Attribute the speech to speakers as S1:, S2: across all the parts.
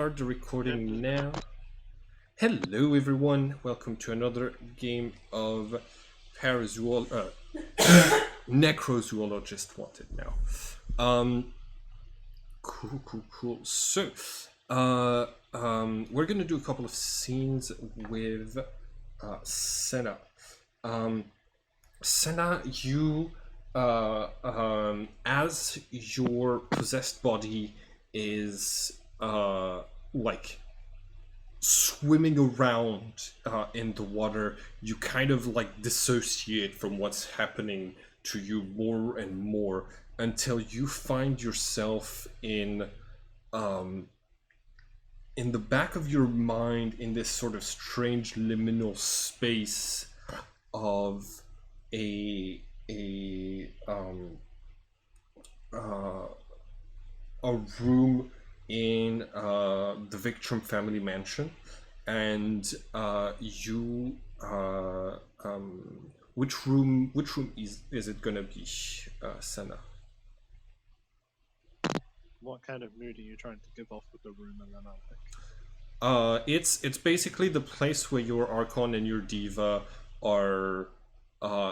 S1: Start the recording now. Hello, everyone. Welcome to another game of Necrozoologist Wanted now. Cool. So, we're gonna do a couple of scenes with Senna. Senna, you, as your possessed body is like swimming around in the water, you kind of like dissociate from what's happening to you more and more until you find yourself in the back of your mind in this sort of strange liminal space of a uh, a room in the Victrum family mansion, and you which room is it gonna be, Senna?
S2: What kind of mood are you trying to give off with the room, and then I'll pick?
S1: It's basically the place where your Archon and your Diva are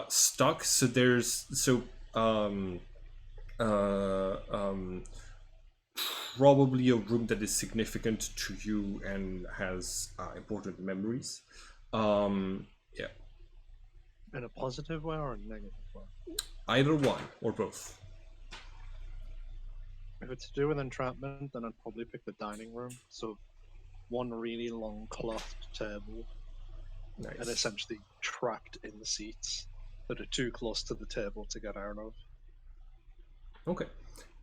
S1: stuck. So there's uh, um, probably a room that is significant to you and has important memories. Yeah,
S2: In a positive way or a negative way?
S1: either one or both.
S2: If it's to do with entrapment, then I'd probably pick the dining room. So, one really long clothed table, and
S1: Nice.
S2: essentially trapped in the seats that are too close to the table to get out of.
S1: Okay.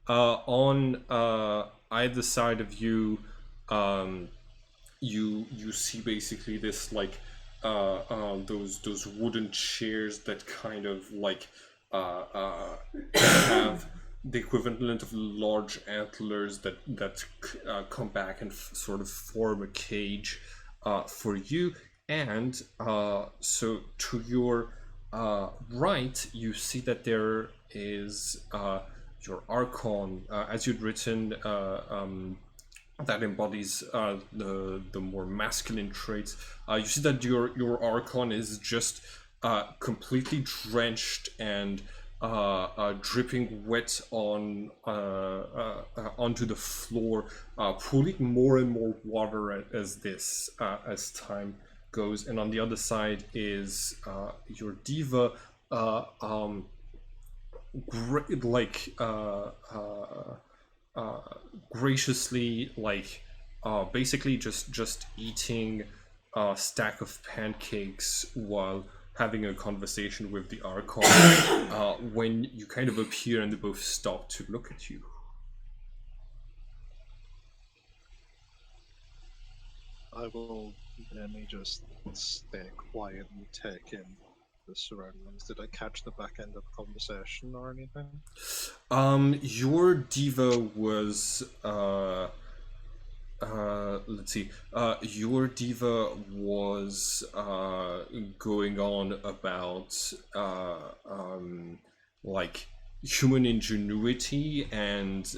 S1: On either side of you, um, you see basically this like those wooden chairs that kind of like have the equivalent of large antlers that come back and sort of form a cage for you. And so to your right, you see that there is your Archon, as you'd written, that embodies the more masculine traits. You see that your Archon is just completely drenched and dripping wet onto the floor, pulling more and more water as time goes. And on the other side is your Diva, like graciously, like basically just eating a stack of pancakes while having a conversation with the Archon, when you kind of appear and they both stop to look at you.
S2: I will mainly just stay quiet and take in the surroundings. Did I catch the back end of the conversation or anything?
S1: Your Diva was let's see. Your Diva was going on about like human ingenuity and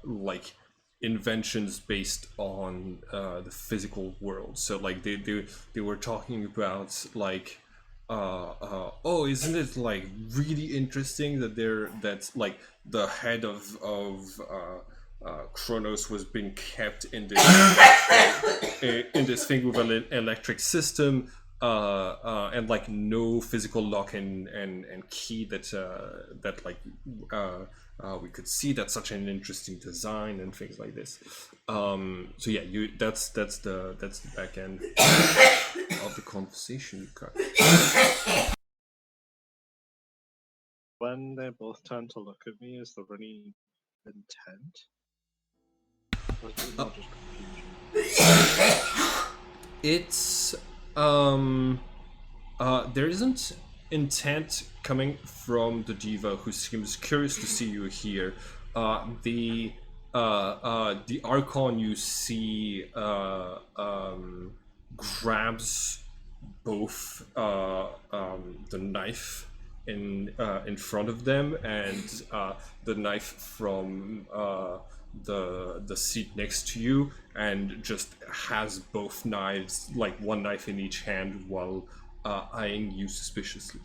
S1: like inventions based on the physical world. So like they were talking about like oh, isn't it like really interesting that that's like the head of Kronos was being kept in this in this thing with an electric system, and like no physical lock and key that like we could see. That's such an interesting design and things like this. So yeah, you that's the back end of the conversation you got.
S2: When they both turn to look at me, is there any intent? Or is it more just confusion?
S1: It's there isn't intent coming from the Diva, who seems curious to see you here. The Archon you see grabs both the knife in front of them and the knife from the seat next to you and just has both knives, like one knife in each hand, while eyeing you suspiciously.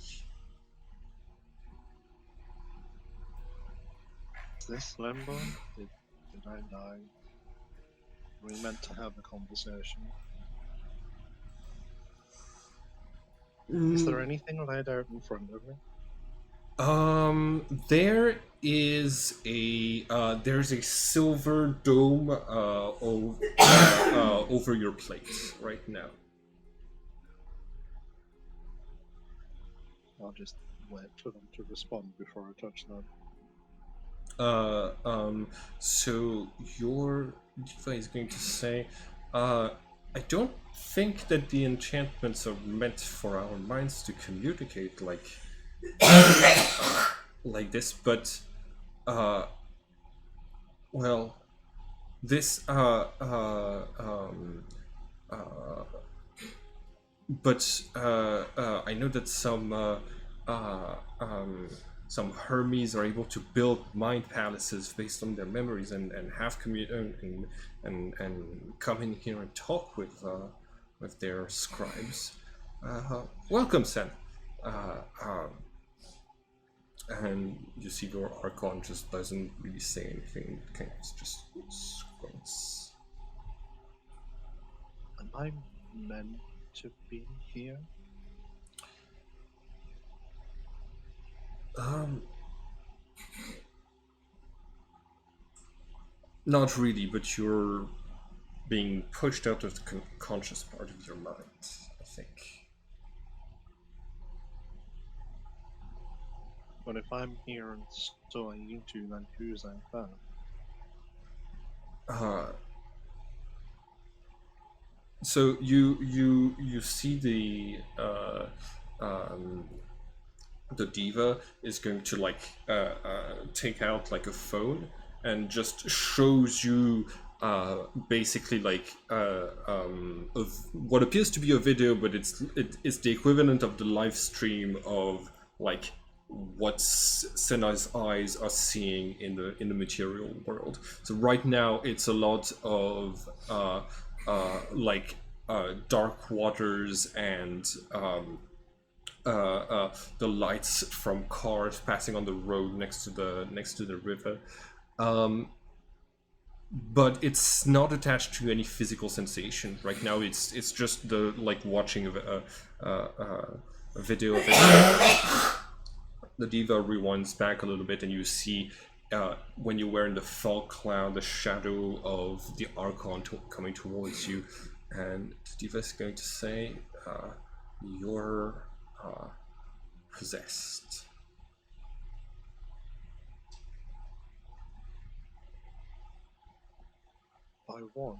S2: Is this limbo? Did I die? We meant to have a conversation. Is there anything laid out in front of me?
S1: There is there's a silver dome over your plate right now.
S2: I'll just wait for them to respond before I touch them.
S1: So your diva is going to say, I don't think that the enchantments are meant for our minds to communicate like this, but well, this but I know that some Hermes are able to build mind palaces based on their memories and have and come in here and talk with their scribes. Welcome, Sen. And you see your Archon just doesn't really say anything. It's just squints.
S2: Am I meant to be here?
S1: Not really, but you're being pushed out of the conscious part of your mind, I think.
S2: But if I'm here and so are you two, then who's I that?
S1: So you see the diva is going to take out like a phone and just shows you basically of what appears to be a video, but it's the equivalent of the live stream of like what Senna's eyes are seeing in the material world. So right now it's a lot of dark waters and the lights from cars passing on the road next to the river, but it's not attached to any physical sensation right now. It's just the like watching of a video of it. The diva rewinds back a little bit, and you see when you were in the fog cloud, the shadow of the Archon coming towards you, and the diva is going to say, "You're possessed."
S2: By what?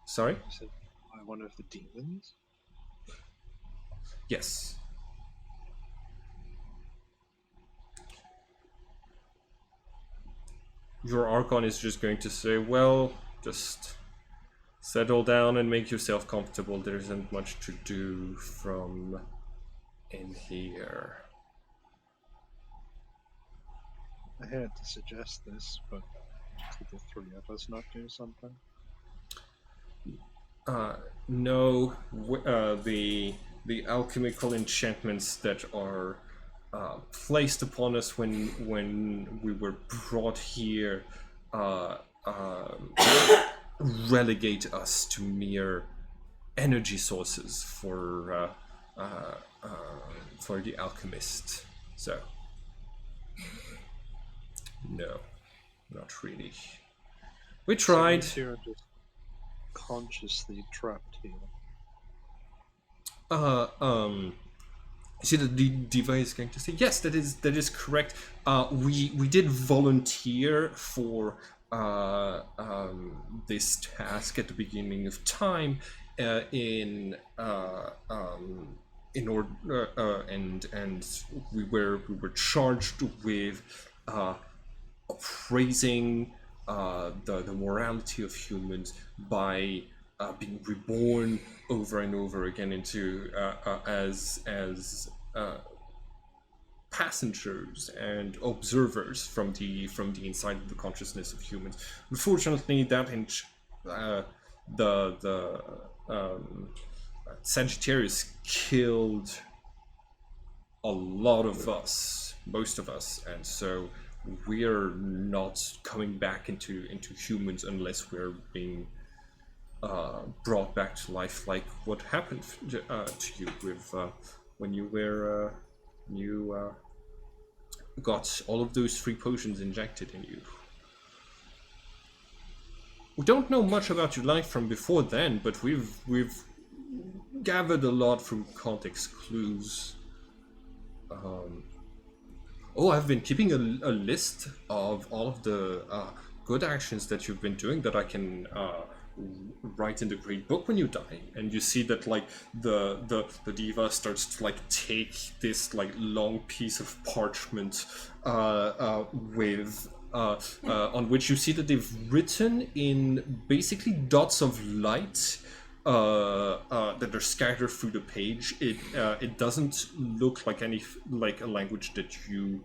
S1: Sorry?
S2: You said by one of the demons?
S1: Yes. Your Archon is just going to say, well, just settle down and make yourself comfortable. There isn't much to do from in here.
S2: I had to suggest this, but could the three of us not do something?
S1: No, the alchemical enchantments that are placed upon us when we were brought here relegate us to mere energy sources for the alchemist. So, no, not really. We tried.
S2: So you're just consciously trapped here.
S1: See, the diva is going to say, yes, that is correct. We did volunteer for this task at the beginning of time, in order, and we were charged with appraising the morality of humans by being reborn over and over again into as passengers and observers from the inside of the consciousness of humans. Unfortunately, the Sagittarius killed a lot of us, most of us, and so we're not coming back into humans unless we're being brought back to life, like what happened to you with when you were got all of those free potions injected in you. We don't know much about your life from before then, but we've gathered a lot from context clues. I've been keeping a list of all of the good actions that you've been doing that I can write in the great book when you die. And you see that like the diva starts to like take this like long piece of parchment with on which you see that they've written in basically dots of light that are scattered through the page. It doesn't look like like a language that you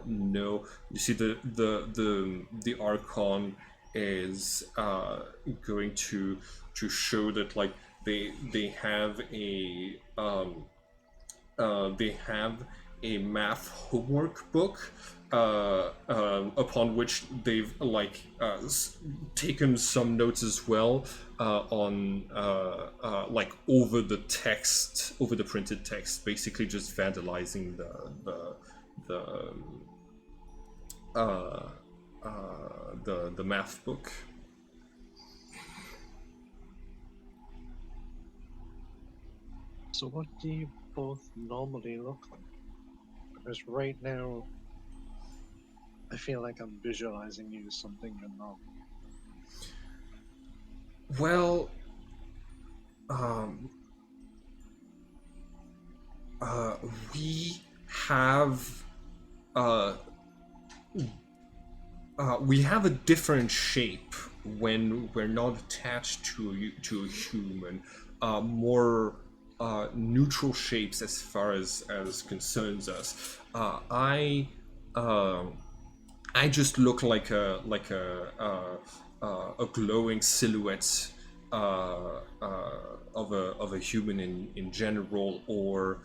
S1: know. You see the Archon is going to show that like they have a math homework book upon which they've like taken some notes as well on like over the printed text, basically just vandalizing the math book.
S2: So what do you both normally look like? Because right now, I feel like I'm visualizing you as something you're not.
S1: Well, we have we have a different shape when we're not attached to a human. More neutral shapes as far as concerns us. I just look like a glowing silhouette of a human in general, or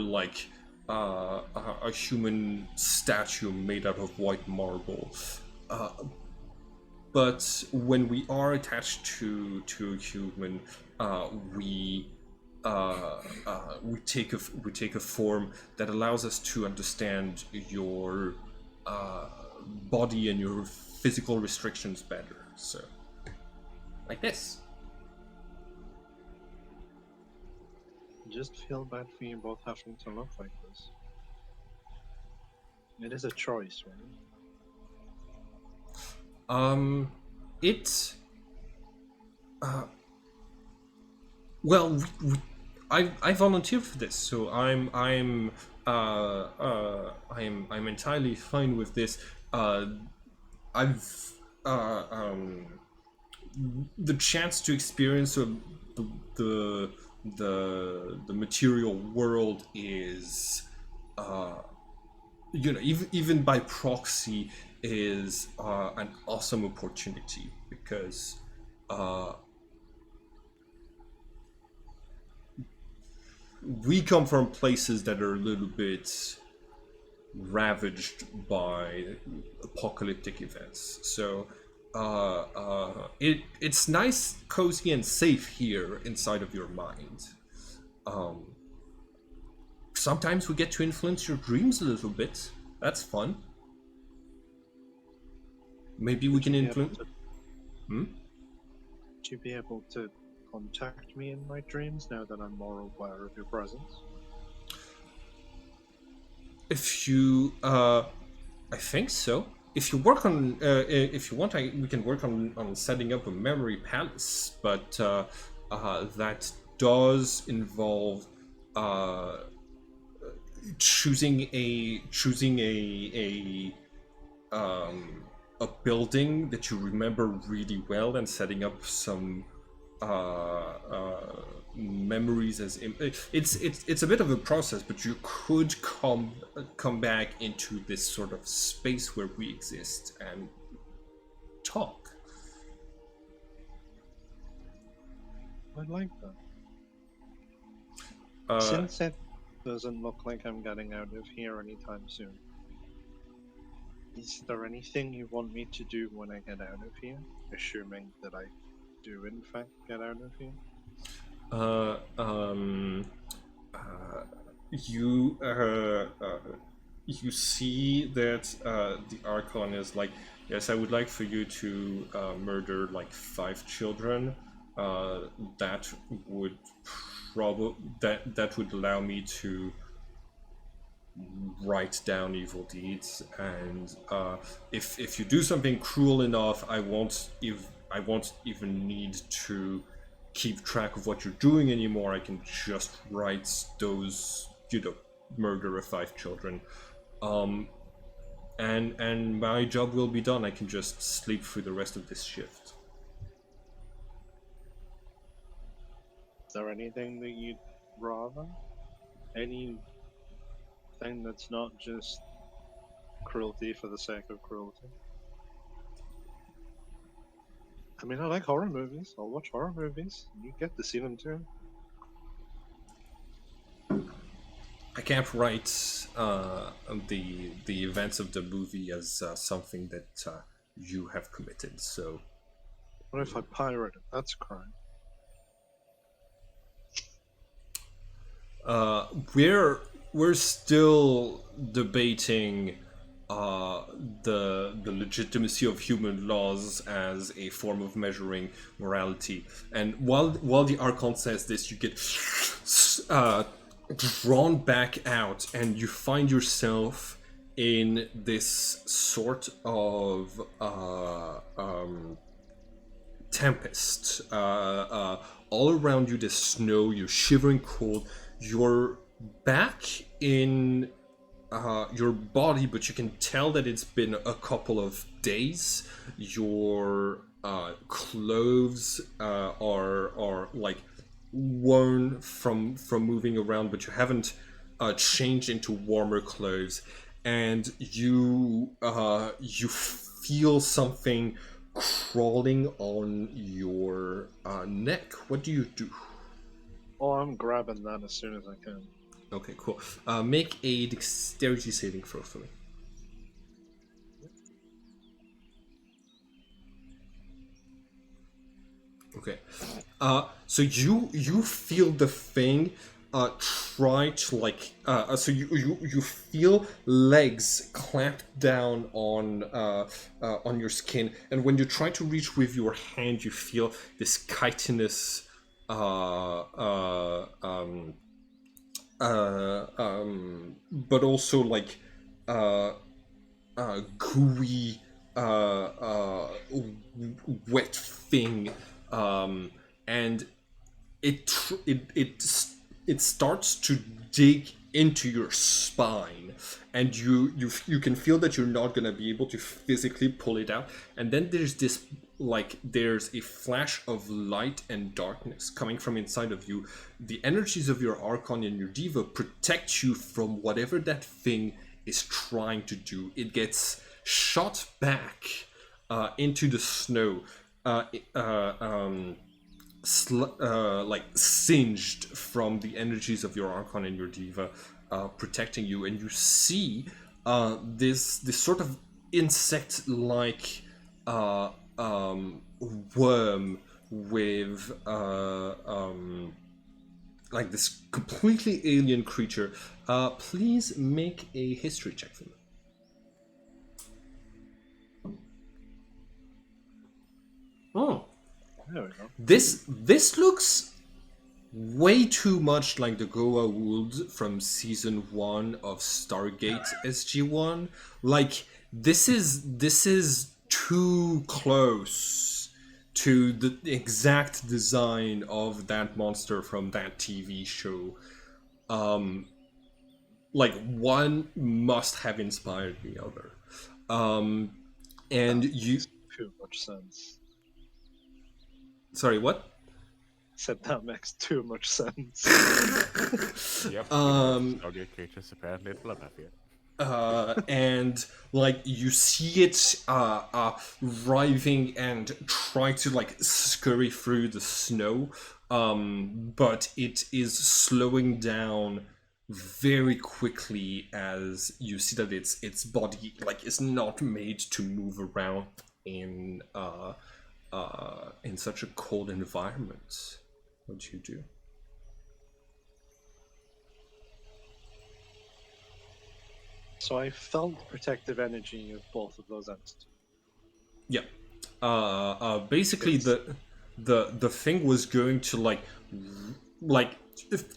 S1: like a human statue made out of white marble. But when we are attached to a human, we take a form that allows us to understand your body and your physical restrictions better. So, like this.
S2: Just feel bad for you both having to look like this. It is a choice, right?
S1: Well, I volunteered for this, so I'm entirely fine with this. I've the chance to experience the material world is even by proxy is an awesome opportunity, because we come from places that are a little bit ravaged by apocalyptic events. So it's nice, cozy, and safe here inside of your mind. Sometimes we get to influence your dreams a little bit. That's fun. Maybe we can influence.
S2: Would you be able to contact me in my dreams now that I'm more aware of your presence?
S1: If you, I think so. If you work on, if you want, we can work on setting up a memory palace, but that does involve choosing a building that you remember really well and setting up some memories as it's a bit of a process, but you could come back into this sort of space where we exist and talk.
S2: I like that.
S1: Uh,
S2: Since it doesn't look like I'm getting out of here anytime soon, is there anything you want me to do when I get out of here? Assuming that I do, in fact, get out of here?
S1: uh, um, you you see that the Archon is like, yes, I would like for you to murder like 5 children. That would that would allow me to write down evil deeds, and if you do something cruel enough, I won't even need to keep track of what you're doing anymore. I can just write those, murder of 5 children, and my job will be done. I can just sleep through the rest of this shift.
S2: Is there anything that you'd rather? Anything that's not just cruelty for the sake of cruelty? I mean, I like horror movies. I'll watch horror movies. You get to see them too.
S1: I can't write the events of the movie as something that you have committed. So
S2: What if I pirate it? That's a crime.
S1: we're still debating the legitimacy of human laws as a form of measuring morality. And while the Archon says this, you get drawn back out, and you find yourself in this sort of tempest. All around you, there's snow. You're shivering cold. You're back in your body, but you can tell that it's been a couple of days. Your clothes are like worn from moving around, but you haven't changed into warmer clothes, and you feel something crawling on your neck. What do you do?
S2: Oh, I'm grabbing that as soon as I can.
S1: Okay, cool. Make a dexterity saving throw for me. Okay. So you feel the thing try to like so you feel legs clamp down on your skin, and when you try to reach with your hand, you feel this chitinous but also like gooey, wet thing, and it starts to dig into your spine, and you can feel that you're not gonna be able to physically pull it out. And then there's a flash of light and darkness coming from inside of you. The energies of your Archon and your Diva protect you from whatever that thing is trying to do. It gets shot back into the snow, like singed from the energies of your Archon and your Diva, protecting you. And you see this sort of insect-like worm with like this completely alien creature. Please make a history check for me. Oh,
S2: There we go.
S1: this looks way too much like the Goa'uld from season 1 of Stargate SG-1. Like this is too close to the exact design of that monster from that TV show. Like one must have inspired the other. And you
S2: Makes too much sense.
S1: Sorry, what?
S2: Said that makes too much sense.
S3: Yep. Stargate creatures apparently in Philadelphia.
S1: And like you see it writhing and try to like scurry through the snow, but it is slowing down very quickly as you see that its body like is not made to move around in such a cold environment. What do you do?
S2: So I felt protective energy of both of those entities.
S1: Yeah. Basically,
S2: Yes.
S1: the thing was going to like if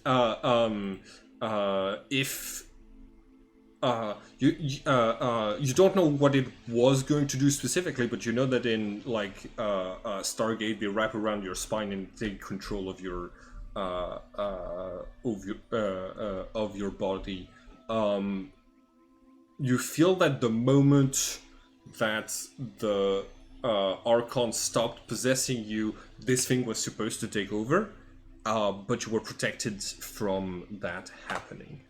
S1: you don't know what it was going to do specifically, but you know that in Stargate they wrap around your spine and take control of your of your body. You feel that the moment that the Archon stopped possessing you, this thing was supposed to take over, but you were protected from that happening.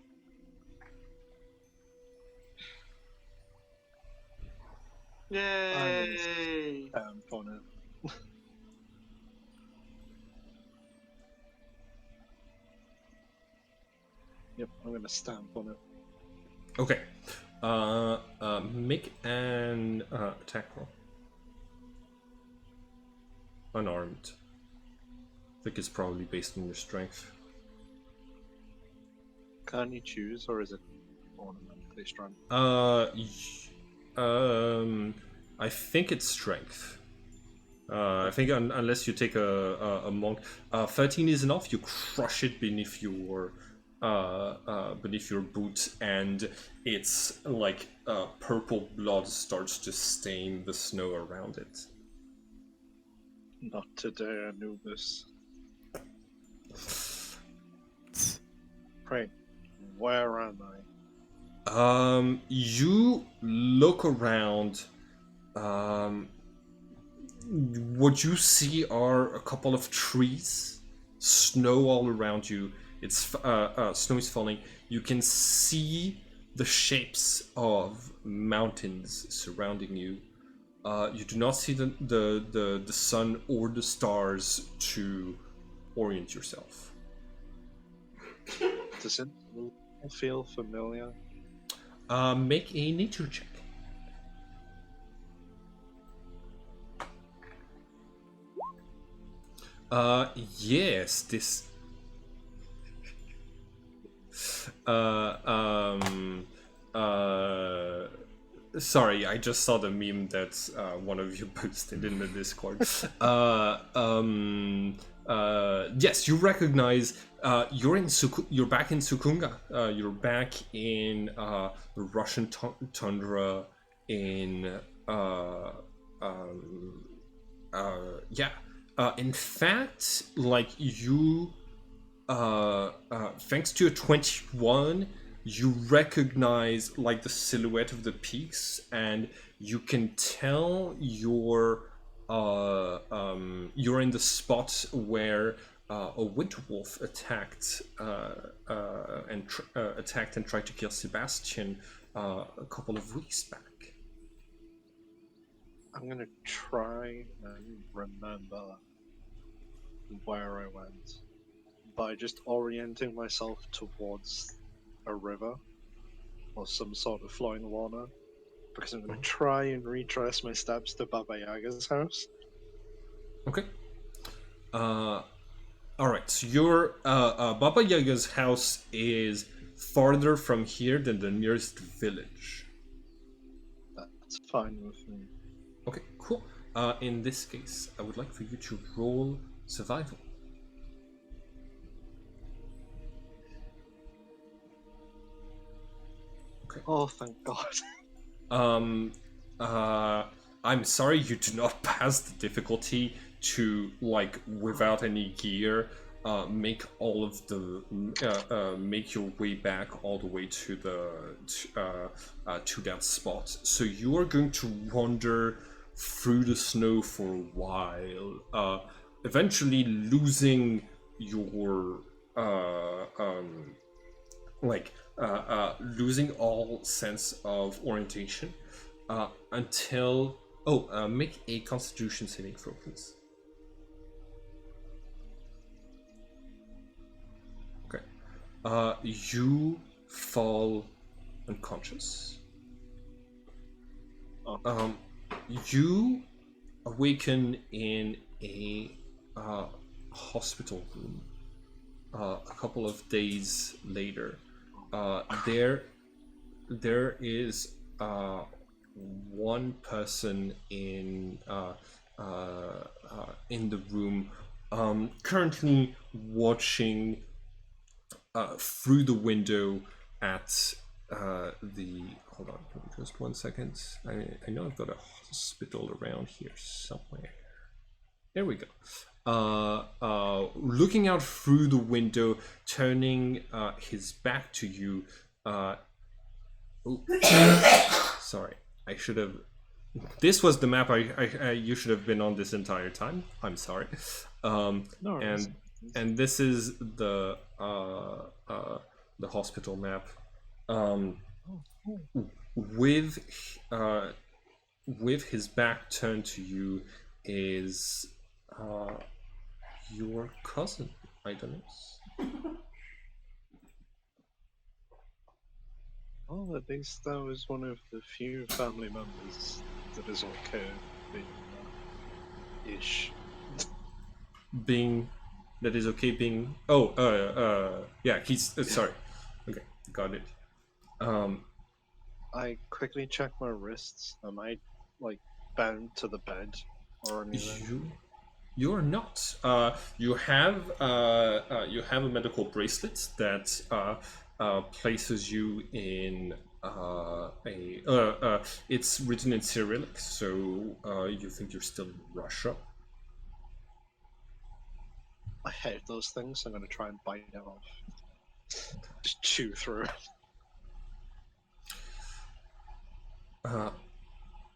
S4: Yay!
S2: On it. Yep, I'm gonna stamp on it.
S1: Okay. Make an attack roll. Unarmed. I think it's probably based on your strength.
S2: Can you choose, or is it ornamentally strong?
S1: I think it's strength. I think unless you take a monk, 13 is enough. You crush it beneath your boot, and it's like purple blood starts to stain the snow around it.
S2: Not today, Anubis. Right, where am I?
S1: You look around. What you see are a couple of trees, snow all around you. It's snow is falling. You can see the shapes of mountains surrounding you. You do not see the sun or the stars to orient yourself.
S2: Does it feel familiar?
S1: Make a nature check. Yes, this. Sorry, I just saw the meme that one of you posted in the Discord. Yes, you recognize. You're back in Sukunga. You're back in the Russian tundra. In fact, like you, thanks to a 21, you recognize like the silhouette of the peaks, and you can tell you're in the spot where a winter wolf attacked and tried to kill Sebastian a couple of weeks back.
S2: I'm gonna try and remember where I went by just orienting myself towards a river or some sort of flowing water, because I'm gonna try and retrace my steps to Baba Yaga's house.
S1: Okay. All right. So your Baba Yaga's house is farther from here than the nearest village.
S2: That's fine with me.
S1: Okay, cool. In this case, I would like for you to roll survival. Okay.
S2: Oh, thank God.
S1: I'm sorry you do not pass the difficulty to, like, without any gear, make all of the make your way back all the way to to that spot. So you are going to wander through the snow for a while. eventually losing your losing all sense of orientation until make a Constitution saving throw, please. Okay. You fall unconscious.
S2: Oh.
S1: You awaken in a hospital room a couple of days later. There is one person in the room currently watching through the window at the. Hold on, just 1 second. I know I've got a hospital around here somewhere. There we go. Looking out through the window, turning his back to you. Sorry, I should have. This was the map you should have been on this entire time. I'm sorry.
S2: No,
S1: and this is the hospital map. With his back turned to you is your cousin, Idonis.
S2: Well, at least that was one of the few family members that is okay being ish.
S1: Being that is okay being yeah, he's sorry. Okay, got it.
S2: I quickly check my wrists. Am I bound to the bed or anything?
S1: You're not. You have a medical bracelet that places you in it's written in Cyrillic, so you think you're still in Russia.
S2: I hate those things. I'm gonna try and bite it off. Just chew through it.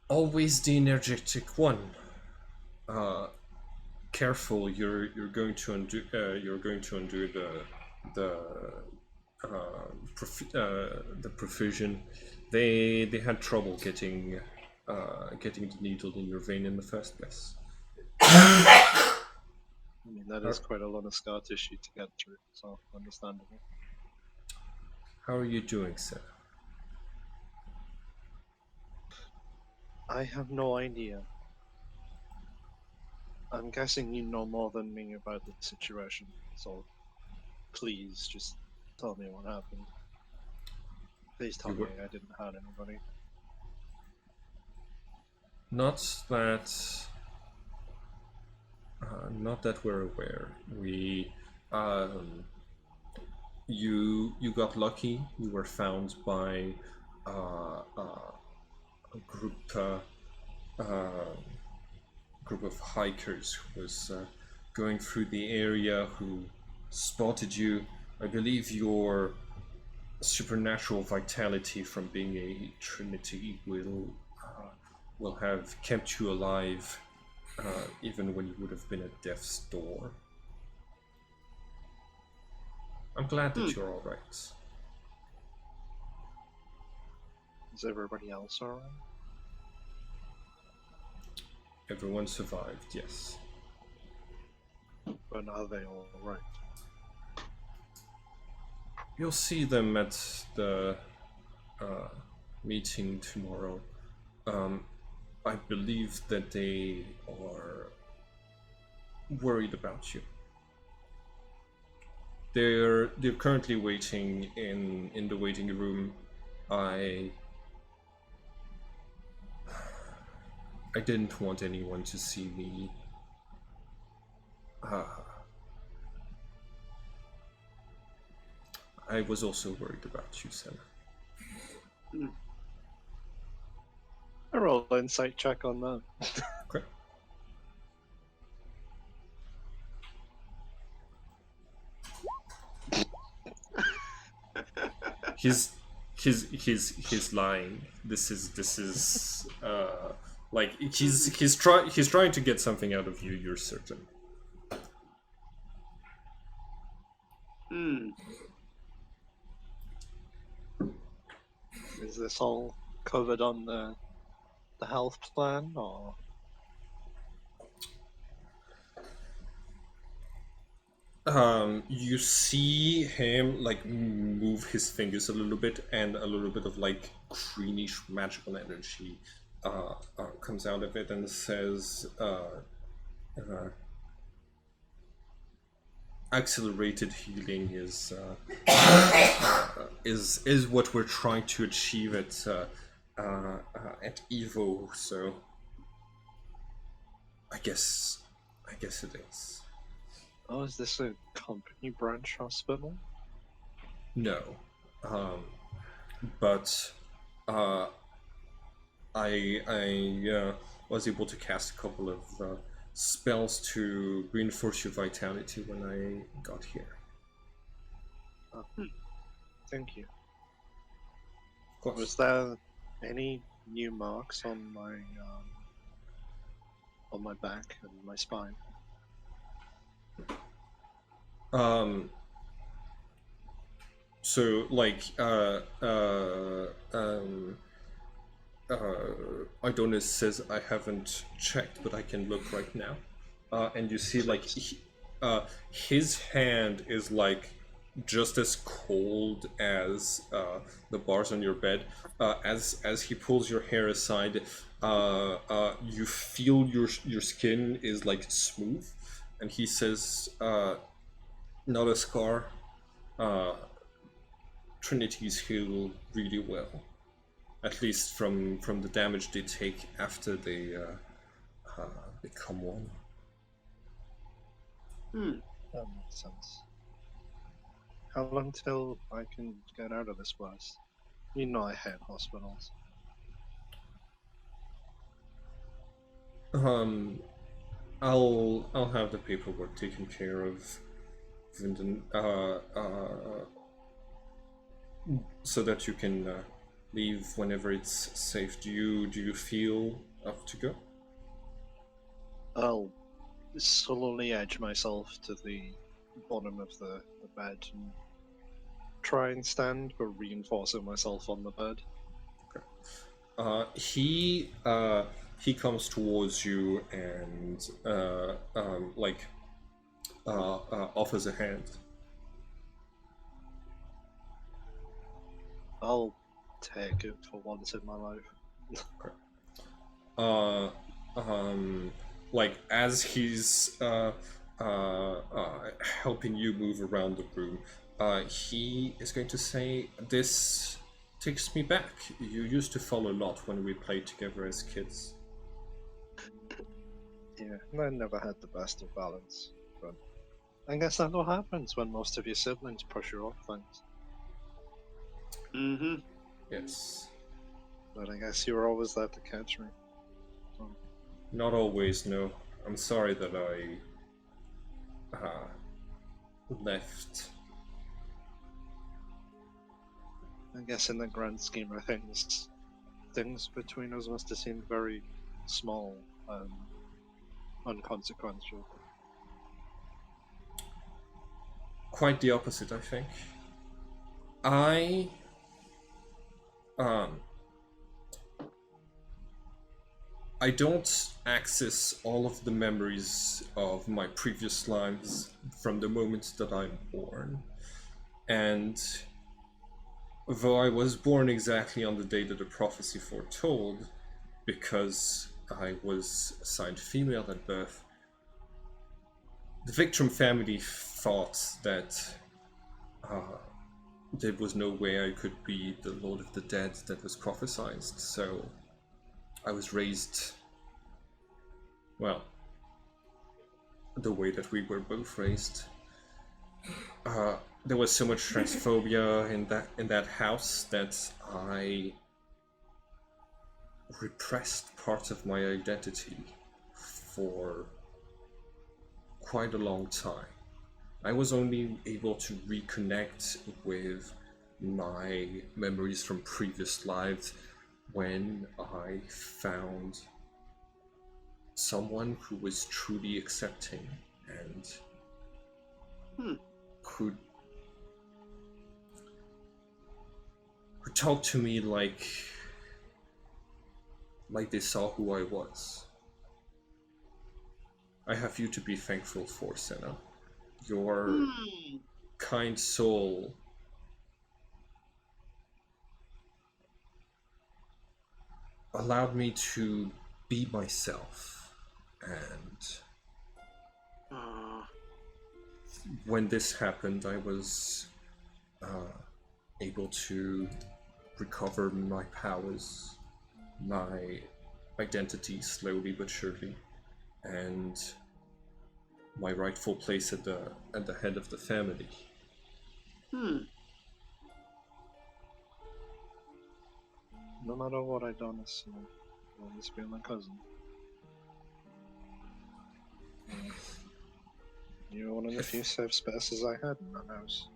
S1: Always the energetic one. Careful, you're going to undo the profusion. They had trouble getting the needle in your vein in the first place.
S2: I mean, that is quite a lot of scar tissue to get through, so understandable.
S1: How are you doing, sir?
S2: I have no idea. I'm guessing you know more than me about the situation, so please just tell me what happened. Please tell me I didn't hurt anybody.
S1: Not that we're aware. We you got lucky. You were found by a group of hikers who was going through the area, who spotted you. I believe your supernatural vitality from being a trinity will have kept you alive even when you would have been at death's door. I'm glad that you're all right.
S2: Is everybody else alright?
S1: Everyone survived, yes.
S2: But are they all right?
S1: You'll see them at the meeting tomorrow. I believe that they are worried about you. They're currently waiting in the waiting room. I didn't want anyone to see me. I was also worried about you, Senna.
S2: I roll an insight check on that.
S1: Okay. He's lying. This is like he's trying to get something out of you. You're certain.
S4: Hmm.
S2: Is this all covered on the health plan, or?
S1: You see him like move his fingers a little bit, and a little bit of like greenish magical energy comes out of it, and says, uh, "Accelerated healing is what we're trying to achieve at Evo. So, I guess it is."
S2: Oh, is this a company branch hospital?
S1: No, but uh, I was able to cast a couple of spells to reinforce your vitality when I got here.
S2: Oh, thank you.
S1: Of course.
S2: Was there any new marks on my back and my spine?
S1: So like Idonis says I haven't checked, but I can look right now. And you see like his hand is like just as cold as the bars on your bed. As he pulls your hair aside, you feel your skin is like smooth, and he says, "Not a scar. Trinity's heal really well, at least from the damage they take after they become one."
S4: Hmm.
S2: That makes sense. How long till I can get out of this place? You know I hate hospitals.
S1: I'll have the paperwork taken care of, Vinden, so that you can leave whenever it's safe. Do you feel up to go?
S2: I'll slowly edge myself to the bottom of the bed and try and stand, but reinforcing myself on the bed.
S1: He comes towards you and offers a hand.
S2: I'll take it for once in my life.
S1: uh, like as he's helping you move around the room, he is going to say, "This takes me back. You used to fall a lot when we played together as kids."
S2: Yeah, I never had the best of balance, but I guess that's what happens when most of your siblings push you off things.
S4: Mm-hmm.
S1: Yes.
S2: But I guess you were always there to catch me. So,
S1: Not always, no. I'm sorry that I left.
S2: I guess in the grand scheme of things, things between us must have seemed very small and unconsequential.
S1: Quite the opposite, I think. I um I don't access all of the memories of my previous lives from the moment that I'm born. And though I was born exactly on the day that the prophecy foretold, because I was assigned female at birth, the Victrum family thought that there was no way I could be the Lord of the Dead that was prophesied. So I was raised, well, the way that we were both raised. There was so much transphobia in that house that I repressed part of my identity for quite a long time. I was only able to reconnect with my memories from previous lives when I found someone who was truly accepting and
S4: Hmm.
S1: could talk to me like they saw who I was. I have you to be thankful for, Senna. Your kind soul allowed me to be myself. And when this happened, I was able to recover my powers, my identity slowly but surely, and my rightful place at the head of the family.
S2: No matter what I done, you'll always be my cousin. You were one of the few safe spaces I had in that house.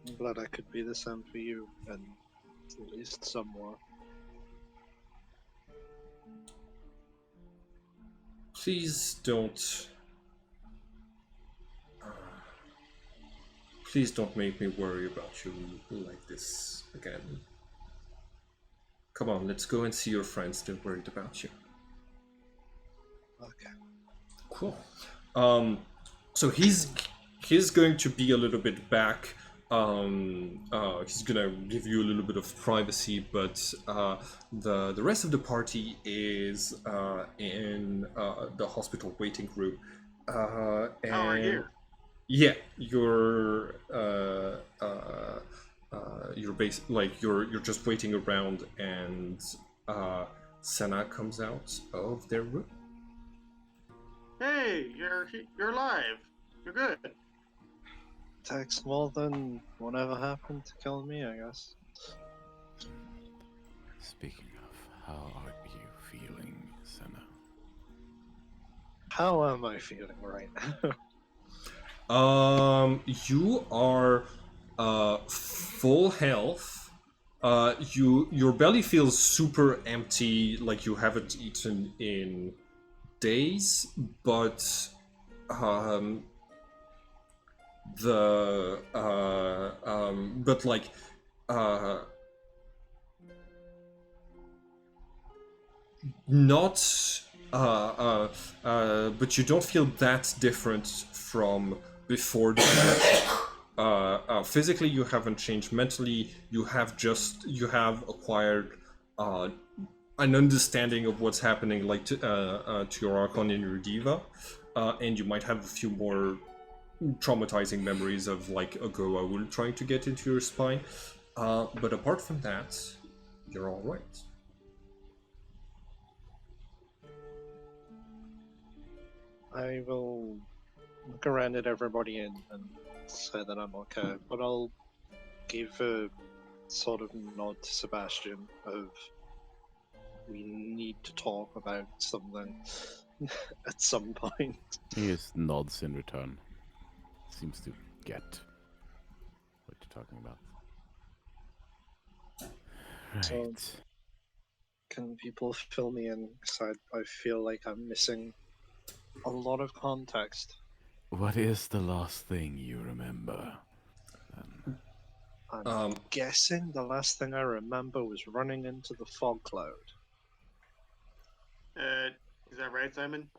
S2: I'm glad I could be the same for you, and at least somewhat.
S1: Please don't. Please don't make me worry about you like this again. Come on, let's go and see your friends. They're worried about you.
S2: Okay.
S1: Cool. So he's going to be a little bit back. He's gonna give you a little bit of privacy, but the rest of the party is in the hospital waiting room. And
S4: Oh, we're here.
S1: yeah, you're you're just waiting around, and Senna comes out of their room.
S4: Hey, you're alive. You're good.
S2: Takes more than whatever happened to kill me, I guess.
S3: Speaking of, how are you feeling, Senna?
S2: How am I feeling right now?
S1: You are full health. Your belly feels super empty, like you haven't eaten in days, but but like not but you don't feel that different from before the physically you haven't changed. Mentally you have acquired an understanding of what's happening, like to your Archon and your Diva, and you might have a few more traumatizing memories of like a Goa'uld trying to get into your spine, but apart from that, you're all right.
S2: I will look around at everybody and say that I'm okay, but I'll give a sort of nod to Sebastian of we need to talk about something at some point.
S3: He just nods in return. Seems to get what you're talking about. Right.
S2: So, can people fill me in? Because I feel like I'm missing a lot of context.
S3: What is the last thing you remember?
S2: I'm guessing the last thing I remember was running into the fog cloud.
S4: Is that right, Simon?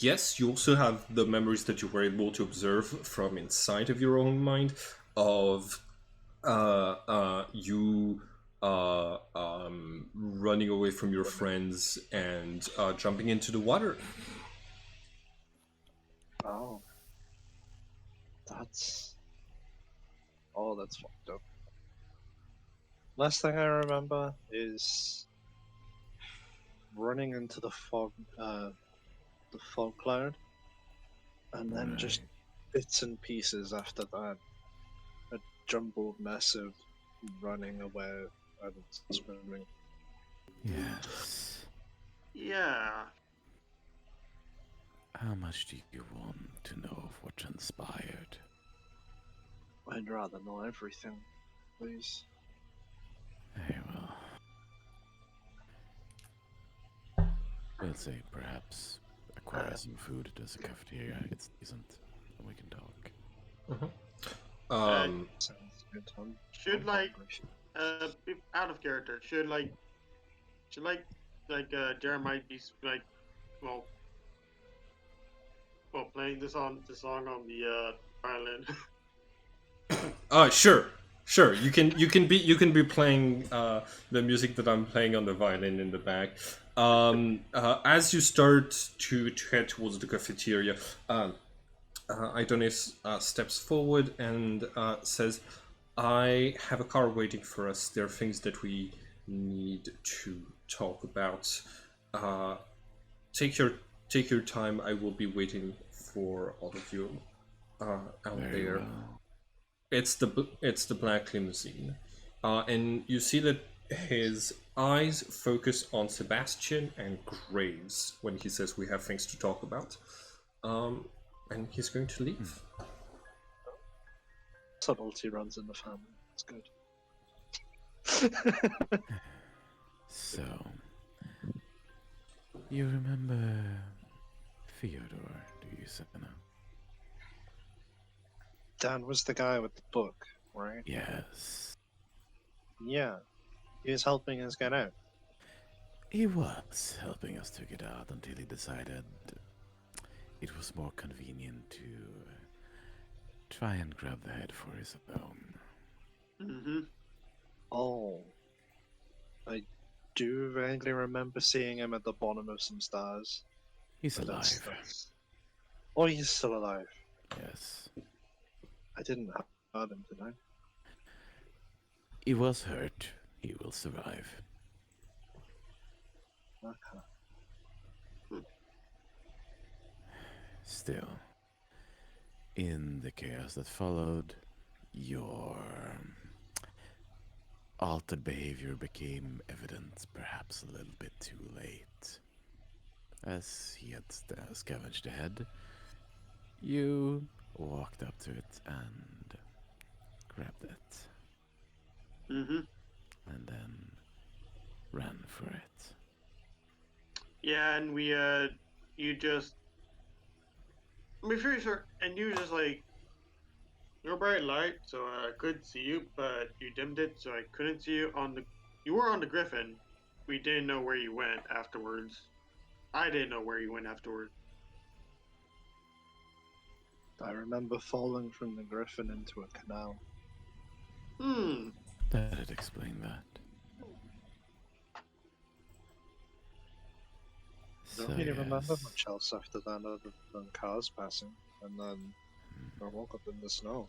S1: Yes, you also have the memories that you were able to observe from inside of your own mind of you running away from your friends and jumping into the water.
S2: Oh. That's fucked up. Last thing I remember is running into the fog cloud, and then just bits and pieces after that. A jumbled mess of running away and swimming.
S3: Yes.
S4: Yeah.
S3: How much do you want to know of what transpired?
S2: I'd rather know everything, please.
S3: Very well. We'll say perhaps acquire some food at the cafeteria. It's decent, and we can talk.
S2: Sounds good.
S4: Should
S2: I'm
S4: like
S2: hungry.
S4: out of character. Should Jeremiah be well playing the song on the violin.
S1: Sure, sure. You can be playing the music that I'm playing on the violin in the back. As you start to head towards the cafeteria, Idonis steps forward and says, "I have a car waiting for us. There are things that we need to talk about. Uh, take your take your time. I will be waiting for all of you out
S3: Very
S1: there."
S3: well.
S1: It's the black limousine, and you see that his eyes focus on Sebastian and Graves when he says we have things to talk about, and he's going to leave.
S2: Subtlety runs in the family. It's good.
S3: So, you remember Fyodor, do you, Senna?
S2: Dan was the guy with the book, right?
S3: Yes.
S2: Yeah. He was helping us get out.
S3: He was helping us to get out until he decided it was more convenient to try and grab the head for his own.
S4: Mm-hmm.
S2: Oh. I do vaguely remember seeing him at the bottom of some stars.
S3: He's
S2: But
S3: alive.
S2: Oh, he's still alive.
S3: Yes.
S2: I didn't hurt him, did I?
S3: He was hurt. He will survive.
S2: Okay.
S3: Still, in the chaos that followed, your altered behavior became evident perhaps a little bit too late. As he had scavenged ahead, you walked up to it and grabbed it,
S4: Mm-hmm.
S3: and then ran for it.
S4: Yeah, and you just, I'm pretty sure, and you just like, your bright light, so I could see you, but you dimmed it, so I couldn't see you you were on the Griffin. We didn't know where you went afterwards. I didn't know where you went afterwards.
S2: I remember falling from the griffin into a canal.
S3: That'd explain that.
S2: I don't really remember much else after that other than cars passing, and then I woke up in the snow.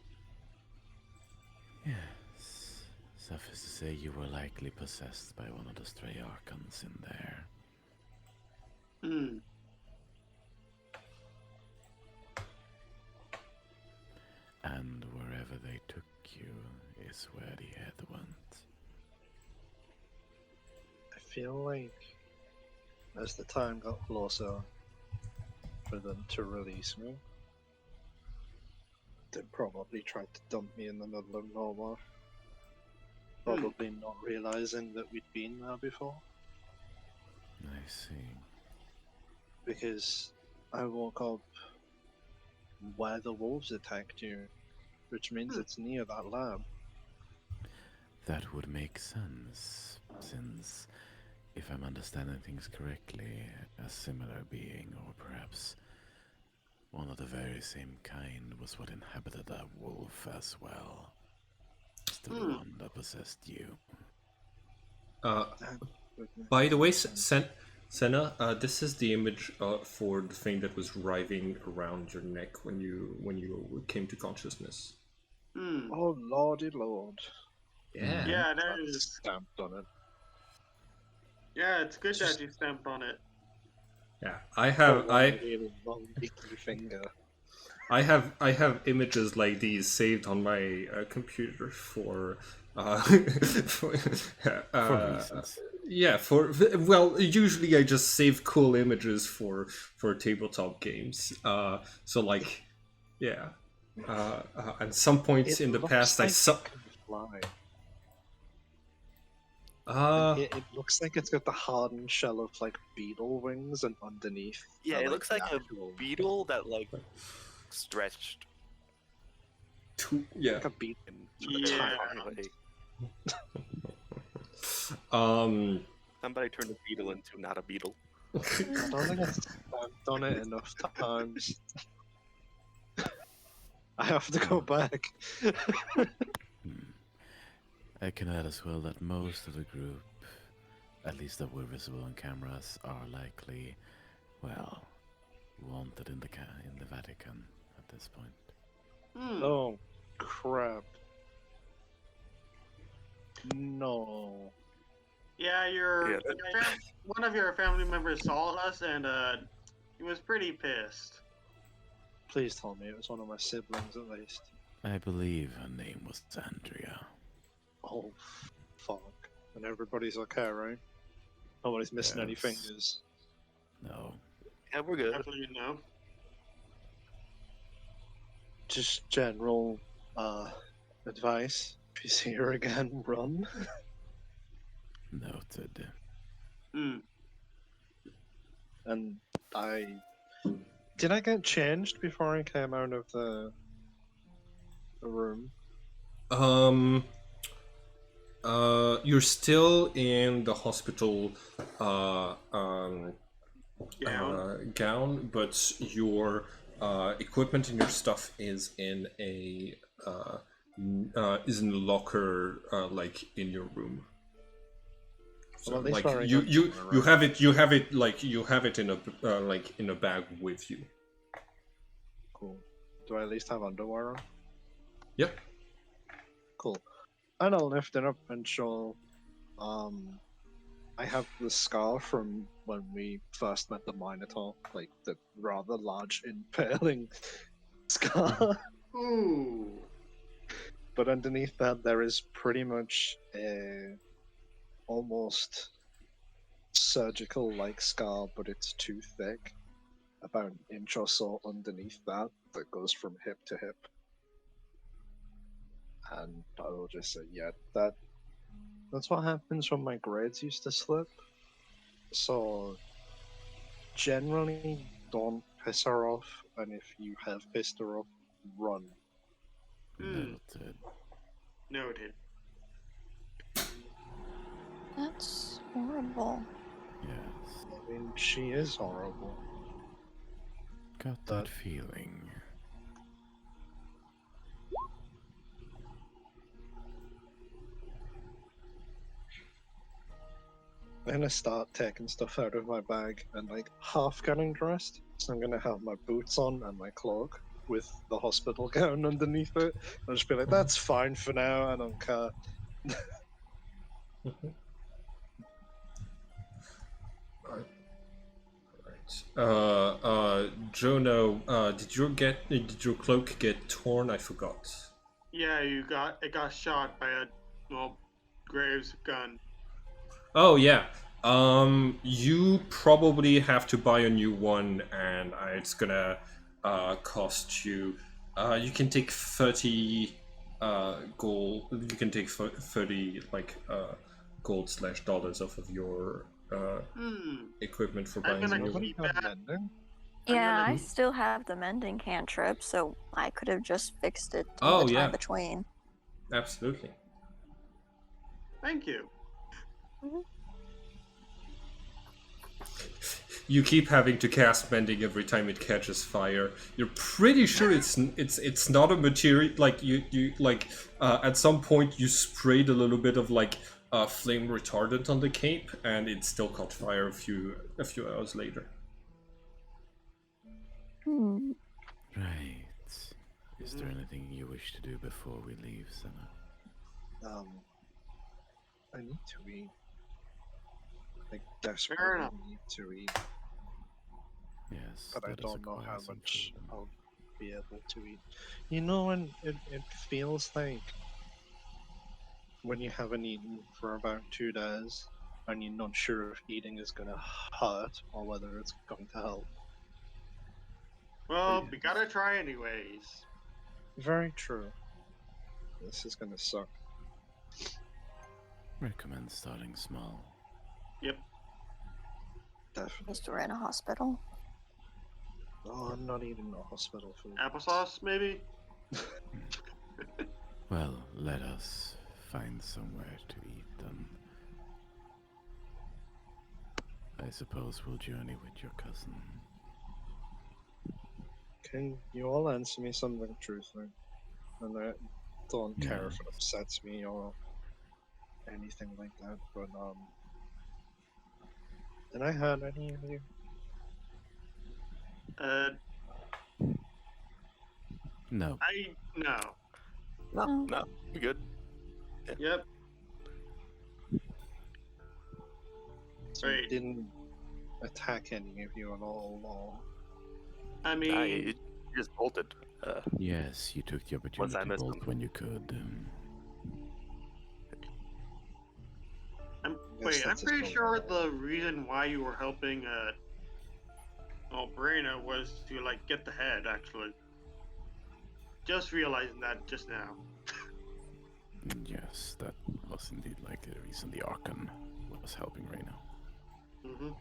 S3: Yes. Suffice to say, you were likely possessed by one of the stray archons in there. And wherever they took you is where the head went.
S2: I feel like as the time got closer for them to release me, they probably tried to dump me in the middle of nowhere. Probably not realizing that we'd been there before.
S3: I see.
S2: Because I woke up where the wolves attacked you, which means it's near that lab.
S3: That would make sense, since, if I'm understanding things correctly, a similar being, or perhaps one of the very same kind, was what inhabited that wolf as well. Still the one that possessed you.
S1: By the way, Senna, this is the image for the thing that was writhing around your neck when you came to consciousness.
S2: Oh lordy lord.
S1: Yeah.
S4: Yeah, that is.
S2: Stamped on it.
S4: Yeah, it's good that you stamped on it.
S1: Yeah.
S2: Really long icky finger.
S1: I have images like these saved on my computer for for
S3: reasons.
S1: yeah, well, usually I just save cool images for tabletop games. So like, yeah. At some points in the past, I saw.
S2: Fly.
S1: It
S2: looks like it's got the hardened shell of like beetle wings, and underneath.
S5: Yeah,
S2: are,
S5: it looks like
S2: natural-
S5: a beetle that like stretched.
S1: Yeah.
S2: Like a beat.
S4: Yeah.
S5: Anyway,
S1: Um,
S5: somebody turned a beetle into not a beetle.
S2: I don't think I've done it enough times. I have to go back.
S3: I can add as well that most of the group, at least that were visible on cameras, are likely, well, wanted in the Vatican at this point.
S4: Hmm.
S2: Oh, crap. No.
S4: Yeah,
S5: Yeah,
S4: one of your family members saw us, and he was pretty pissed.
S2: Please tell me it was one of my siblings at least.
S3: I believe her name was Andrea.
S2: Oh, fuck. And everybody's okay, right? Nobody's missing any
S3: Yes.
S2: fingers.
S3: No.
S5: yeah, we're good.
S4: Definitely no.
S2: Just general advice. If you see her again, run.
S3: Noted.
S4: Hmm.
S2: And did I get changed before I came out of the room?
S1: um, you're still in the hospital gown, but your equipment and your stuff is in a locker, like in your room. So,
S2: Well, at least
S1: like
S2: wearing
S1: you
S2: underwear, right?
S1: have it in a like in a bag with you.
S2: Cool. Do I at least have underwear on?
S1: Yep.
S2: Cool. And I'll lift it up and show. I have the scar from when we first met the Minotaur, like the rather large impaling scar.
S4: Ooh.
S2: But underneath that, there is pretty much a almost surgical-like scar, but it's too thick. About an inch or so underneath that goes from hip to hip. And I will just say, yeah, that's what happens when my grades used to slip. So generally don't piss her off, and if you have pissed her off, run.
S3: Noted.
S4: Noted.
S6: That's horrible.
S3: Yes.
S2: I mean, she is horrible.
S3: Got that feeling.
S2: I'm gonna start taking stuff out of my bag and like half getting dressed. So I'm gonna have my boots on and my cloak with the hospital gown underneath it. I'll just be like, that's fine for now, I don't care.
S1: Jono, did your cloak get torn? I forgot.
S4: Yeah, it got shot by a Graves gun.
S1: Oh yeah. You probably have to buy a new one, and it's gonna cost you. You can take 30 gold. You can take 30 like gold / dollars off of your equipment for
S4: I'm
S1: buying a
S4: gonna
S1: new one.
S4: keep
S2: Nobody got
S4: that.
S2: mending?
S6: Yeah,
S4: gonna-
S6: I still have the mending cantrip, so I could have just fixed it in
S1: Oh,
S6: the time
S1: yeah.
S6: between.
S1: Absolutely.
S4: Thank you.
S1: You keep having to cast mending every time it catches fire. You're pretty sure it's not a material, like you like at some point you sprayed a little bit of like flame retardant on the cape, and it still caught fire a few hours later.
S6: Hmm.
S3: Right. Is there anything you wish to do before we leave, Senna?
S2: I need to eat. I
S4: Fair
S2: desperately
S4: enough.
S2: need to eat,
S3: Yes.
S2: but I
S3: let us
S2: don't know
S3: acquire
S2: how
S3: some
S2: much
S3: food.
S2: I'll be able to eat. You know, and it feels like when you haven't eaten for about 2 days and you're not sure if eating is going to hurt or whether it's going to help.
S4: Well,
S2: Yeah.
S4: we gotta try anyways.
S2: Very true. This is going to suck.
S3: Recommend starting small.
S4: Yep.
S2: Definitely.
S6: Least we're in a hospital.
S2: Oh, I'm not eating the hospital food.
S4: Applesauce, maybe?
S3: Well, let us find somewhere to eat then. I suppose we'll journey with your cousin.
S2: Can you all answer me something truthfully? And I don't care if it
S3: Yes.
S2: upsets me or anything like that, but did I hurt any of you?
S4: Uh,
S3: No.
S4: no.
S5: No,
S6: Oh.
S5: no, you're good.
S4: Yep.
S2: So
S4: Right.
S2: didn't attack any of you at all, or
S4: I
S5: Nah,
S4: mean,
S5: you just bolted.
S3: Yes, you took the
S5: Once I
S3: opportunity
S5: missed
S3: bolt
S5: him.
S3: when you could.
S2: guess
S4: wait. I'm
S2: that's a
S4: pretty
S2: story.
S4: sure the reason why you were helping Brina was to like get the head. Actually, just realizing that just now.
S3: Yes, that was indeed like the reason the Archon was helping Reyna.
S4: Mm-hmm.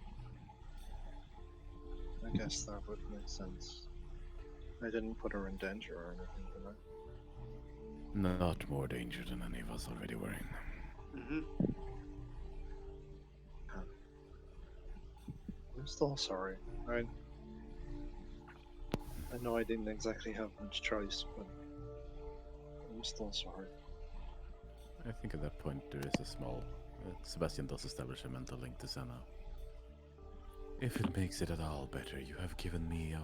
S2: I guess that would make sense. I didn't put her in danger or anything, did I?
S3: Not more danger than any of us already were in.
S4: Mm-hmm.
S2: I'm still sorry. I know I didn't exactly have much choice, but I'm still sorry.
S3: I think at that point there is a small. Sebastian does establish a mental link to Senna. If it makes it at all better, you have given me a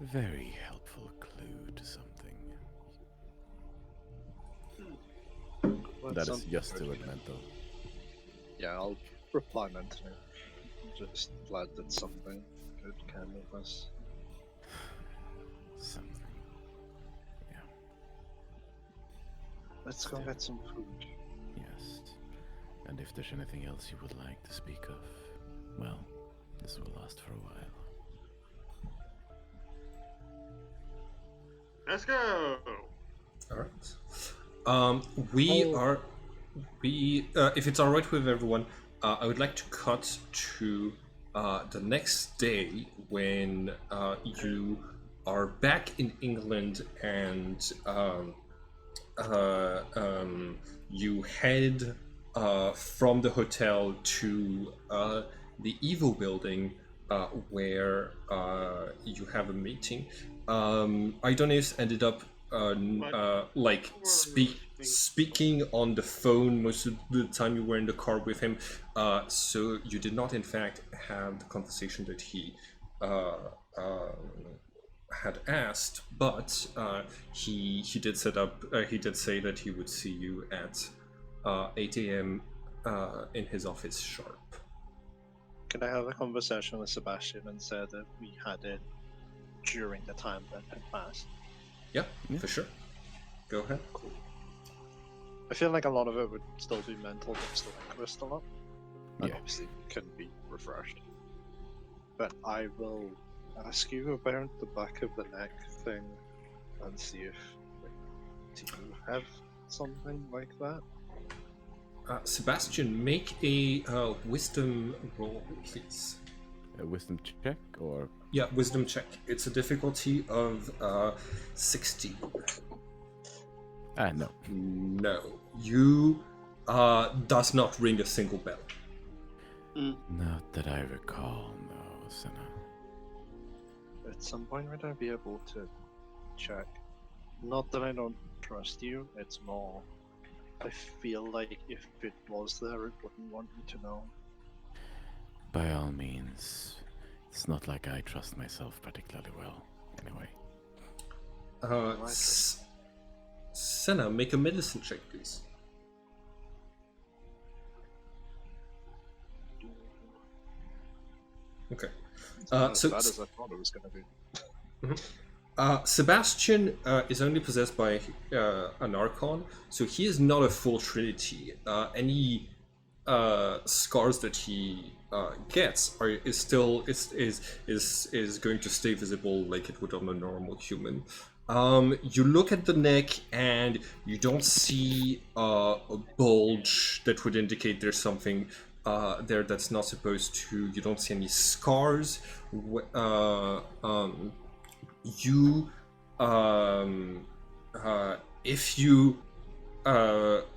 S3: very helpful clue to something.
S2: Well,
S3: That is
S2: something
S3: just
S2: good.
S3: to it mental.
S2: Yeah, I'll reply mentally. Just glad that something good came of this.
S3: Something. Yeah,
S2: Let's go get some food.
S3: yes. And if there's anything else you would like to speak of, well, this will last for a while.
S4: Let's go.
S1: All right. If it's all right with everyone, I would like to cut to the next day when you are back in England and you head from the hotel to the Evil building where you have a meeting. Idonis ended up speaking on the phone most of the time you were in the car with him, so you did not in fact have the conversation that he had asked, but he did set up. He did say that he would see you at 8 a.m. In his office sharp.
S2: Could I have a conversation with Sebastian and say that we had it during the time that had passed?
S1: Yeah, for sure. Go ahead.
S2: Cool. I feel like a lot of it would still be mental, but still English a lot. And
S3: Yeah.
S2: obviously can be refreshed. But I will ask you about the back of the neck thing and see if do you have something like that?
S1: Sebastian, make a wisdom roll, please.
S3: A wisdom check or
S1: Yeah, wisdom check. It's a difficulty of 16.
S3: no.
S1: No, you does not ring a single bell.
S3: Not that I recall, no, Senna.
S2: At some point would I be able to check? Not that I don't trust you, it's more I feel like if it was there, it wouldn't want me to know.
S3: By all means, it's not like I trust myself particularly well. Anyway,
S1: Senna, make a medicine check, please. Okay.
S2: It's not as bad as I thought it was going to be.
S1: Sebastian is only possessed by an Archon, so he is not a full Trinity. Any scars that he gets is going to stay visible like it would on a normal human. You look at the neck and you don't see a bulge that would indicate there's something there that's not supposed to. You don't see any scars. You if you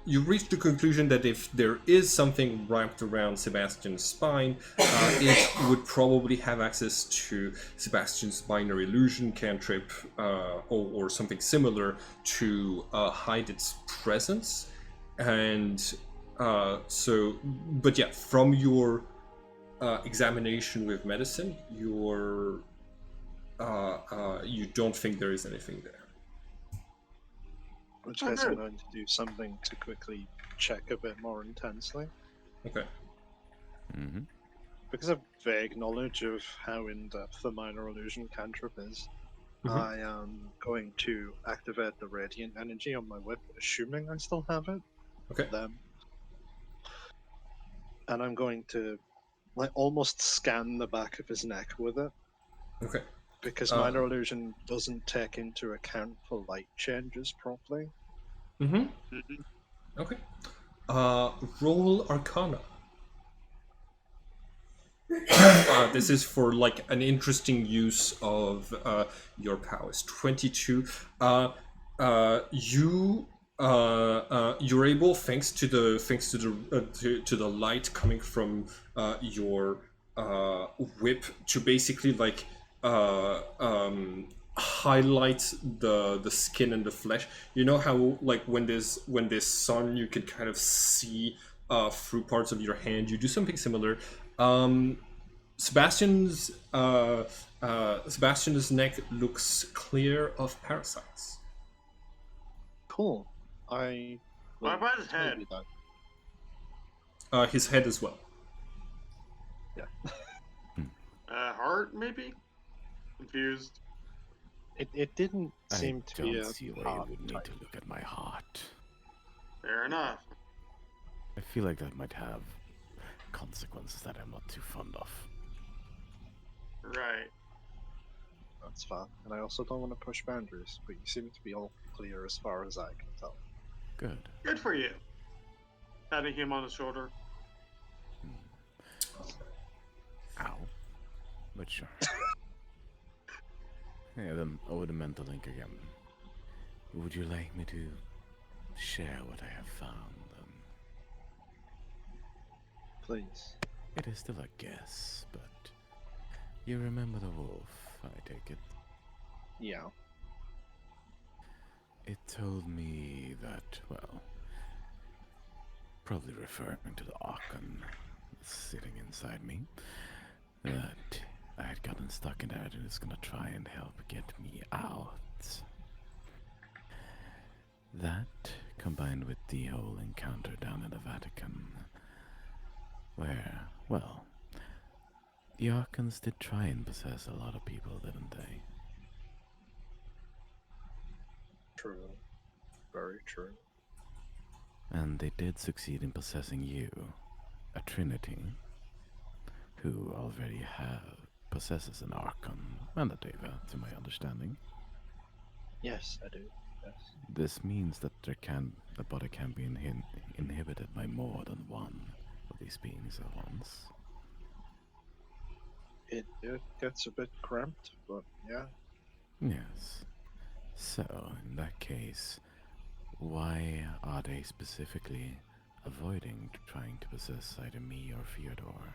S1: reach the conclusion that if there is something wrapped around Sebastian's spine, it would probably have access to Sebastian's minor illusion cantrip or something similar to hide its presence. And but yeah, from your examination with medicine, you don't think there is anything there.
S2: Which case I'm going to do something to quickly check a bit more intensely.
S1: Okay.
S3: Mm-hmm.
S2: Because of vague knowledge of how in-depth the minor illusion cantrip is,
S1: Mhm.
S2: I am going to activate the radiant energy on my whip, assuming I still have it.
S1: Okay.
S2: Them. And I'm going to almost scan the back of his neck with it.
S1: Okay.
S2: Because minor illusion doesn't take into account for light changes properly.
S1: Mm-hmm.
S4: Mhm.
S1: Okay. Roll Arcana. This is for like an interesting use of your powers. 22. You're able, thanks to the light coming from your whip, to basically like highlight the skin and the flesh. You know how like when there's sun, you can kind of see through parts of your hand. You do something similar. Sebastian's Sebastian's neck looks clear of parasites.
S2: Cool. I
S4: What
S2: will
S4: about his
S2: tell
S4: head?
S2: you that.
S1: His head as well.
S4: Heart, maybe? Confused.
S2: It didn't
S3: I
S2: seem to be
S3: don't
S2: a
S3: see why you
S2: heart
S3: would need
S2: type.
S3: to look at my heart.
S4: Fair enough.
S3: I feel like that might have consequences that I'm not too fond of.
S4: Right.
S2: That's fine. And I also don't want to push boundaries, but you seem to be all clear as far as I can tell.
S3: Good.
S4: Good for you. Patting him on the shoulder.
S3: Ow. But sure. Yeah, then over the mental link again. Would you like me to share what I have found?
S2: Please.
S3: It is still a guess, but you remember the wolf, I take it.
S2: Yeah.
S3: It told me that, well, probably referring to the Archon sitting inside me, that I had gotten stuck in there and it's gonna try and help get me out. That, combined with the whole encounter down in the Vatican, where, well, the Archons did try and possess a lot of people, didn't they?
S2: True. Very true.
S3: And they did succeed in possessing you, a Trinity, who already possesses an Archon and a Deva, to my understanding.
S2: Yes, I do. Yes.
S3: This means that the body can be inhibited by more than one of these beings at once.
S2: It gets a bit cramped, but yeah.
S3: Yes. So, in that case, why are they specifically avoiding trying to possess either me or Fyodor?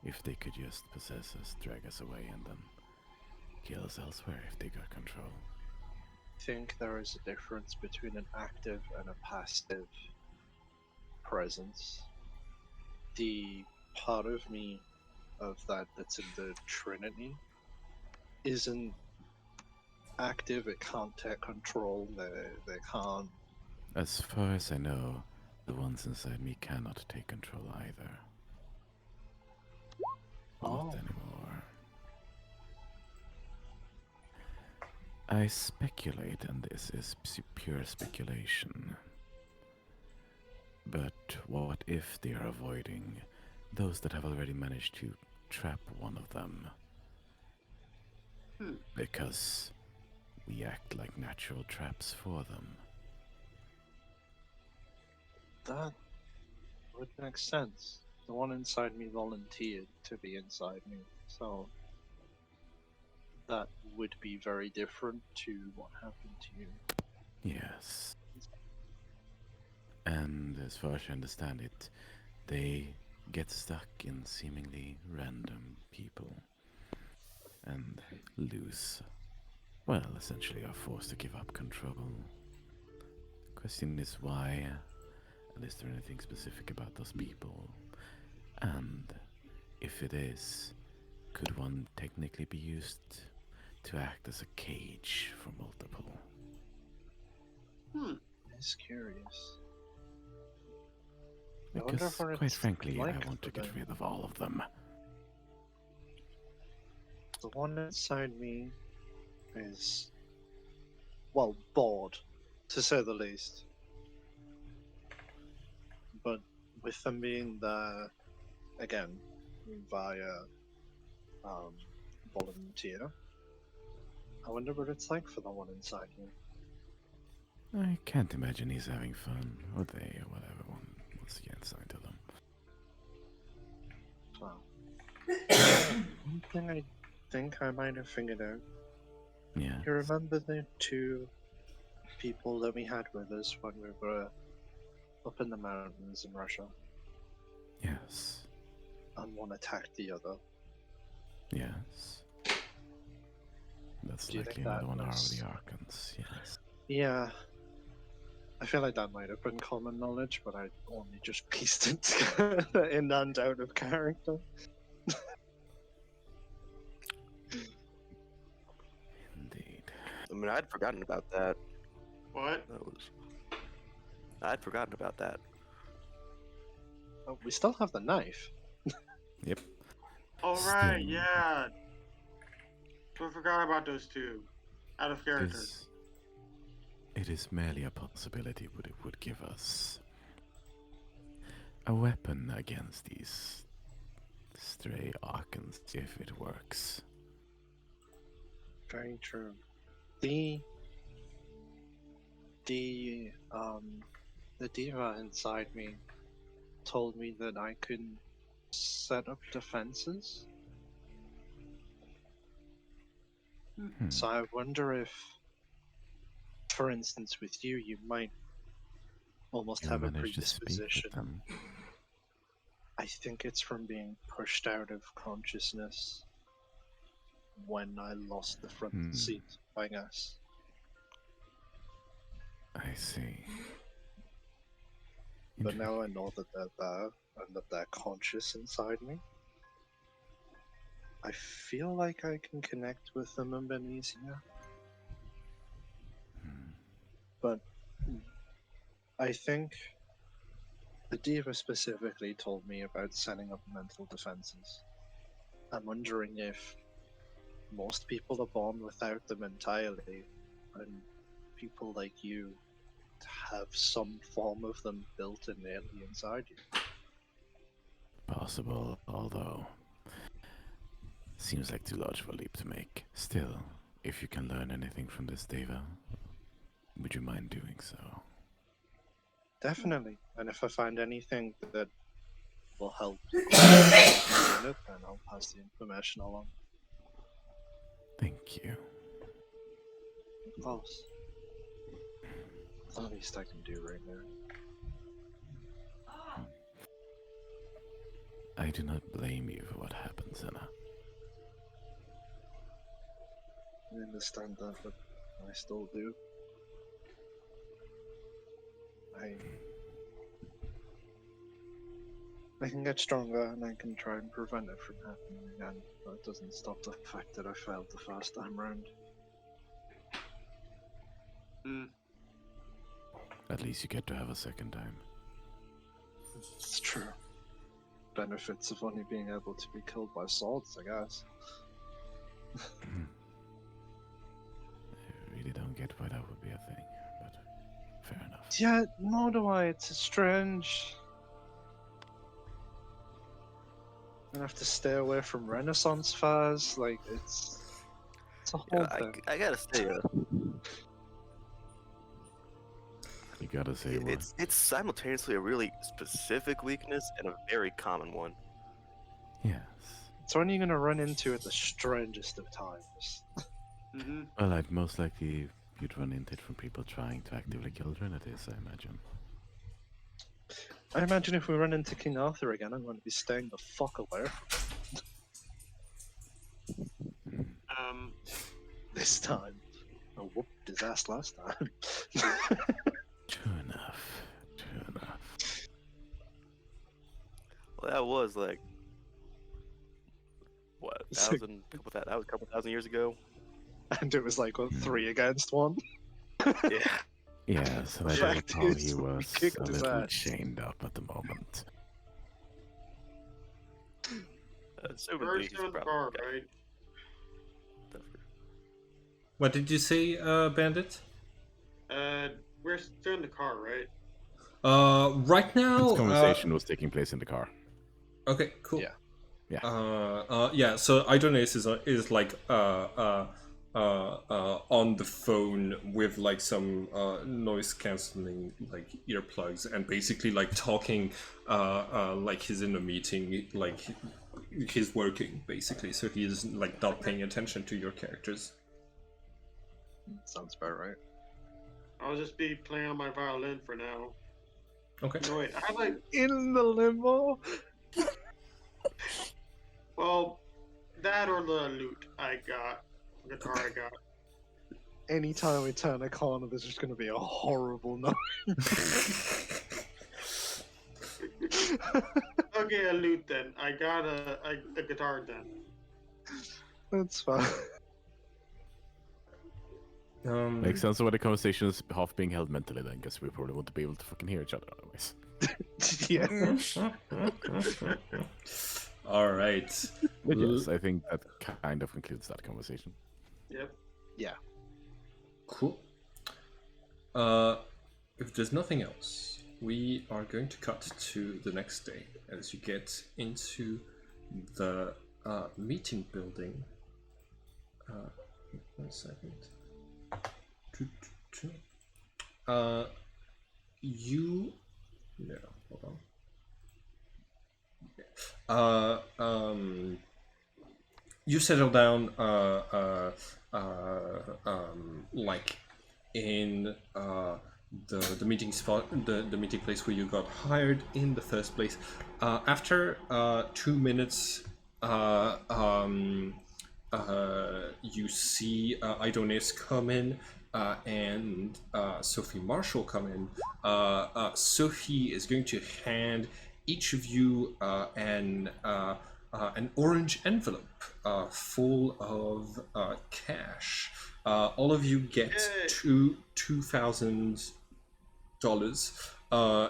S3: If they could just possess us, drag us away, and then kill us elsewhere if they got control.
S2: I think there is a difference between an active and a passive presence. The part of me of that's in the Trinity isn't active. It can't take control. They can't.
S3: As far as I know, the ones inside me cannot take control either. Not anymore. I speculate, and this is pure speculation. But what if they are avoiding those that have already managed to trap one of them? Because we act like natural traps for them.
S2: That would make sense. The one inside me volunteered to be inside me, so that would be very different to what happened to you.
S3: Yes. And as far as I understand it, they get stuck in seemingly random people and lose, well, essentially are forced to give up control. Question is why, and is there anything specific about those people? And if it is, could one technically be used to act as a cage for multiple?
S2: It's curious. I wonder
S3: Because,
S2: what
S3: quite
S2: it's
S3: frankly,
S2: like
S3: I want to
S2: for
S3: get
S2: them.
S3: rid of all of them.
S2: The one inside me is, well, bored, to say the least. But with them being there, again, via volunteer, I wonder what it's like for the one inside me.
S3: I can't imagine he's having fun, or they, or whatever one wants to get assigned to them.
S2: Well, one thing I think I might have figured out.
S3: Yeah.
S2: You remember the two people that we had with us when we were up in the mountains in Russia,
S3: Yes.
S2: and one attacked the other?
S3: Yes. That's
S2: Do you think
S3: likely
S2: that
S3: another one of
S2: was-
S3: the Archons, yes.
S2: Yeah. I feel like that might have been common knowledge, but I only just pieced it together in and out of character.
S3: Indeed.
S5: I mean, I'd forgotten about that.
S4: What?
S5: I'd forgotten about that.
S2: Oh, we still have the knife.
S3: Yep.
S4: All right,
S3: Still.
S4: yeah. So I forgot about those two. Out of character.
S3: It is merely a possibility, but it would give us a weapon against these stray Archons if it works.
S2: Very true. The diva inside me told me that I can set up defenses. So I wonder if, for instance, with you, you might almost
S3: You
S2: have a
S3: managed to speak
S2: predisposition.
S3: with them.
S2: I think it's from being pushed out of consciousness when I lost the front seat, I guess.
S3: I see.
S2: But now I know that they're there and that they're conscious inside me. I feel like I can connect with them a bit easier. But I think the diva specifically told me about setting up mental defenses. I'm wondering if most people are born without them entirely, and people like you have some form of them built innately inside you.
S3: Possible, although seems like too large of a leap to make. Still, if you can learn anything from this Deva, would you mind doing so?
S2: Definitely. And if I find anything that will help in it, then I'll pass the information along.
S3: Thank you.
S2: Of course. The least I can do right now.
S3: I do not blame you for what happened, Senna.
S2: I understand that, but I still do. I can get stronger and I can try and prevent it from happening again, but it doesn't stop the fact that I failed the first time round.
S3: At least you get to have a second time.
S2: It's true. Benefits of only being able to be killed by swords, I guess.
S3: I really don't get why that would be a thing, but fair enough.
S2: Yeah, nor do I. It's strange. I'm gonna have to stay away from Renaissance fairs. Like, it's a whole thing.
S5: I gotta say,
S3: You gotta say what?
S5: it's simultaneously a really specific weakness and a very common one.
S3: Yes.
S2: It's one you're gonna run into at the strangest of times.
S4: Mm-hmm.
S3: Well, I'd most likely you'd run into it from people trying to actively kill Trinities, I imagine.
S2: I imagine if we run into King Arthur again, I'm going to be staying the fuck away from this time. I whooped his ass last time.
S3: True enough. True enough.
S5: Well, that was like what
S2: So-
S5: that was a couple thousand years ago.
S2: And it was like, what, 3 against 1?
S5: Yeah.
S3: Yeah, so I
S2: Fact
S3: recall
S2: is,
S3: he
S2: we
S3: was
S2: kicked
S3: a
S2: his
S3: little
S2: ass.
S3: chained up at the moment.
S5: Assumedly,
S4: We're
S5: he's
S4: still in the
S5: probably
S4: car,
S5: got
S4: right?
S5: tougher.
S1: What did you say, Bandit?
S4: We're still in the car, right?
S1: Right now.
S3: This conversation was taking place in the car.
S1: Okay, cool.
S2: Yeah.
S1: Yeah. So Idonis is like on the phone with like some noise cancelling like earplugs, and basically like talking like he's in a meeting, like he's working basically. So he's like not paying attention to your characters.
S2: Sounds about right.
S4: I'll just be playing on my violin for now.
S1: Okay.
S4: No, wait, I have like,
S2: In the limo?
S4: well, that or the loot I got, the guitar I got.
S2: Anytime we turn a corner, there's just going to be a horrible noise.
S4: Okay, a loot then. I got a guitar then.
S2: That's fine.
S3: Makes sense of why the conversation is half being held mentally then, because we probably won't be able to fucking hear each other otherwise.
S2: Yeah.
S1: All right.
S3: But yes, I think that kind of concludes that conversation.
S4: Yep.
S2: Yeah.
S1: Cool. If there's nothing else, we are going to cut to the next day as you get into the meeting building. 1 second. You. No, hold on. You settle down, like in the meeting spot, the meeting place where you got hired in the first place. After 2 minutes, you see Idonis come in. And Sophie Marshall come in. Sophie is going to hand each of you an orange envelope full of cash. All of you get $2,000,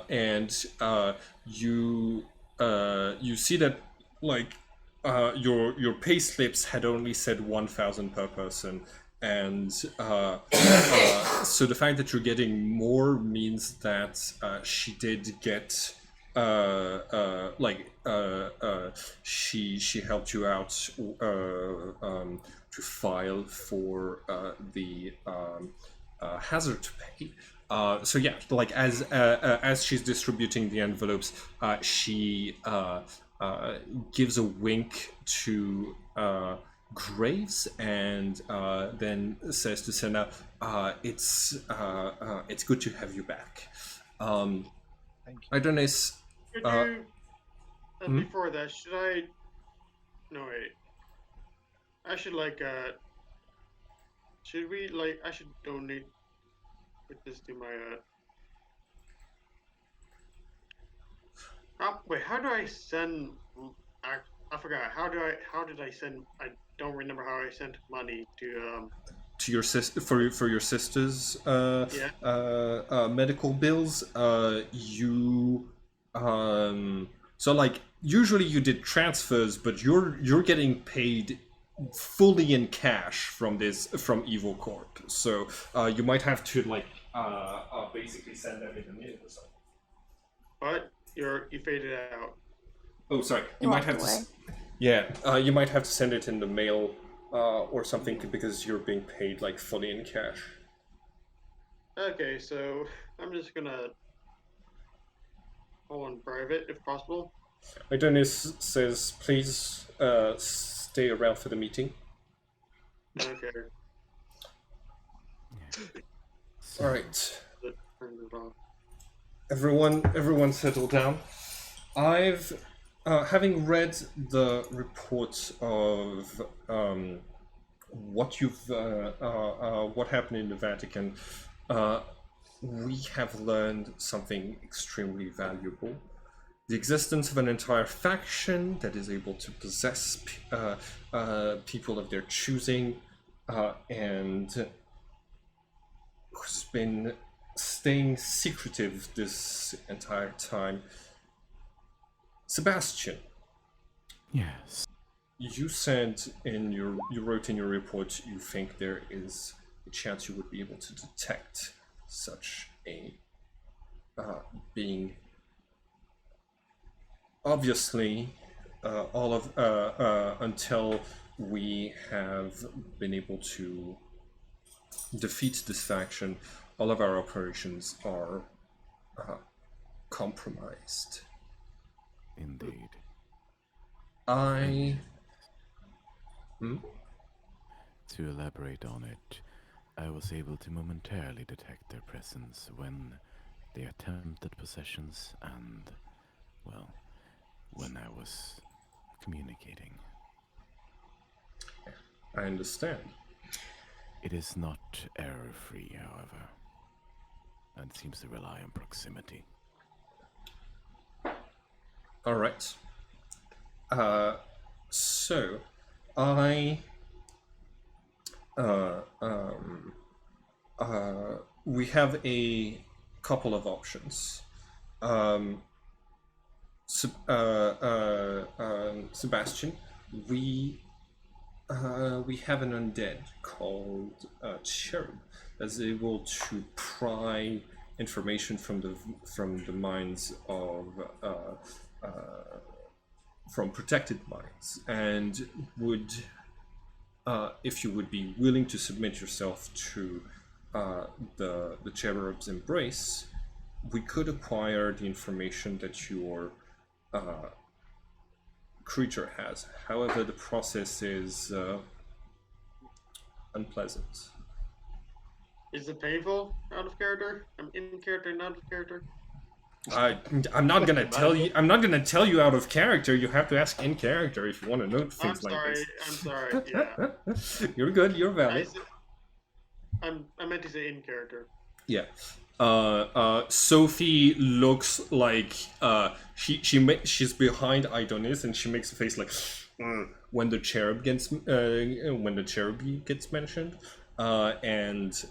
S1: and you see that like your pay slips had only said 1,000 per person. And so the fact that you're getting more means that she did get she helped you out to file for the hazard pay. So yeah, like as she's distributing the envelopes, she gives a wink to Graves, and then says to Senna, it's good to have you back.
S2: Thank you.
S1: Idonis,
S4: Could you, before that, should I? No wait. I should like Should we like? I should donate with this to my wait, how do I send? I forgot. How did I send? I don't remember how I sent money to
S1: to your sister for your sister's
S4: Yeah.
S1: medical bills. You so like usually you did transfers, but you're getting paid fully in cash from Evil Corp. So you might have to like basically send them in the mail or something.
S4: But you faded out.
S1: Oh, sorry. You
S6: You
S1: might have
S6: walked
S1: to.
S6: away.
S1: Yeah, you might have to send it in the mail or something because you're being paid like fully in cash.
S4: Okay, so I'm just gonna hold on private if possible.
S1: Adonis says, please stay around for the meeting.
S4: Okay.
S3: So,
S1: All right.
S4: Turn it off.
S1: Everyone settle down. I've having read the reports of what happened in the Vatican, we have learned something extremely valuable. The existence of an entire faction that is able to possess people of their choosing, and who's been staying secretive this entire time. Sebastian,
S3: yes.
S1: you wrote in your report you think there is a chance you would be able to detect such a being. Obviously, all of until we have been able to defeat this faction, all of our operations are compromised.
S3: Indeed.
S1: I.
S3: To elaborate on it, I was able to momentarily detect their presence when they attempted possessions and, well, when I was communicating.
S1: I understand.
S3: It is not error-free, however, and seems to rely on proximity.
S1: All right. So, I. We have a couple of options. Sebastian, we have an undead called Cherub that's able to pry information from the minds of from protected minds, and would if you would be willing to submit yourself to the Cherub's embrace, we could acquire the information that your creature has. However, the process is unpleasant.
S4: Is it painful? Out of character? I'm in character, not out of character.
S1: I'm not gonna tell you. I'm not gonna tell you out of character. You have to ask in character if you want to know things like this.
S4: I'm sorry. Yeah.
S1: You're good. You're valid.
S4: I meant to say in character.
S1: Yeah. Sophie looks like she's behind Idonis, and she makes a face like when the cherub gets mentioned, and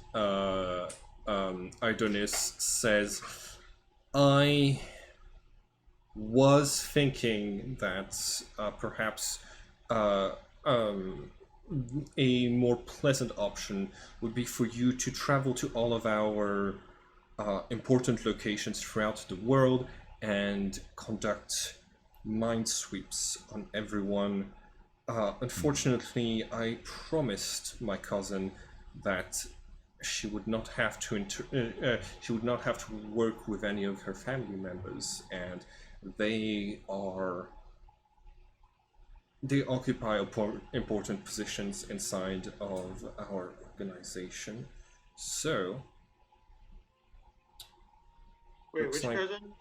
S1: Idonis says, "I was thinking that perhaps a more pleasant option would be for you to travel to all of our important locations throughout the world and conduct mind sweeps on everyone. Unfortunately, I promised my cousin that she would not have to work with any of her family members, and they occupy important positions inside of our organization. So,
S4: Wait,
S1: looks
S4: which
S1: like
S4: cousin?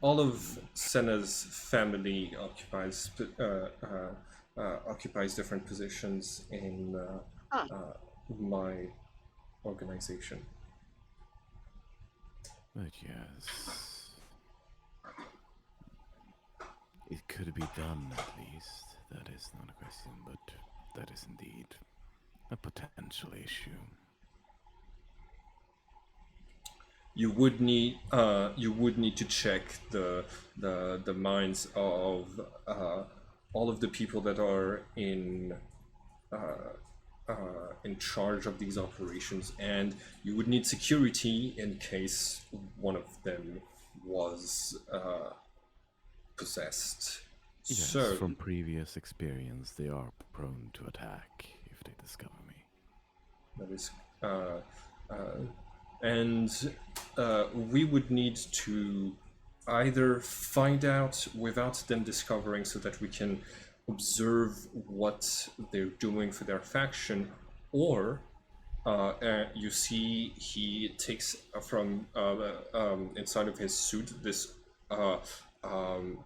S1: all of Senna's family occupies different positions in my organization.
S3: But yes, it could be done at least. That is not a question, but that is indeed a potential issue.
S1: You would need to check the minds of all of the people that are in charge of these operations, and you would need security in case one of them was possessed.
S3: Yes,
S1: So,
S3: from previous experience, they are prone to attack if they discover me.
S1: that is, and we would need to either find out without them discovering so that we can observe what they're doing for their faction, or you see he takes from inside of his suit this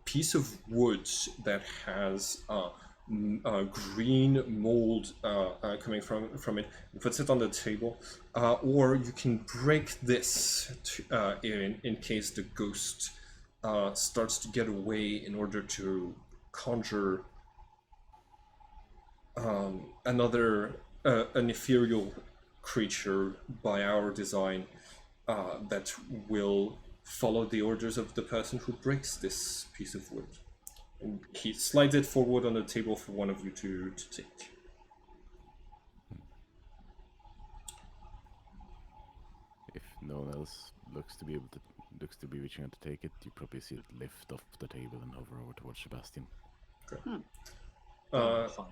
S1: piece of wood that has green mold coming from it, and puts it on the table. Or you can break this in case the ghost starts to get away, in order to conjure another an ethereal creature by our design that will follow the orders of the person who breaks this piece of wood. And he slides it forward on the table for one of you to take.
S3: If no one else looks to be reaching out to take it, you probably see it lift off the table and hover over towards Sebastian.
S1: Uh,
S2: Fine.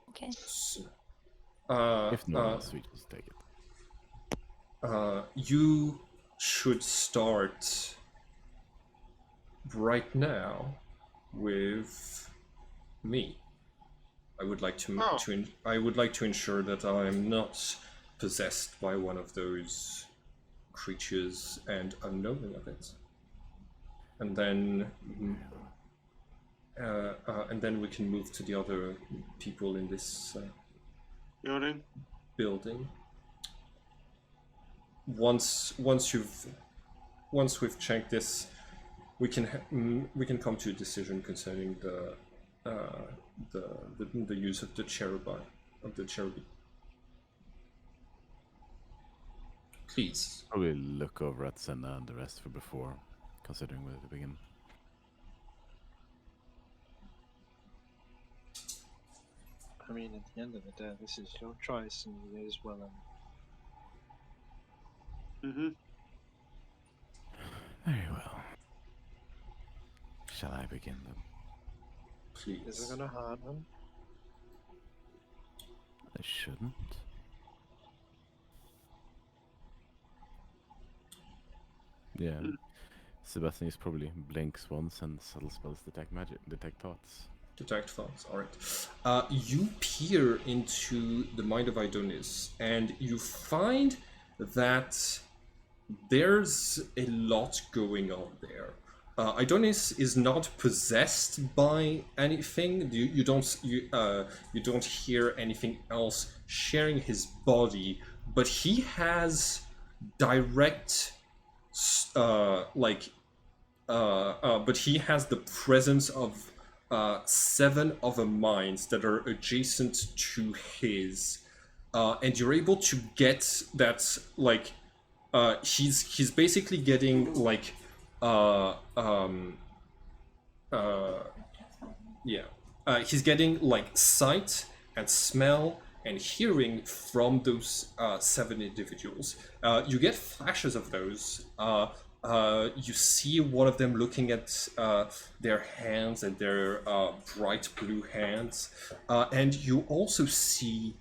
S6: Okay.
S3: If no one else reaches to take it.
S1: You should start right now with me. I would like to, I would like to ensure that I am not possessed by one of those creatures and unknowing of it. And then we can move to the other people in this building. Once we've checked this, we can come to a decision concerning the use of the cherubim. Please.
S3: Probably look over at Senna and the rest for before considering whether to begin.
S2: I mean, at the end of the day, this is your choice, and you as well.
S3: Very well. Shall I begin then?
S1: Please.
S2: Is it gonna hurt him?
S3: I shouldn't. Yeah. Sebastian is probably blinks once and subtle spells detect thoughts.
S1: Detect thoughts, alright. You peer into the mind of Idonis, and you find that there's a lot going on there. Idonis is not possessed by anything. You don't hear anything else sharing his body, but he has direct but he has the presence of 7 other minds that are adjacent to his, and you're able to get that, like, he's basically getting like he's getting like sight and smell and hearing from those 7 individuals. You get flashes of those. You see one of them looking at their hands and their bright blue hands, and you also see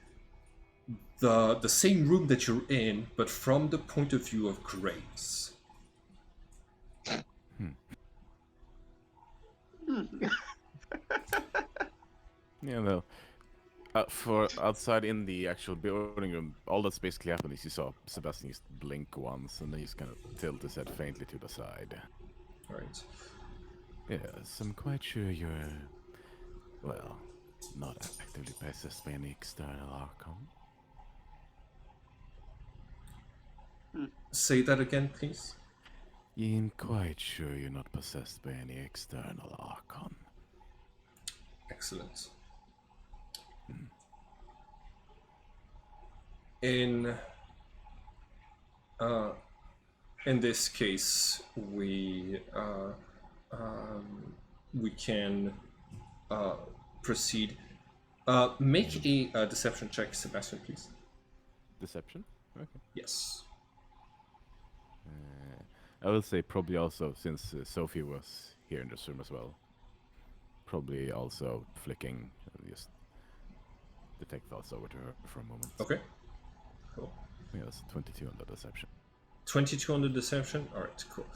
S1: the same room that you're in, but from the point of view of Graves.
S3: Yeah, well, for outside in the actual building room, all that's basically happened is you saw Sebastian just blink once, and then he's kind of tilt his head faintly to the side.
S1: Right.
S3: Yes, I'm quite sure you're, well, not actively possessed by any external archon.
S1: Say that again, please.
S3: I'm quite sure you're not possessed by any external archon.
S1: Excellent. In this case, we can proceed. Make a deception check, Sebastian, please.
S3: Deception? Okay.
S1: Yes.
S3: I will say probably also, since Sophie was here in this room as well, probably also flicking, just detect thoughts over to her for a moment.
S1: Okay. Cool.
S3: Yeah, that's 22 on the deception.
S1: 22 on the deception. All right, cool.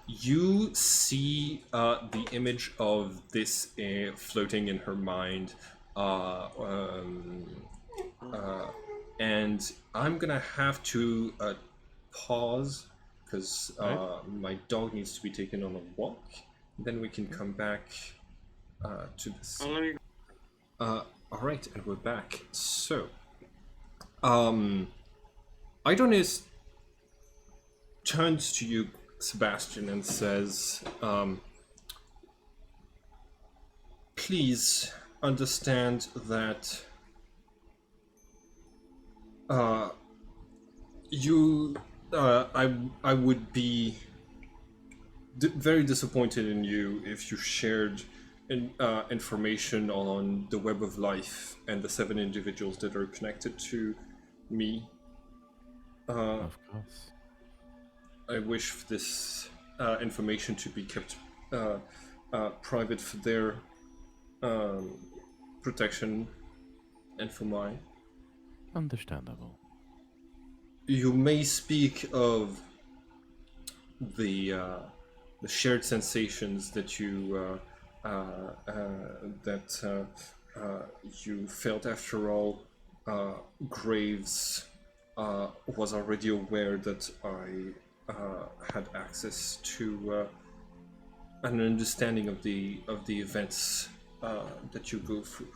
S1: You see the image of this floating in her mind, and I'm gonna have to pause because my dog needs to be taken on a walk. Then we can come back to this.
S4: Oh, let me.
S1: All right, and we're back. So, Idonis turns to you, Sebastian, and says, please understand that I would be very disappointed in you if you shared information on the web of life and the 7 individuals that are connected to me.
S3: Of course.
S1: I wish this information to be kept private for their protection and for mine.
S3: Understandable.
S1: You may speak of the shared sensations that you you felt. After all, Graves was already aware that I had access to an understanding of the events that you go through.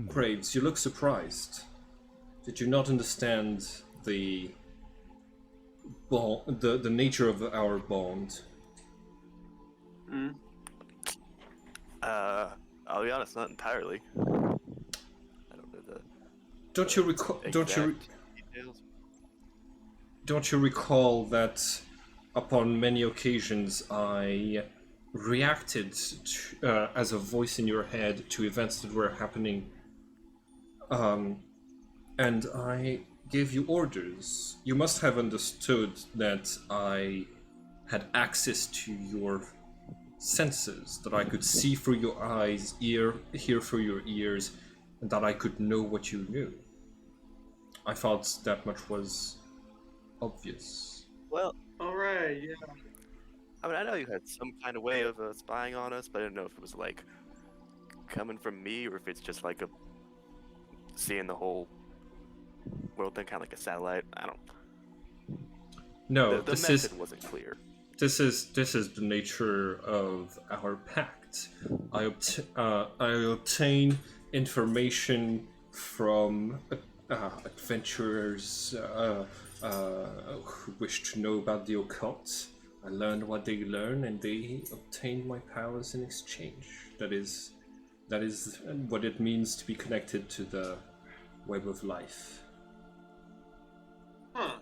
S1: Graves, you look surprised. Did you not understand the nature of our bond?
S5: I'll be honest, not entirely. I don't know the
S1: Don't you recall?
S5: details.
S1: Don't you recall that upon many occasions I reacted to, as a voice in your head to events that were happening, and I gave you orders. You must have understood that I had access to your senses, that I could see through your eyes, hear through your ears, and that I could know what you knew. I thought that much was obvious.
S5: Well,
S4: All right. Yeah.
S5: I mean, I know you had some kind of way of spying on us, but I didn't know if it was like coming from me or if it's just like a seeing the whole world thing, kind of like a satellite. I don't.
S1: No,
S5: The
S1: this
S5: method
S1: is
S5: wasn't clear.
S1: this is the nature of our pact. I obtain information from adventurers who wish to know about the occult. I learned what they learn, and they obtain my powers in exchange. That is what it means to be connected to the web of life.
S4: Huh.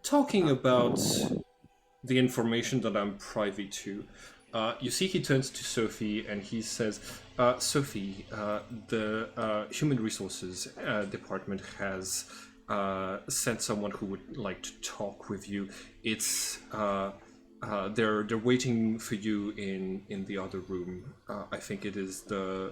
S1: Talking about the information that I'm privy to, you see he turns to Sophie and he says, Sophie, the Human Resources Department has sent someone who would like to talk with you. It's they're waiting for you in the other room. I think it is the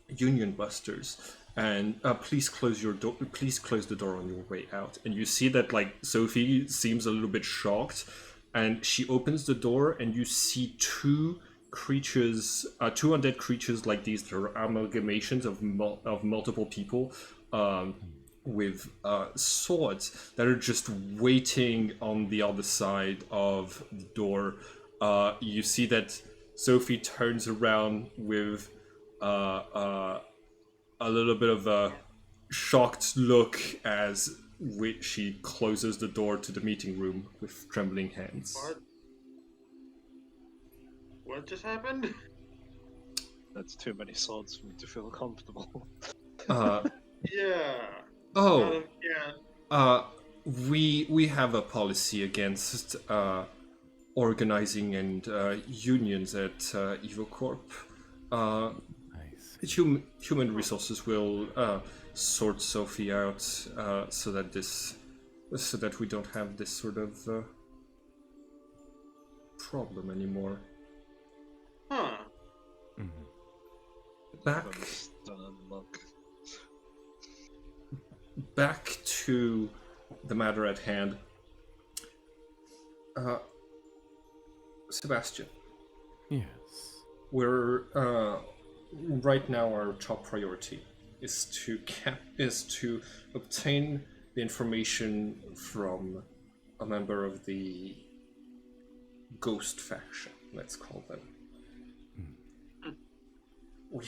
S1: Union Busters. And please close your door. Please close the door on your way out. And you see that like Sophie seems a little bit shocked, and she opens the door, and you see two creatures, two undead creatures like these. That are amalgamations of multiple people, with swords that are just waiting on the other side of the door. You see that Sophie turns around with a little bit of a shocked look as she closes the door to the meeting room with trembling hands.
S4: What just happened?
S2: That's too many swords for me to feel comfortable.
S4: Yeah.
S1: Oh,
S4: Yeah.
S1: we have a policy against organizing and unions at EvoCorp.
S3: Nice.
S1: Human Resources will sort Sophie out so that we don't have this sort of problem anymore.
S4: Huh.
S1: Back
S2: Look.
S1: back to the matter at hand. Sebastian,
S3: Yes.
S1: we're right now our top priority is to obtain the information from a member of the ghost faction, let's call them. We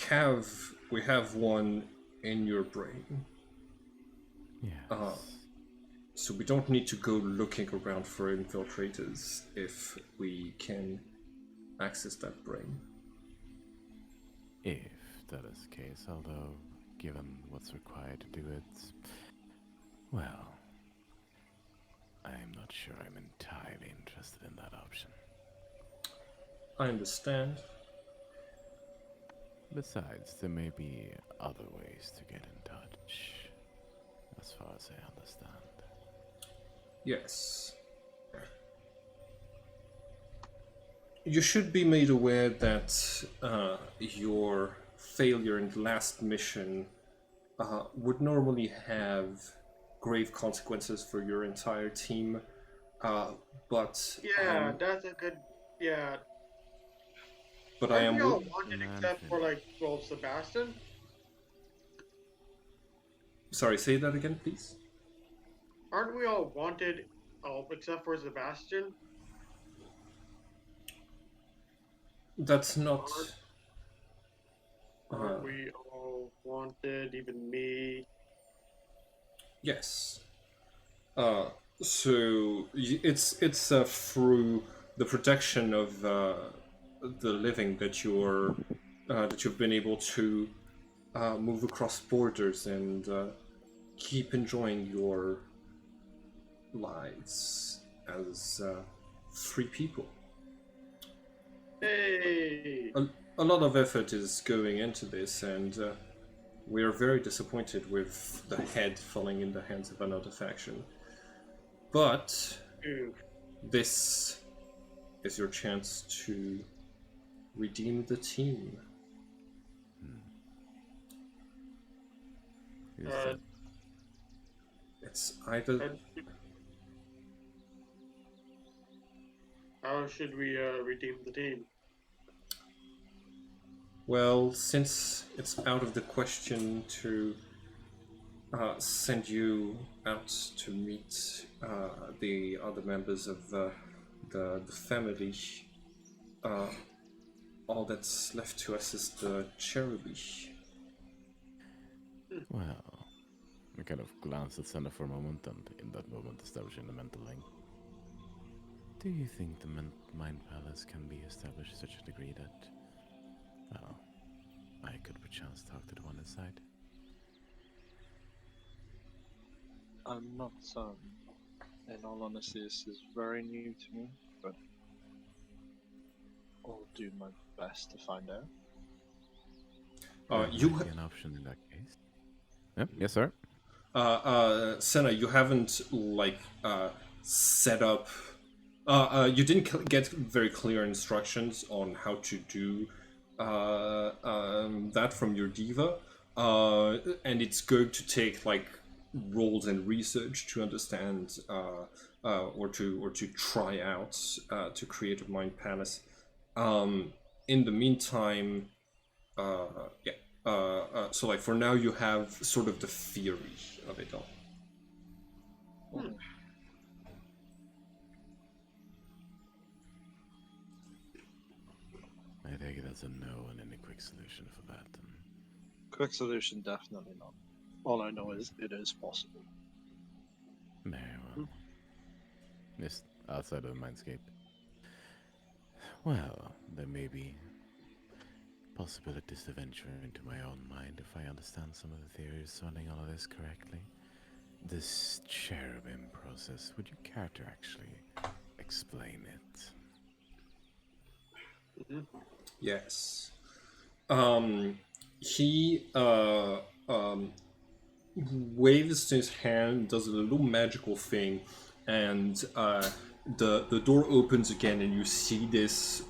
S1: have one in your brain.
S3: Yes.
S1: So we don't need to go looking around for infiltrators if we can access that brain.
S3: If that is the case, although given what's required to do it, well, I'm not sure I'm entirely interested in that option.
S1: I understand.
S3: Besides, there may be other ways to get in touch, as far as I understand.
S1: Yes. You should be made aware that your failure in the last mission would normally have grave consequences for your entire team, but
S4: Yeah, that's a good. Yeah.
S1: but I
S4: Aren't
S1: am
S4: we all wanted
S3: Man,
S4: except for like, well, Sebastian?
S1: sorry. Say that again, please.
S4: Aren't we all wanted, except for Sebastian?
S1: That's not.
S4: Aren't we all wanted, even me?
S1: Yes. So it's through the protection of the living that you've been able to move across borders and keep enjoying your lives as free people.
S4: Hey!
S1: A lot of effort is going into this, and we are very disappointed with the head falling in the hands of another faction. But
S4: Ew.
S1: this is your chance to redeem the team.
S3: Is
S4: Uh,
S3: that
S1: It's either
S4: How should we redeem the team?
S1: well, since it's out of the question to send you out to meet the other members of the family, all that's left to us is the cherubim.
S3: well? I kind of glanced at Senna for a moment, and in that moment establishing the mental link. Do you think the Mind Palace can be established to such a degree that, well, I could perchance talk to the one inside?
S2: I'm not certain. In all honesty, this is very new to me, but I'll do my best to find out.
S1: You
S3: Might be an option in that case. Yep. Yes, sir.
S1: Senna, you haven't set up. You didn't get very clear instructions on how to do that from your diva, and it's going to take roles and research to understand or to try out to create a mind palace. In the meantime, yeah. So for now you have sort of the theory of it all.
S3: I take it as a no and any quick solution for that.
S2: Quick solution, definitely not. All I know is it is possible.
S3: Very well. Just outside of the mindscape. Well, there may be possibilities to venture into my own mind if I understand some of the theories surrounding all of this correctly. This cherubim process, would you care to actually explain it?
S1: Yes. He waves his hand, does a little magical thing, and the door opens again, and you see this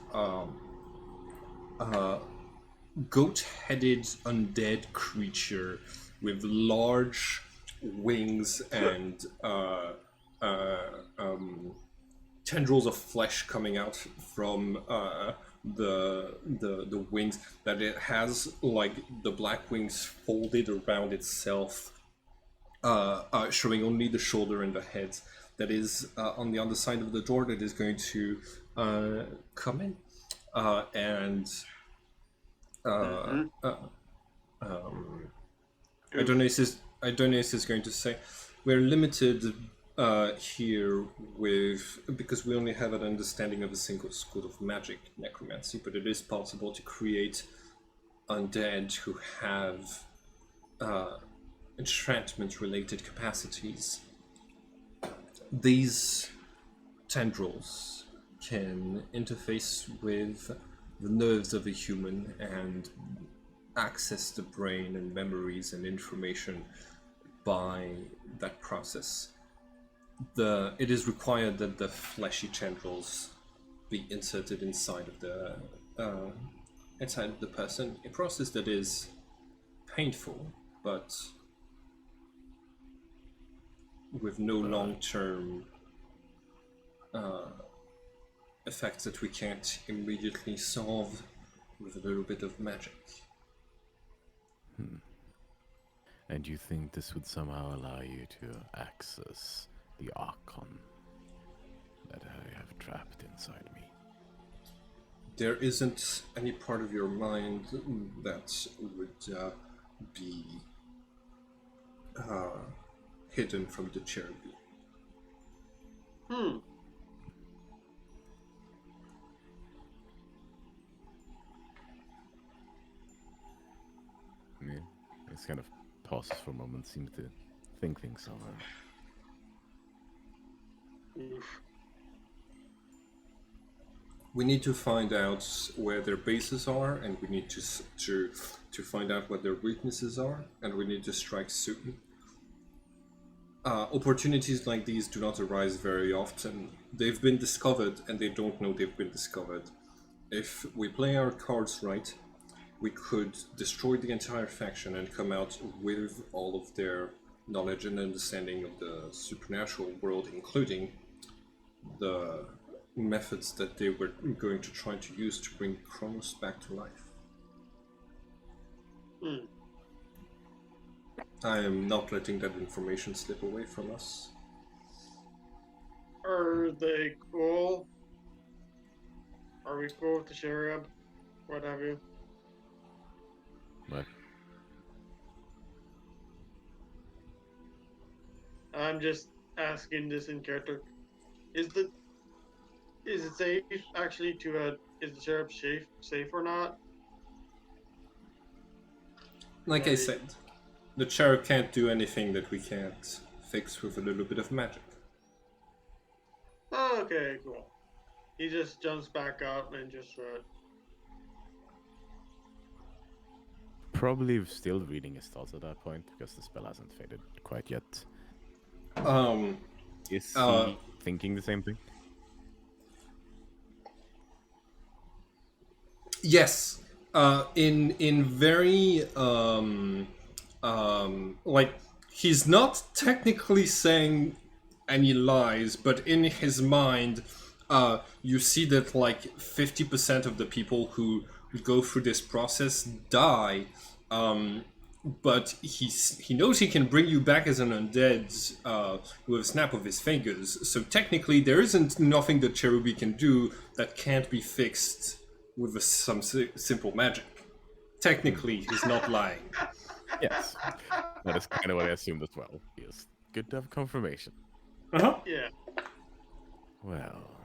S1: goat-headed undead creature with large wings and tendrils of flesh coming out from the wings. That it has like the black wings folded around itself, showing only the shoulder and the head. That is on the other side of the door. That is going to come in and. I don't know if this is going to say we're limited here with because we only have an understanding of a single school of magic, necromancy, but it is possible to create undead who have enchantment-related capacities. These tendrils can interface with the nerves of a human and access the brain and memories and information by that process. It is required that the fleshy tendrils be inserted inside of the person, a process that is painful, but with no long-term effects that we can't immediately solve with a little bit of magic.
S3: And you think this would somehow allow you to access the Archon that I have trapped inside me?
S1: There isn't any part of your mind that would be hidden from the cherubim.
S3: Yeah, it's kind of pauses for a moment, seems to think things over.
S1: We need to find out where their bases are, and we need to find out what their weaknesses are, and we need to strike soon. Opportunities like these do not arise very often. They've been discovered, and they don't know they've been discovered. If we play our cards right, we could destroy the entire faction and come out with all of their knowledge and understanding of the supernatural world, including the methods that they were going to try to use to bring Kronos back to life. I am not letting that information slip away from us.
S4: Are they cool? Are we cool with the cherub? What have you?
S3: What?
S4: I'm just asking this in character. Is it safe actually to is the cherub safe or not?
S1: Like I said, the cherub can't do anything that we can't fix with a little bit of magic.
S4: Oh, okay, cool. He just jumps back up and just
S3: Probably still reading his thoughts at that point, because the spell hasn't faded quite yet. Is he thinking the same thing?
S1: Yes, in very like he's not technically saying any lies, but in his mind, you see that like 50% of the people who go through this process die. But he knows he can bring you back as an undead with a snap of his fingers. So technically, there isn't nothing that Cherubi can do that can't be fixed with some simple magic. Technically, he's not lying.
S3: Yes, that is kind of what I assumed as well. Yes, good to have confirmation.
S4: yeah.
S3: Well,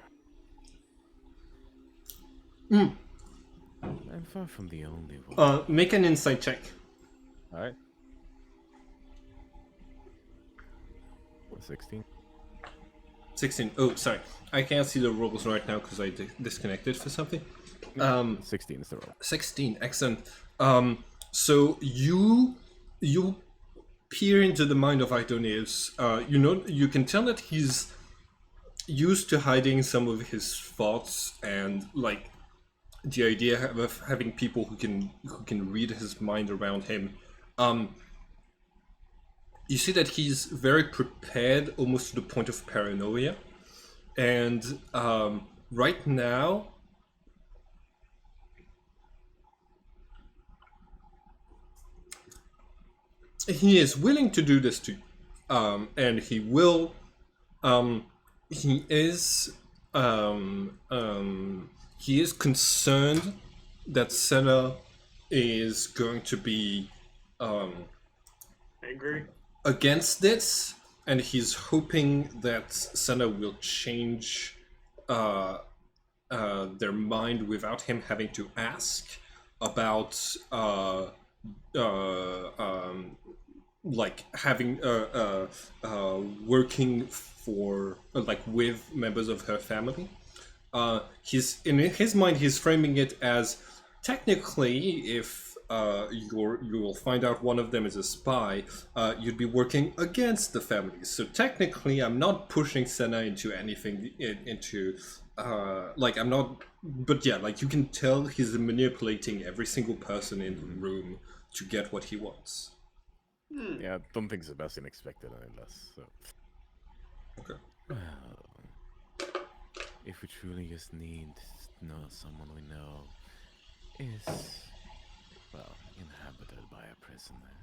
S3: I'm far from the only one.
S1: Make an insight check.
S3: All right. 16.
S1: 16. Oh, sorry. I can't see the rolls right now because I disconnected for something.
S3: 16 is the roll.
S1: 16. Excellent. So you peer into the mind of Idonius. You can tell that he's used to hiding some of his thoughts, and like the idea of having people who can read his mind around him. you see that he's very prepared, almost to the point of paranoia. And right now, he is willing to do this to you. And he will. He is. He is concerned that Senna is going to be
S4: Angry.
S1: against this, and he's hoping that Senna will change their mind without him having to ask about like having working for like with members of her family. He's in his mind. He's framing it as technically, if you will find out one of them is a spy, you'd be working against the family. So technically, I'm not pushing Senna into anything. Into like I'm not. But yeah, like you can tell, he's manipulating every single person in the room to get what he wants.
S3: Yeah, I don't think Sebastian expected any less. So.
S1: Okay.
S3: Well, if we truly just need to know someone we know is, well, inhabited by a prisoner,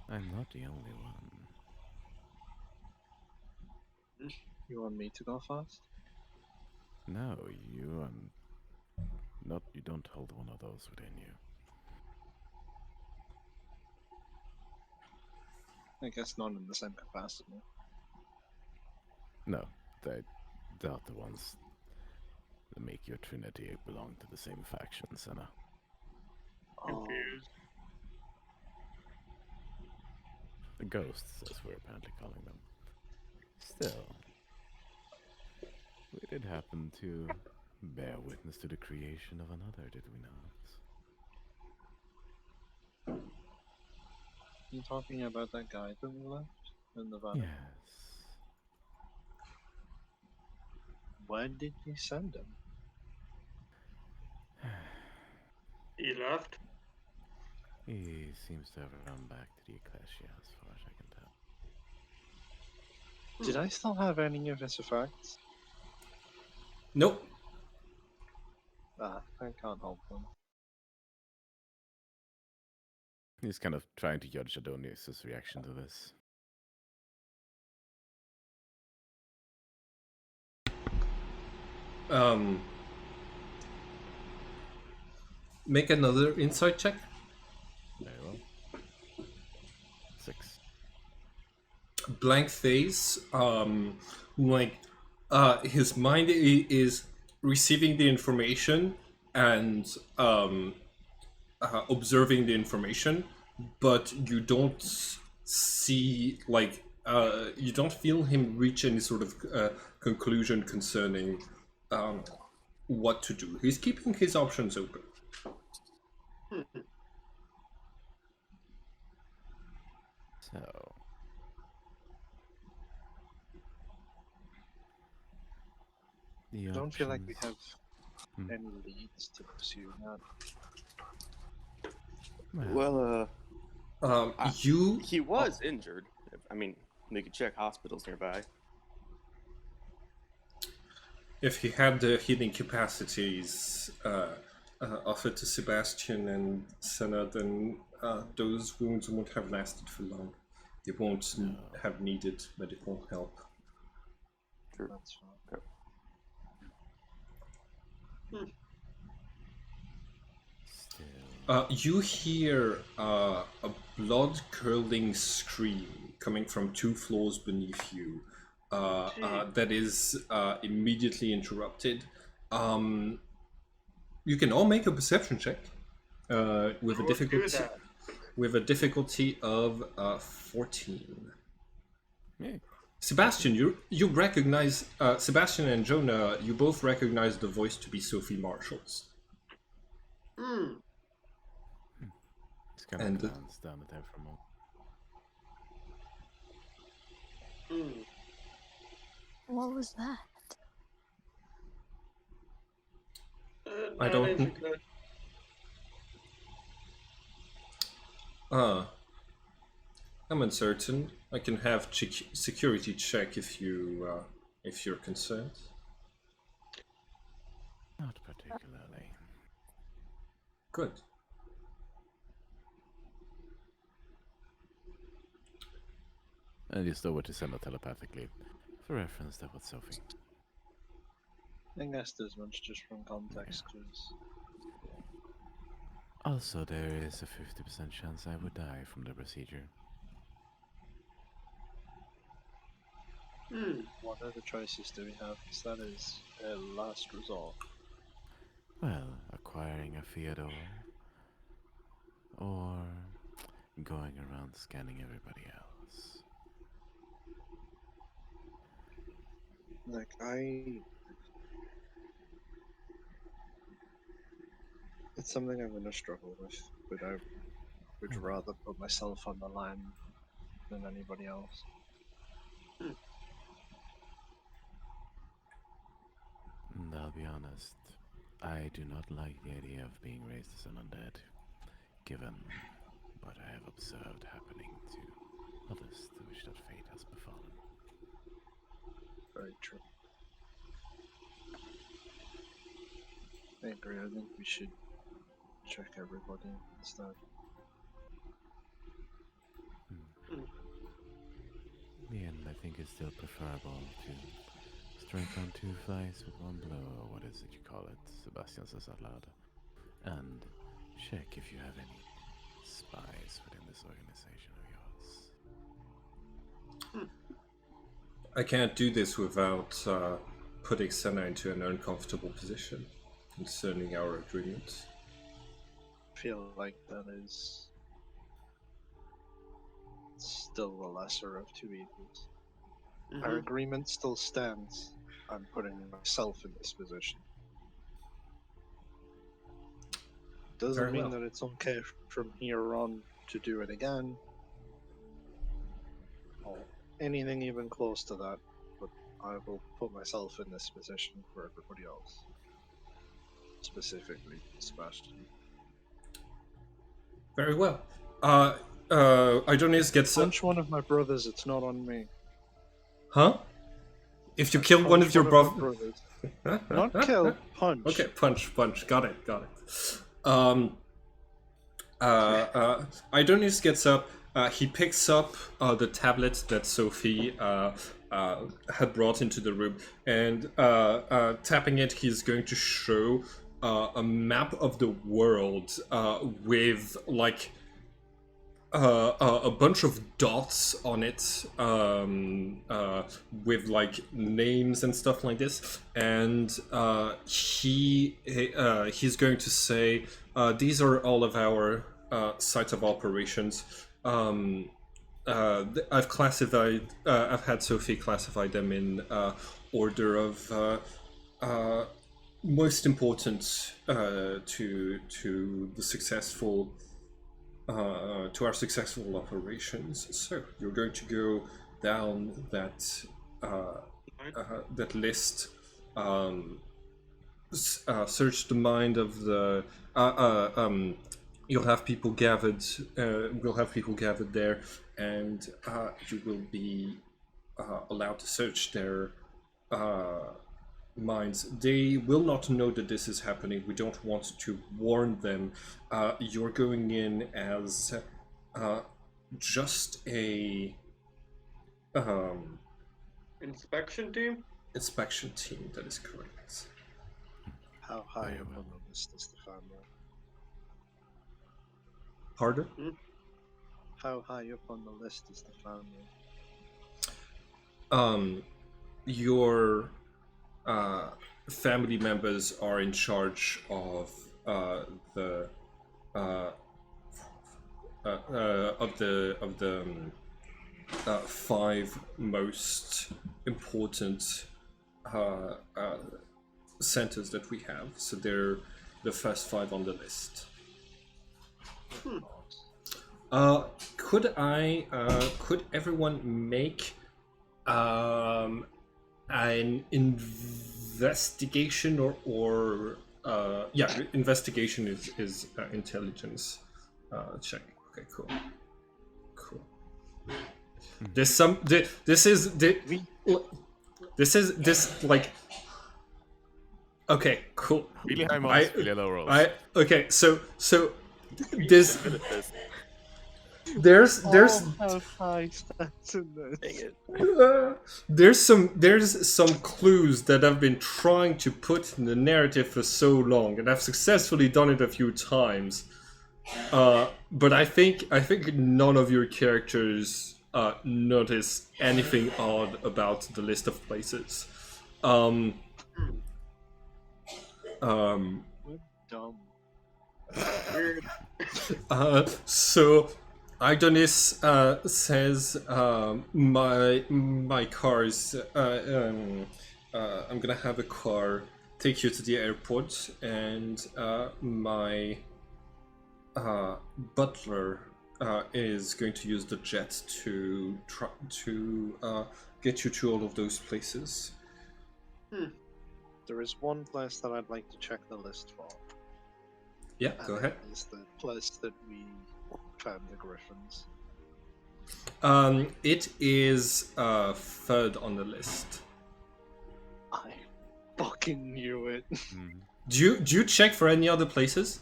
S3: I'm not the only one.
S2: You want me to go first?
S3: No, you not. You don't hold one of those within you.
S2: I guess not in the same capacity.
S3: No, they doubt the ones that make your Trinity belong to the same faction, Senna.
S4: Confused.
S3: The ghosts, as we're apparently calling them. Still, we did happen to bear witness to the creation of another, did we not?
S2: You talking about that guy that we left in the valley?
S3: Yes.
S2: Where did you send him?
S4: He left.
S3: He seems to have run back to the Ecclesia, as far as I can tell.
S2: Did I still have any of his effects?
S1: Nope.
S2: Ah, I can't help them.
S3: He's kind of trying to judge Adonis's reaction to this.
S1: Make another insight check.
S3: Very well. 6.
S1: Blank face. Like his mind is receiving the information and observing the information, but you don't see like you don't feel him reach any sort of conclusion concerning what to do. He's keeping his options open.
S3: So, the
S2: I don't feel like we
S3: options-
S2: have any leads to pursue that.
S5: Well,
S1: You
S5: he was injured. I mean, we could check hospitals nearby.
S1: if he had the healing capacities offered to Sebastian and Senna, then those wounds won't have lasted for long. They won't have needed medical help.
S5: True.
S2: That's fine.
S3: Still,
S1: You hear a blood-curdling scream coming from 2 floors beneath you. That is immediately interrupted. You can all make a perception check with a
S4: Let's do
S1: difficulty
S4: that.
S1: with a difficulty of 14.
S3: yeah.
S1: Sebastian, you recognize Sebastian and Jonah. You both recognize the voice to be Sophie Marshall's.
S3: Just kind
S1: And-
S3: of glance down at her for a moment.
S6: What was that?
S1: I don't
S4: that is
S1: think-
S4: good.
S1: I'm uncertain. I can have security check if you're concerned.
S3: Not particularly.
S1: Good.
S3: And just over to Senna telepathically. For reference, that was Sophie.
S2: I guess as much just from context, because
S3: Also, there is a 50% chance I would die from the procedure.
S2: what other choices do we have? Because that is a last resort.
S3: Well, acquiring a Theodore, or going around scanning everybody else.
S2: Like, it's something I'm going to struggle with, but I would rather put myself on the line than anybody else.
S3: And I'll be honest, I do not like the idea of being raised as an undead, given what I have observed happening to others to which that fate has befallen.
S2: Very true. I agree. I think we should check everybody instead.
S3: In the end, I think it's still preferable to strike down two flies with one blow, or what is it you call it? Sebastian says out loud. And check if you have any spies within this organization of yours.
S1: I can't do this without putting Senna into an uncomfortable position concerning our agreement.
S2: I feel like that is still the lesser of two evils. Our agreement still stands. I'm putting myself in this position. Doesn't
S1: Very
S2: mean
S1: well.
S2: that it's okay from here on to do it again, or anything even close to that, but I will put myself in this position for everybody else. Specifically, Sebastian.
S1: Very well. Idonius gets up.
S2: Punch one of my brothers, it's not on me.
S1: Huh? If you kill one of your
S2: my
S1: brothers.
S2: brothers. Not kill, punch.
S1: Okay, punch. Got it. Idonius gets up. He picks up the tablet that Sophie had brought into the room, and tapping it, he's going to show a map of the world with like a bunch of dots on it, with like names and stuff like this, and he's going to say, these are all of our sites of operations. I've classified. I've had Sophie classify them in order of most important to the successful. To our successful operations. So you're going to go down that that list, search the mind of the. You'll have people gathered. We'll have people gathered there, and you will be allowed to search their minds. They will not know that this is happening. We don't want to warn them. You're going in as just a
S4: Inspection team?
S1: inspection team. That is correct.
S2: How high up on the list is the family?
S1: Pardon?
S2: How high up on the list is the family?
S1: Your family members are in charge of the five most important centers that we have. So they're the first five on the list. Could everyone make an investigation or investigation is intelligence check. Okay, cool. There's some. This is like. Okay, cool.
S3: Really high rolls, really low rolls.
S1: Okay, so this
S5: Good at this.
S1: there's
S2: how high stats in
S5: Dang
S2: this.
S5: it.
S1: there's some clues that I've been trying to put in the narrative for so long, and I've successfully done it a few times. But I think none of your characters notice anything odd about the list of places.
S2: We're dumb.
S4: Weird.
S1: So Idonis says, my car's. I'm gonna have a car take you to the airport, and my butler is going to use the jet to try to get you to all of those places.
S2: There is one place that I'd like to check the list for.
S1: Yeah, go
S2: and
S1: ahead.
S2: it is the place that we found the griffins.
S1: It is third on the list.
S2: I fucking knew it.
S3: Mhm.
S1: Do you check for any other places?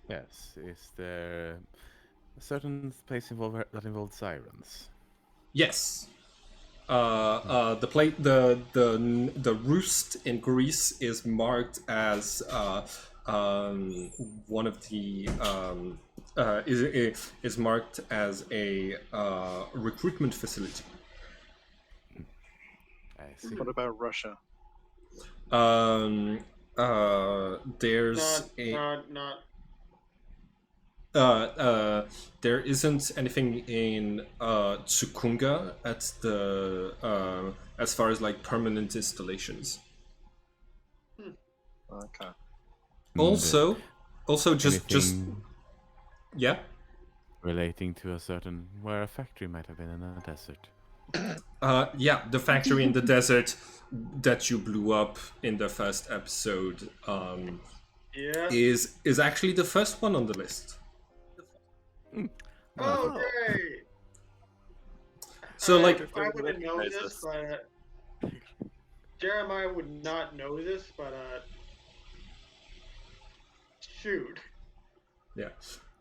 S3: Yes, is there a certain place that involved sirens?
S1: Yes. The roost in Greece is marked as one of the is marked as a recruitment facility.
S3: I see.
S2: What about Russia?
S1: There's there isn't anything in Tsukunga at the as far as like permanent installations.
S2: Okay.
S1: Also just
S3: Anything
S1: yeah.
S3: relating to a certain where a factory might have been in a desert.
S1: Yeah, the factory in the desert that you blew up in the first episode
S4: Yeah.
S1: is actually the first one on the list.
S4: Oh, great.
S1: So like
S4: I wouldn't know this, but Jeremiah would not know this, but shoot.
S1: yeah.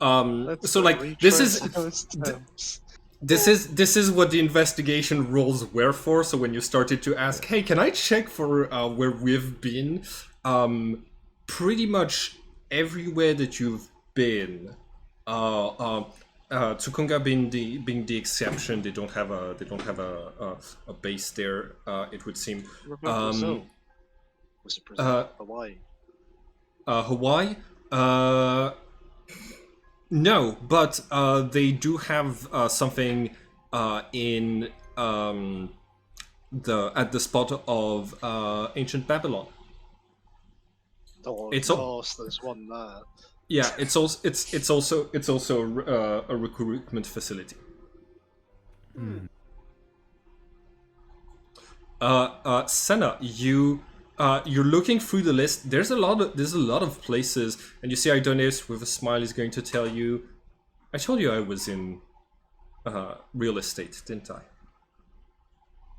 S2: Let's
S1: So like
S2: retrace those steps.
S1: this is what the investigation roles were for. So when you started to ask, hey, can I check for where we've been? Pretty much everywhere that you've been, Tsukunga being the exception. They don't have a base there. It would seem.
S2: What about Brazil? Was it Brazil? Hawaii?
S1: Hawaii. No, but they do have something in at the spot of ancient Babylon.
S2: Oh, of
S1: It's all-
S2: course, there's one there.
S1: Yeah, it's also a recruitment facility. Senna, you're looking through the list. There's a lot of places, and you see Idonis with a smile is going to tell you, I told you I was in real estate, didn't I?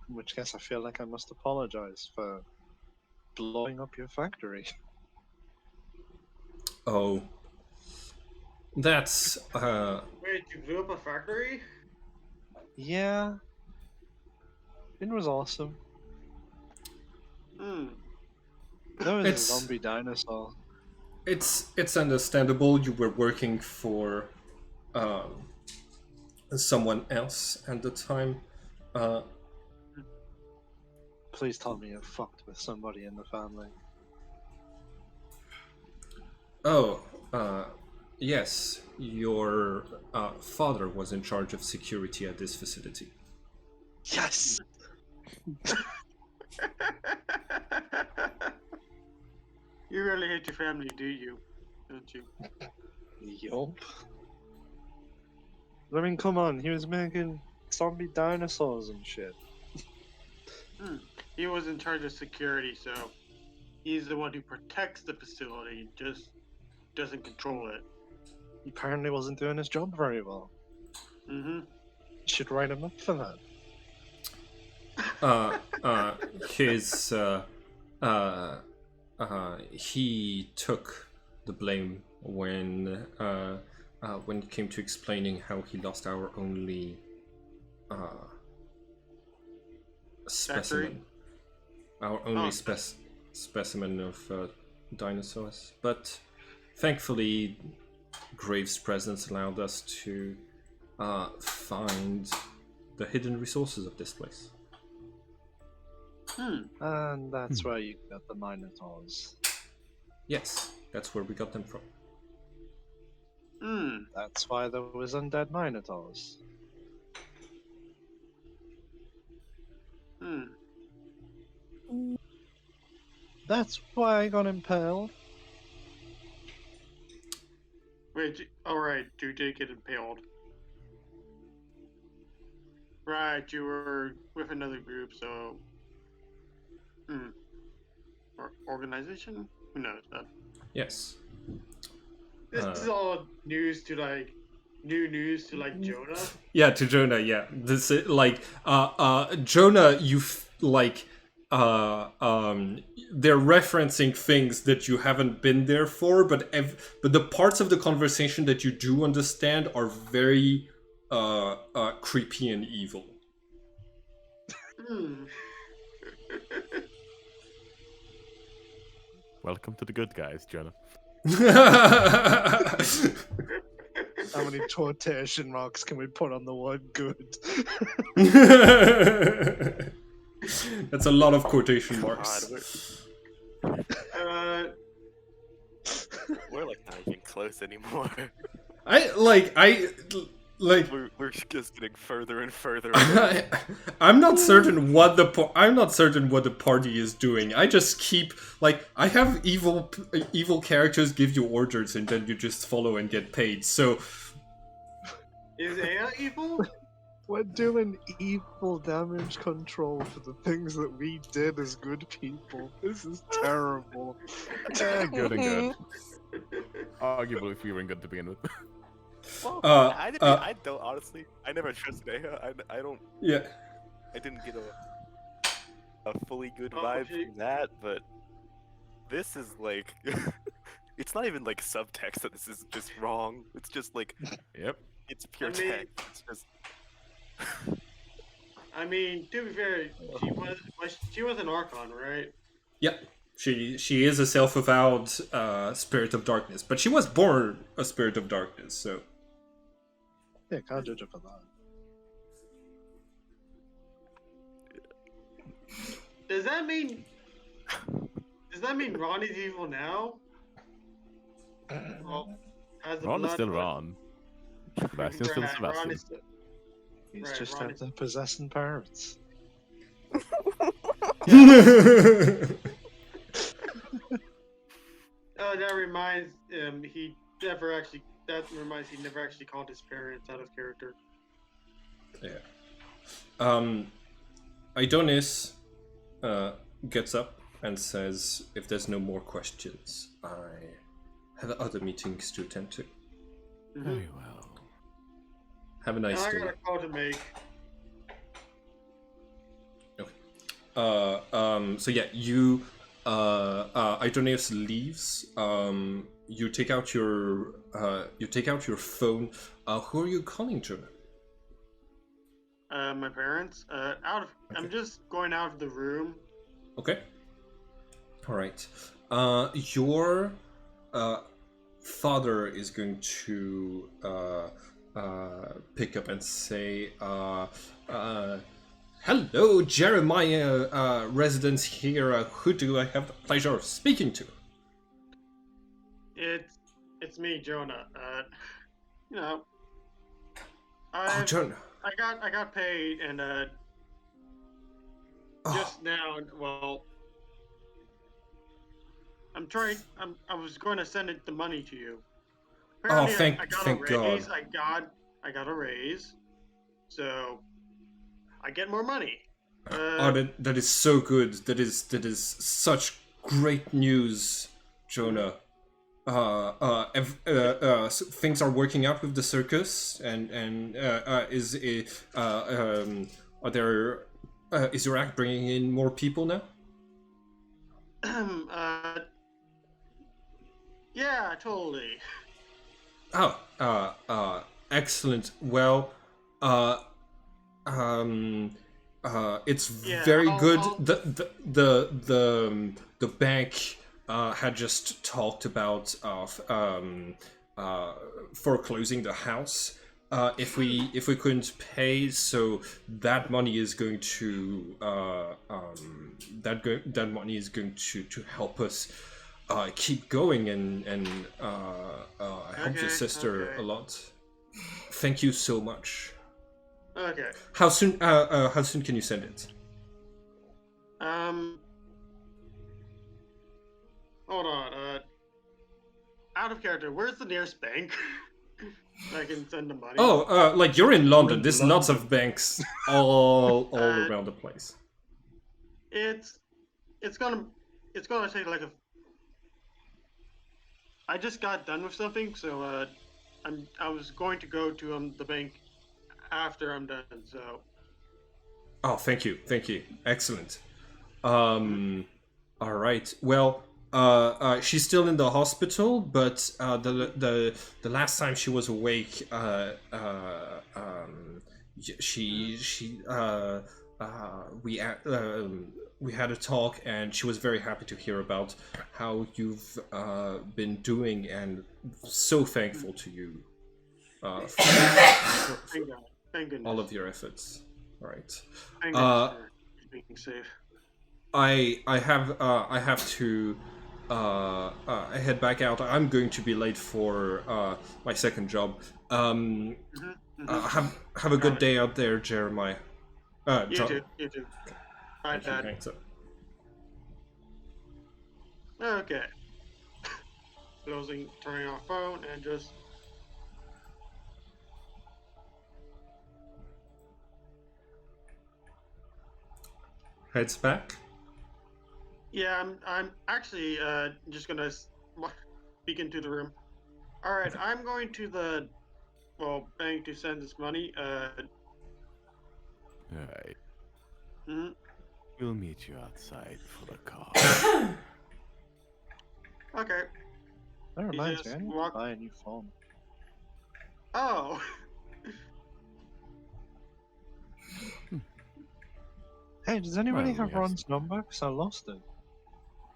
S2: In which case, I feel like I must apologize for blowing up your factory.
S1: Oh, that's
S4: Wait, you blew up a factory?
S2: Yeah. It was awesome. There was a
S1: It's-
S2: zombie dinosaur.
S1: it's understandable. You were working for someone else at the time.
S2: Please tell me you fucked with somebody in the family.
S1: Oh, yes. Your father was in charge of security at this facility.
S2: Yes!
S4: You really hate your family, do you? Don't you?
S2: Yup. I mean, come on, he was making zombie dinosaurs and shit.
S4: He was in charge of security, so he's the one who protects the facility, just doesn't control it.
S2: He apparently wasn't doing his job very well.
S4: Mm-hmm.
S2: Should write him up for that.
S1: His he took the blame when it came to explaining how he lost our only specimen, our only specimen of dinosaurs. But thankfully, Graves' presence allowed us to find the hidden resources of this place.
S2: And that's where you got the Minotaurs.
S1: Yes, that's where we got them from.
S2: That's why there was undead Minotaurs. That's why I got impaled.
S4: Wait, alright, you did get impaled. Right, you were with another group, so... Or organization? Who knows?
S1: Yes.
S4: This is all news to, like... New news to, like, Jonah?
S1: Yeah, to Jonah, yeah. This is, like, Jonah, they're referencing things that you haven't been there for, but the parts of the conversation that you do understand are very creepy and evil.
S3: Welcome to the good guys, Jonah.
S2: How many quotation marks can we put on the word good?
S1: That's a lot of quotation marks.
S5: God, we're like not even close anymore. We're just getting further and further away.
S1: I'm not certain what the party is doing. I just keep I have evil characters give you orders and then you just follow and get paid. So
S4: is Aya evil?
S2: We're doing evil damage control for the things that we did as good people. This is terrible.
S3: Good and good. Arguably feeling good to begin with.
S5: Well, I don't honestly. I never trusted Aya. I don't.
S1: Yeah.
S5: I didn't get a fully good vibe from that, but this is like, it's not even like subtext that this is just wrong. It's just like,
S3: yep.
S5: It's pure text. It's just.
S4: I mean, to be fair, she was an Archon, right?
S1: Yep. She is a self-avowed spirit of darkness, but she was born a spirit of darkness, so.
S2: Yeah, can't judge her for that.
S4: Does that mean Ronnie's evil now? Well,
S3: Ron is still Ron. Sebastian's still Sebastian.
S2: He's just out there possessing parents.
S4: Oh, that reminds he never actually called his parents out of character.
S1: Yeah. Idonis gets up and says, if there's no more questions, I have other meetings to attend to.
S3: Very well.
S1: Have a nice day.
S4: I got a call to make.
S1: Okay. So yeah, you Idoneus leaves. You take out your phone. Who are you calling, Jonah?
S4: My parents. I'm just going out of the room.
S1: Okay. All right. Your father is going to pick up and say, hello, Jeremiah, residents here. Who do I have the pleasure of speaking to?
S4: It's me, Jonah.
S1: Jonah.
S4: I got paid, and just now. Well, I was going to send the money to you. Apparently,
S1: thank
S4: raise.
S1: God.
S4: I got a raise, so I get more money.
S1: That is so good. That is such great news, Jonah. things are working out with the circus, and is it, are there is your act bringing in more people now?
S4: Yeah, totally.
S1: Oh, excellent. Well, uh, um, it's
S4: Yeah,
S1: very good.
S4: I'll
S1: The bank had just talked about foreclosing the house. If we couldn't pay, so that money is going to that money is going to help us keep going and help your
S4: Okay,
S1: sister a
S4: okay.
S1: lot. Thank you so much.
S4: Okay.
S1: How soon can you send it?
S4: Um, hold on. Out of character. Where's the nearest bank? I can send the money.
S1: Oh, like you're in London.
S2: in
S1: There's lots of
S2: London.
S1: banks all
S4: Uh,
S1: around the place.
S4: it's it's gonna it's gonna take like a. I just got done with something, so I was going to go to the bank after I'm done. So
S1: Oh, thank you, excellent.
S4: mhm.
S1: All right. Well, she's still in the hospital, but the last time she was awake, we had a talk, and she was very happy to hear about how you've been doing, and so thankful to you for
S4: Thank God. Thank
S1: all
S4: goodness.
S1: of your efforts. All right.
S4: Thank goodness
S1: Uh,
S4: for being safe.
S1: I have to head back out. I'm going to be late for my second job. Have a
S4: Got
S1: good
S4: it.
S1: day out there, Jeremiah.
S4: You
S1: John.
S4: too. You too. Bye,
S1: Thank you.
S4: Dad.
S1: Thanks.
S4: Okay. Closing, turning off phone, and just
S1: Heads back.
S4: yeah. I'm actually just gonna speak into the room. All right, I'm going to the bank to send this money.
S3: Alright,
S4: Mhm.
S3: we'll meet you outside for the car.
S4: Okay.
S2: That
S4: You
S2: reminds me,
S4: just
S2: I need to
S4: walk.
S2: buy a new phone.
S4: Oh,
S2: Hey, does anybody
S3: Well, we
S2: have
S3: have
S2: Ron's number? Because I lost it.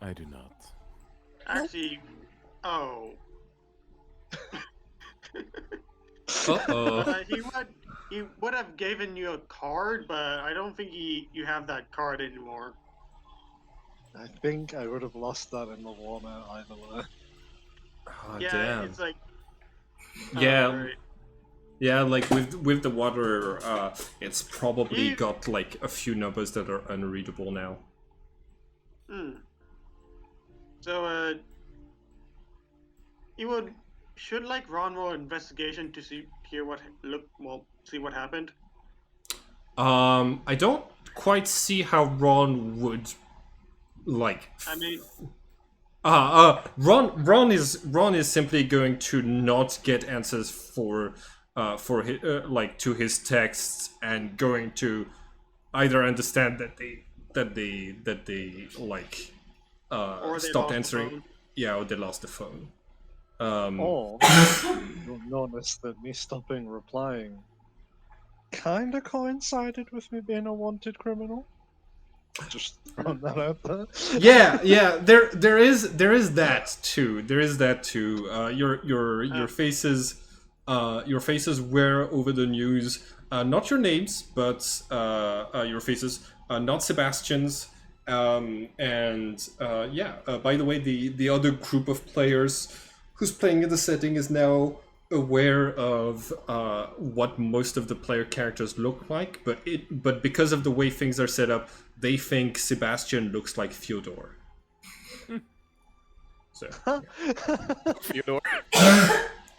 S3: I do not.
S4: actually, oh.
S1: Uh-oh.
S4: He would have given you a card, but I don't think you have that card anymore.
S2: I think I would have lost that in the water either way.
S1: Oh,
S4: Yeah,
S1: damn.
S4: it's like
S1: Yeah,
S4: right.
S1: yeah. Like with the water, it's probably
S4: He
S1: got like a few numbers that are unreadable now.
S4: hmm. So he would should like Ron roll investigation to see what happened.
S1: I don't quite see how Ron would like.
S4: I mean,
S1: Ron is simply going to not get answers for his, like to his texts, and going to either understand that they like
S4: or they
S1: stopped
S4: lost the
S1: answering,
S4: phone.
S1: yeah, or they lost the phone.
S2: Or you'll notice that me stopping replying kinda coincided with me being a wanted criminal. Just throwing that out there.
S1: Yeah. There is that too. There is that too. Your faces were over the news. Not your names, but your faces. Not Sebastian's. And yeah. By the way, the other group of players who's playing in the setting is now aware of what most of the player characters look like, but because of the way things are set up, they think Sebastian looks like Fyodor. So
S5: Fyodor.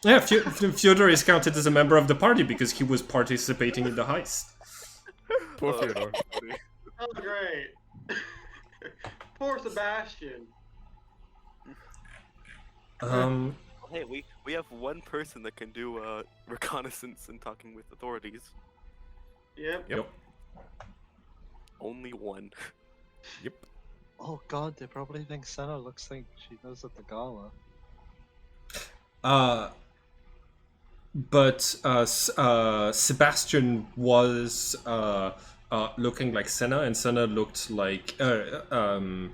S1: yeah, Fyodor is counted as a member of the party because he was participating in the heist.
S3: Poor Fyodor.
S4: Oh, great. Poor Sebastian.
S1: Um,
S5: Well, hey, we have one person that can do reconnaissance and talking with authorities.
S4: Yep.
S1: yep.
S5: Only one.
S3: Yep.
S2: Oh god, they probably think Senna looks like she does at the gala.
S1: Uh, but Sebastian was looking like Senna, and Senna looked like you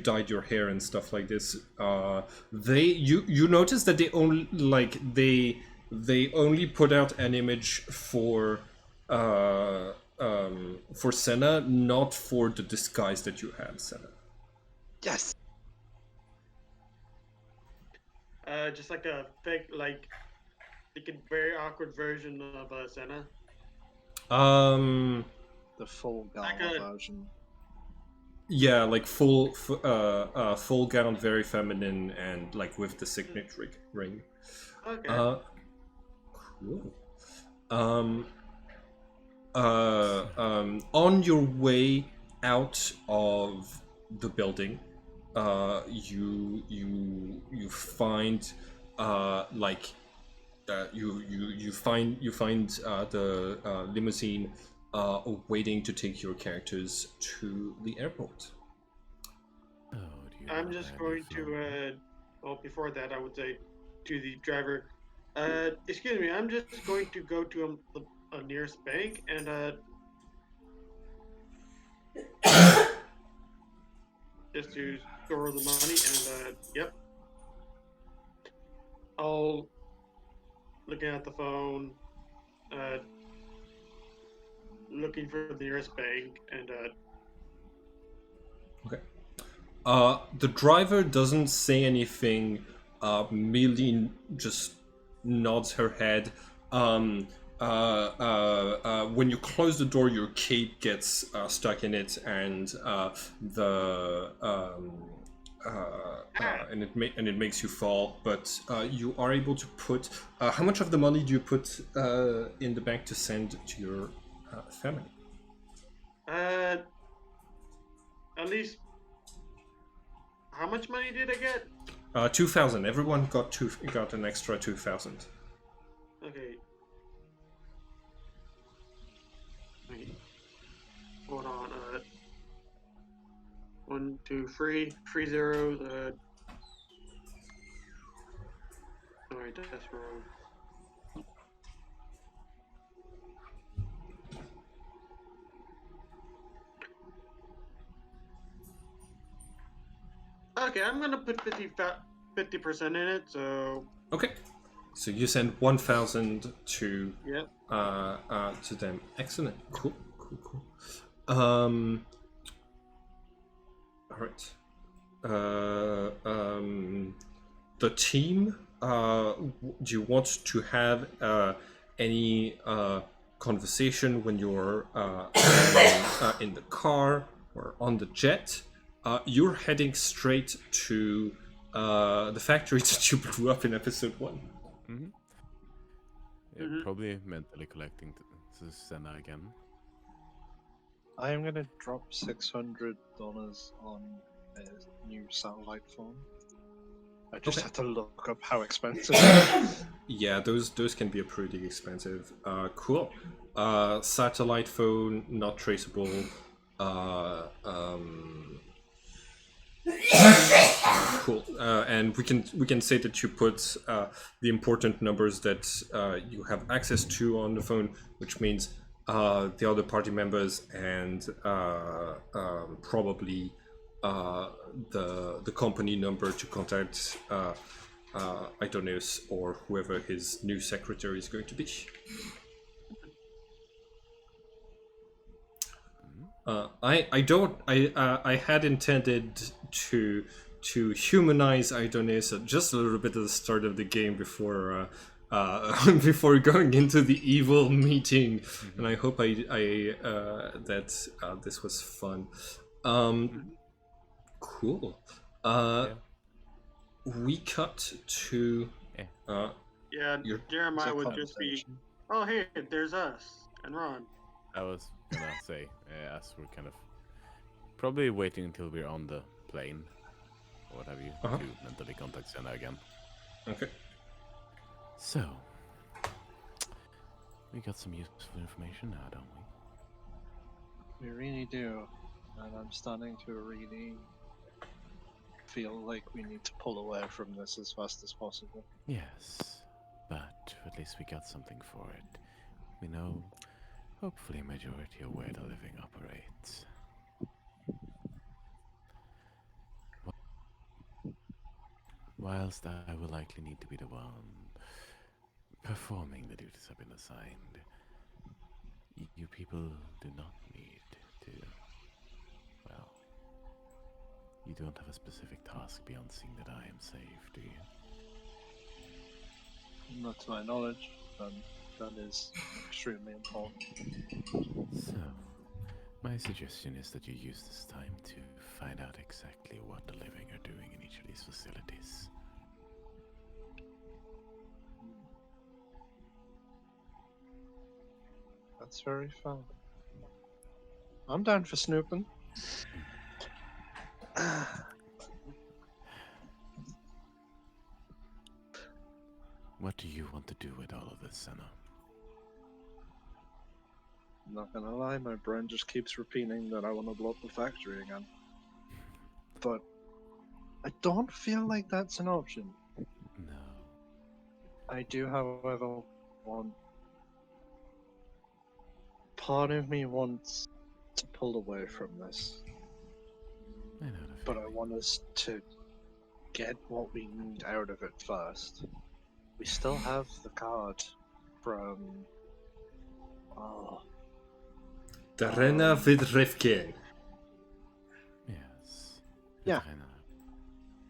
S1: dyed your hair and stuff like this. You notice that they only put out an image for Senna, not for the disguise that you had, Senna.
S2: Yes!
S4: Just like a fake, like a very awkward version of Senna.
S1: Um,
S2: The full gala
S4: Like a-
S2: version.
S1: Yeah, like full gown, very feminine, and like with the signet ring.
S4: Okay.
S1: Cool. Um, on your way out of the building, you find you find the limousine waiting to take your characters to the airport.
S3: Oh, do you
S4: I'm
S3: know
S4: just
S3: where
S4: going
S3: you flown?
S4: well, before that, I would say to the driver, excuse me, I'm just going to go to a nearest bank and just to store the money and yep, I'll looking at the phone, uh, looking for the nearest bank and
S1: Okay. The driver doesn't say anything. Merely just nods her head. When you close the door, your cape gets stuck in it, and and it makes you fall. But you are able to put. How much of the money do you put in the bank to send to your family?
S4: at least how much money did I get?
S1: 2,000. Everyone got an extra 2,000.
S4: Okay. Wait. Hold on. 1, 2, 3, 3 zeros. Alright, that's wrong. Okay, I'm gonna put 50% in it. So
S1: Okay. So you send 1,000
S4: yep.
S1: to them. Excellent. Cool. All right. The team. Do you want to have any conversation when you're in the car or on the jet? You're heading straight to the factory that you blew up in episode 1.
S3: Mm-hmm. Yeah,
S4: Mhm.
S3: probably mentally collecting Senna again.
S2: I am gonna drop $600 on a new satellite phone. I just
S1: Okay.
S2: had to look up how expensive it is.
S1: Yeah, those can be pretty expensive. Cool. Satellite phone, not traceable. Cool. And we can say that you put the important numbers that you have access to on the phone, which means the other party members and probably the company number to contact Idonius or whoever his new secretary is going to be. I had intended to humanize Idonius just a little bit at the start of the game before before going into the evil meeting, and I hope that this was fun. Cool.
S3: Yeah.
S1: We cut to
S4: Yeah,
S1: You're-
S4: Jeremiah
S2: It's a
S4: would just be,
S2: conversation.
S4: oh hey, there's us and Ron.
S3: I was gonna say, as we're kind of probably waiting until we're on the plane. or what have you,
S1: Uh-huh.
S3: to mentally contact Senna again.
S1: Okay.
S3: So, we got some useful information now, don't we?
S2: We really do. And I'm starting to really feel like we need to pull away from this as fast as possible.
S3: Yes, but at least we got something for it. We know, hopefully, majority of where the living operates. Whilst I will likely need to be the one performing the duties I've been assigned, you people do not need to. Well, you don't have a specific task beyond seeing that I am safe, do you?
S2: Not to my knowledge, but that is extremely important.
S3: So, my suggestion is that you use this time to find out exactly what the living are doing in each of these facilities.
S2: That's very fun. I'm down for snooping.
S3: What do you want to do with all of this, Senna?
S2: I'm not gonna lie, my brain just keeps repeating that I want to blow up the factory again. But I don't feel like that's an option.
S3: No.
S2: I do, however, want. Part of me wants to pull away from this,
S3: I know the
S2: but I
S3: feeling.
S2: want us to get what we need out of it first. We still have the card from. Oh,
S1: Darena Vidrivkin.
S3: Yes.
S2: Yeah.
S3: Veteriner.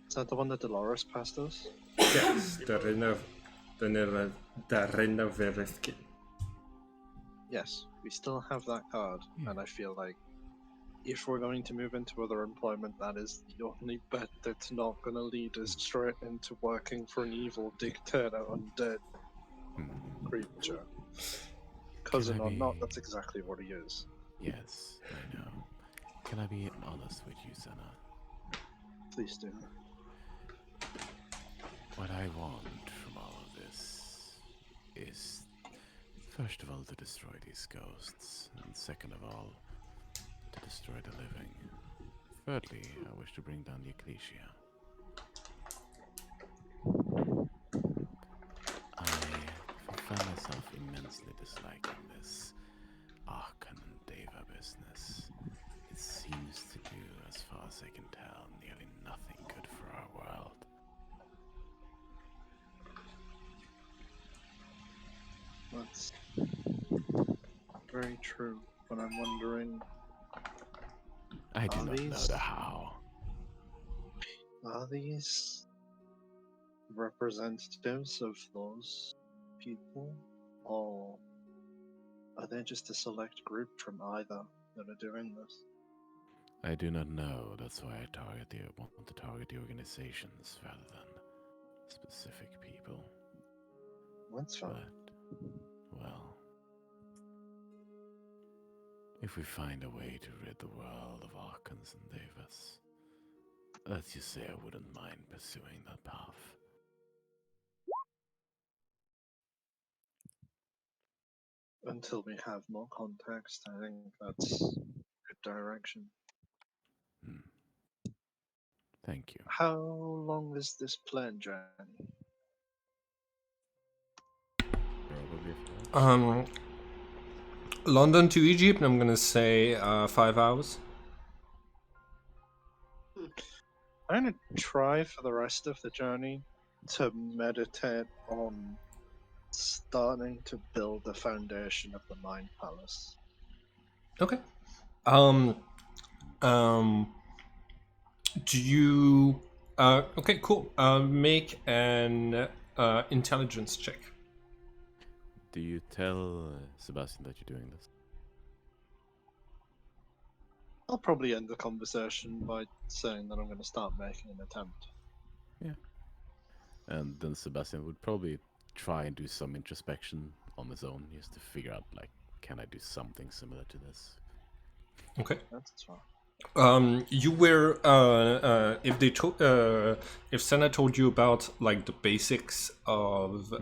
S2: is that the one that Dolores passed us?
S1: Yes, Darena Vidrivkin.
S2: Yes, we still have that card,
S3: Yeah.
S2: and I feel like if we're going to move into other employment, that is the only bet that's not going to lead us straight into working for an evil dictator undead creature. Cousin
S3: Can I
S2: or not,
S3: be-
S2: that's exactly what he is.
S3: Yes, I know. Can I be honest with you, Senna?
S2: Please do.
S3: What I want from all of this is, first of all, to destroy these ghosts, and second of all, to destroy the living. Thirdly, I wish to bring down the ecclesia. I find myself immensely disliking this Archon and Deva business. It seems to do, as far as I can tell, nearly nothing good for our world.
S2: That's very true, but I'm wondering,
S3: I do
S2: Are
S3: not know
S2: these-
S3: the how.
S2: are these representatives of those people, or are they just a select group from either that are doing this?
S3: I do not know. That's why I want to target the organizations rather than specific people.
S2: That's fine.
S3: But, well, if we find a way to rid the world of Archons and Devas, let's just say I wouldn't mind pursuing that path.
S2: Until we have more context, I think that's a good direction.
S3: Thank you.
S2: How long is this plane journey?
S3: Probably for us.
S1: London to Egypt, I'm gonna say 5 hours.
S2: I'm gonna try for the rest of the journey to meditate on starting to build the foundation of the Mind Palace.
S1: Okay. Um, do you? Okay, cool. Make an intelligence check.
S3: Do you tell Sebastian that you're doing this?
S2: I'll probably end the conversation by saying that I'm going to start making an attempt.
S3: Yeah. And then Sebastian would probably try and do some introspection on his own just to figure out, like, can I do something similar to this?
S1: Okay.
S2: That's fine.
S1: You were if they told if Senna told you about like the basics of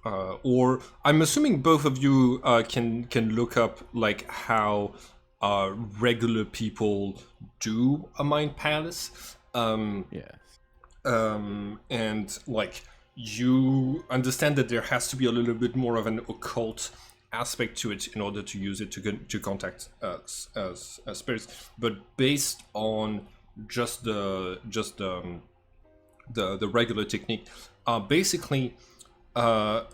S1: or I'm assuming both of you can look up like how regular people do a mind palace.
S3: Yes.
S1: And like you understand that there has to be a little bit more of an occult aspect to it in order to use it to contact spirits, but based on just the regular technique, basically, make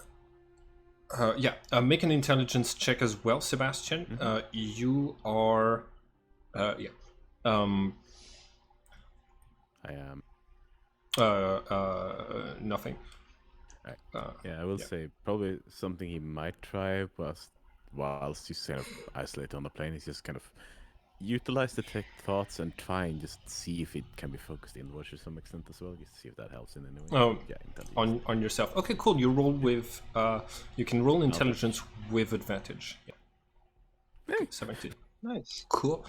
S1: an intelligence check as well, Sebastian. You are,
S3: I am.
S1: nothing.
S3: Yeah, I will say probably something he might try whilst he's kind of isolated on the plane. He's just kind of utilize the tech thoughts and try and just see if it can be focused inwards to some extent as well. Just see if that helps in any way.
S1: Oh,
S3: yeah, intelligence.
S1: on yourself. Okay, cool. You roll with you can roll intelligence with advantage. Yeah. Okay, 17.
S2: Nice.
S1: Cool.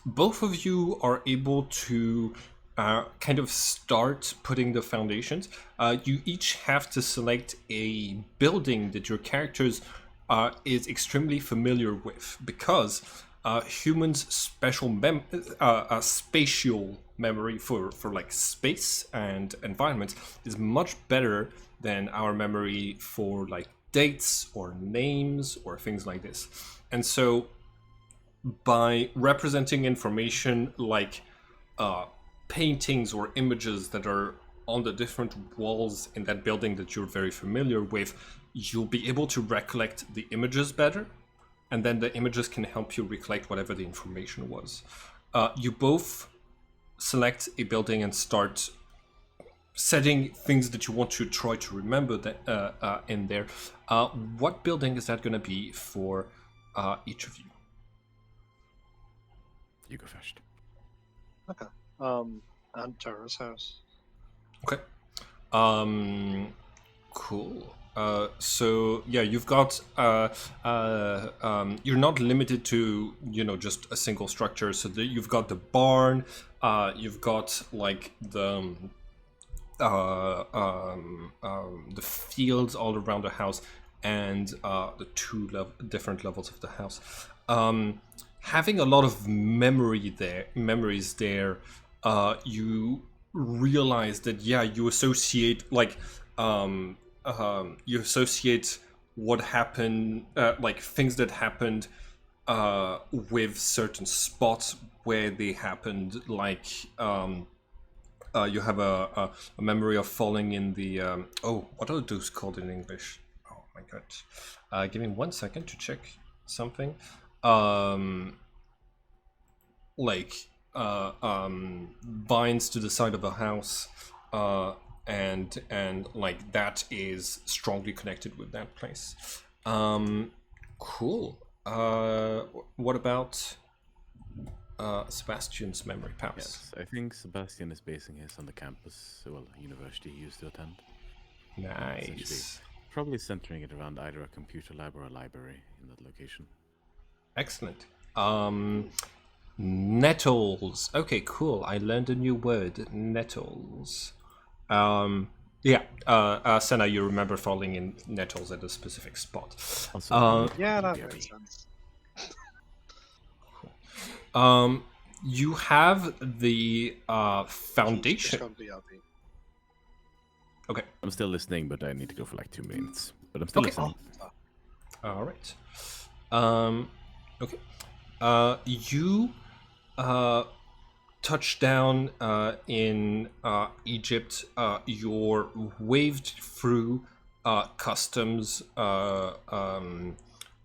S1: Both of you are able to kind of start putting the foundations. You each have to select a building that your characters is extremely familiar with, because humans' spatial memory for like space and environments is much better than our memory for like dates or names or things like this. And so by representing information like paintings or images that are on the different walls in that building that you're very familiar with, you'll be able to recollect the images better, and then the images can help you recollect whatever the information was. You both select a building and start setting things that you want to try to remember that in there. What building is that going to be for each of you?
S3: You go first.
S2: Okay. And Tara's house.
S1: Okay. Cool. So yeah, you've got you're not limited to just a single structure. So you've got the barn, you've got like the fields all around the house, and the two different levels of the house. Having a lot of memories there, you realize that you associate you associate what happened, like things that happened with certain spots where they happened. Like you have a memory of falling in the what are those called in English? Oh my god! Give me 1 second to check something. Vines to the side of a house, and like that is strongly connected with that place. Cool. What about Sebastian's memory powers?
S3: Yes, I think Sebastian is basing his on the campus, university he used to attend.
S1: Nice.
S3: Probably centering it around either a computer lab or a library in that location.
S1: Excellent. Nettles. Okay, cool. I learned a new word. Nettles. Senna, you remember falling in nettles at a specific spot.
S3: Also,
S2: Yeah, that makes sense.
S1: You have the foundation. Okay.
S3: I'm still listening, but I need to go for like 2 minutes. But I'm still listening.
S1: All right. Okay. You touch down in Egypt. You're waved through customs.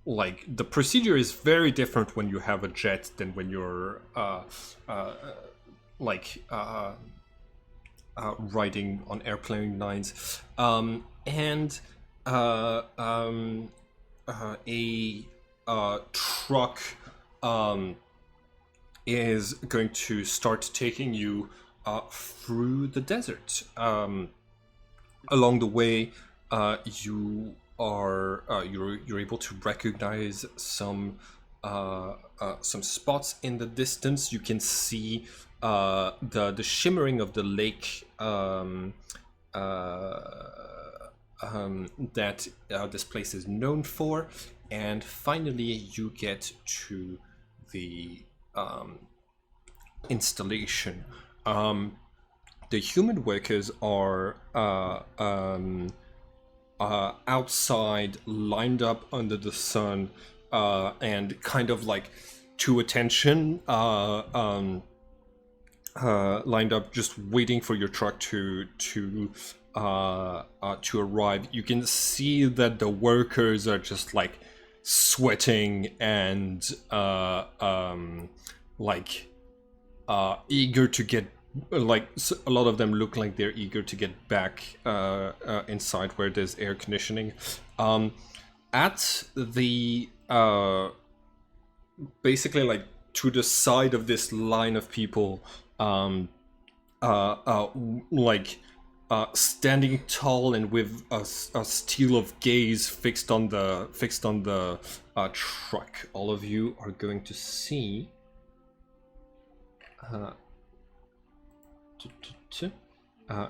S1: Like the procedure is very different when you have a jet than when you're riding on airplane lines, and a truck is going to start taking you through the desert. Along the way, you're able to recognize some some spots in the distance. You can see the shimmering of the lake that this place is known for, and finally you get to the installation. The human workers are outside, lined up under the sun, and kind of like to attention, lined up, just waiting for your truck to arrive. You can see that the workers are just like sweating and eager to get, like, a lot of them look like they're eager to get back inside where there's air conditioning. At the basically, like, to the side of this line of people, standing tall and with a steel of gaze fixed on the truck, all of you are going to see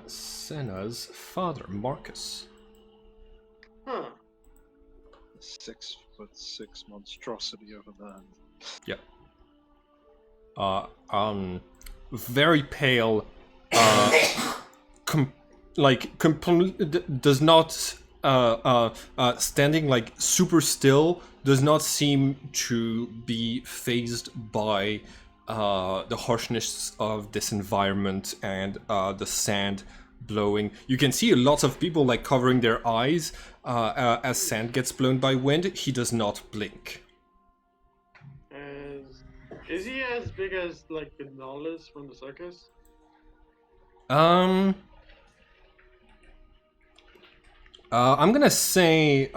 S1: Senna's father, Marcus.
S4: Huh.
S2: 6'6" monstrosity of a man.
S1: Yeah. Very pale. Does not standing like super still. Does not seem to be phased by the harshness of this environment and the sand blowing. You can see a lot of people like covering their eyes as sand gets blown by wind. He does not blink.
S4: Is he as big as like Gonzalez from the circus?
S1: I'm gonna say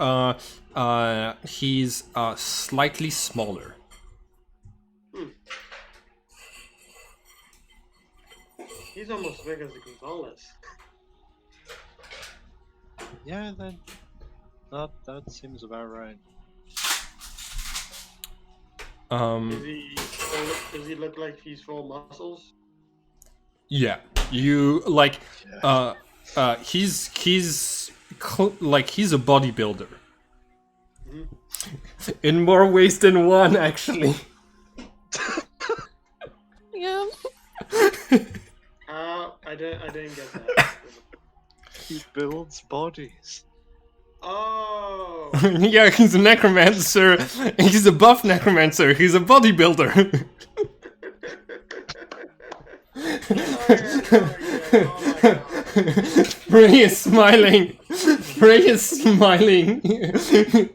S1: he's slightly smaller.
S4: He's almost as big as the Gonzalez.
S2: Yeah, then that seems about right.
S4: Does he look like he's full of muscles?
S1: Yeah, you like he's a bodybuilder.
S4: Mm-hmm.
S1: In more ways than one, actually.
S6: Yeah.
S4: I didn't get that.
S2: He builds bodies.
S4: Oh.
S1: Yeah, he's a necromancer. He's a buff necromancer. He's a bodybuilder. Ray is smiling. Ray is smiling. Cool.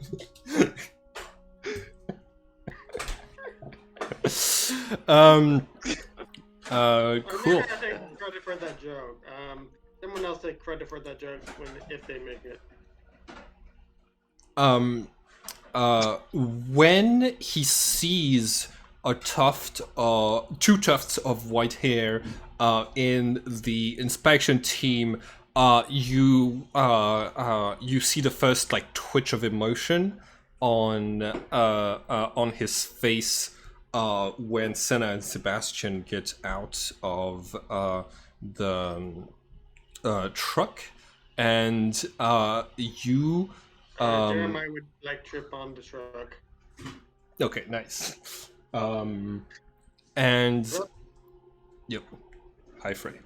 S4: I take credit for that joke. Someone else take credit for that joke if they make it.
S1: When he sees two tufts of white hair in the inspection team, you see the first like twitch of emotion on his face when Senna and Sebastian get out of the truck, and you.
S4: Jeremiah would like trip on the truck.
S1: Okay, nice. And yep. Hi, Frey.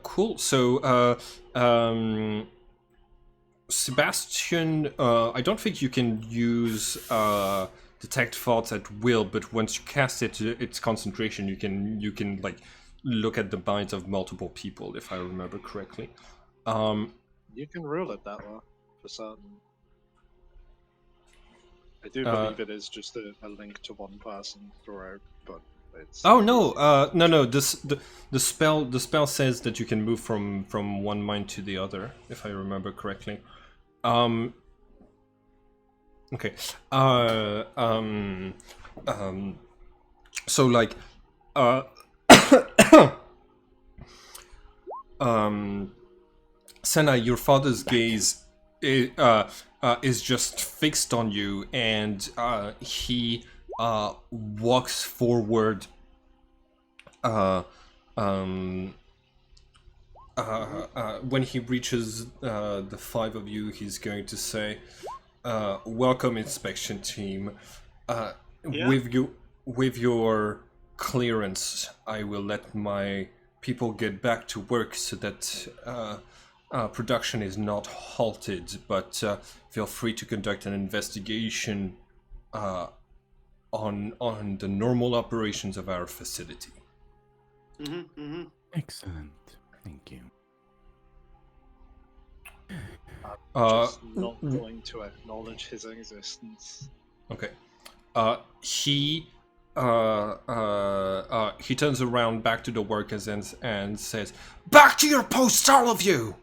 S1: Cool. So, Sebastian, I don't think you can use detect thoughts at will, but once you cast it, its concentration, you can like look at the minds of multiple people, if I remember correctly.
S2: You can rule it that way, for certain. I do believe it is just a link to one person throughout, but it's...
S1: Oh no, no. The spell says that you can move from one mind to the other, if I remember correctly. Okay. So like, Senna, your father's gaze is just fixed on you, and he walks forward. Uh, um, when he reaches the five of you, he's going to say, "Welcome, inspection team. Uh,
S4: Yeah.
S1: with your clearance, I will let my people get back to work so that production is not halted. But feel free to conduct an investigation on the normal operations of our facility."
S3: Excellent. Thank you.
S2: Just not going to acknowledge his existence.
S1: Okay. He turns around back to the workers and says, "Back to your posts, all of you!"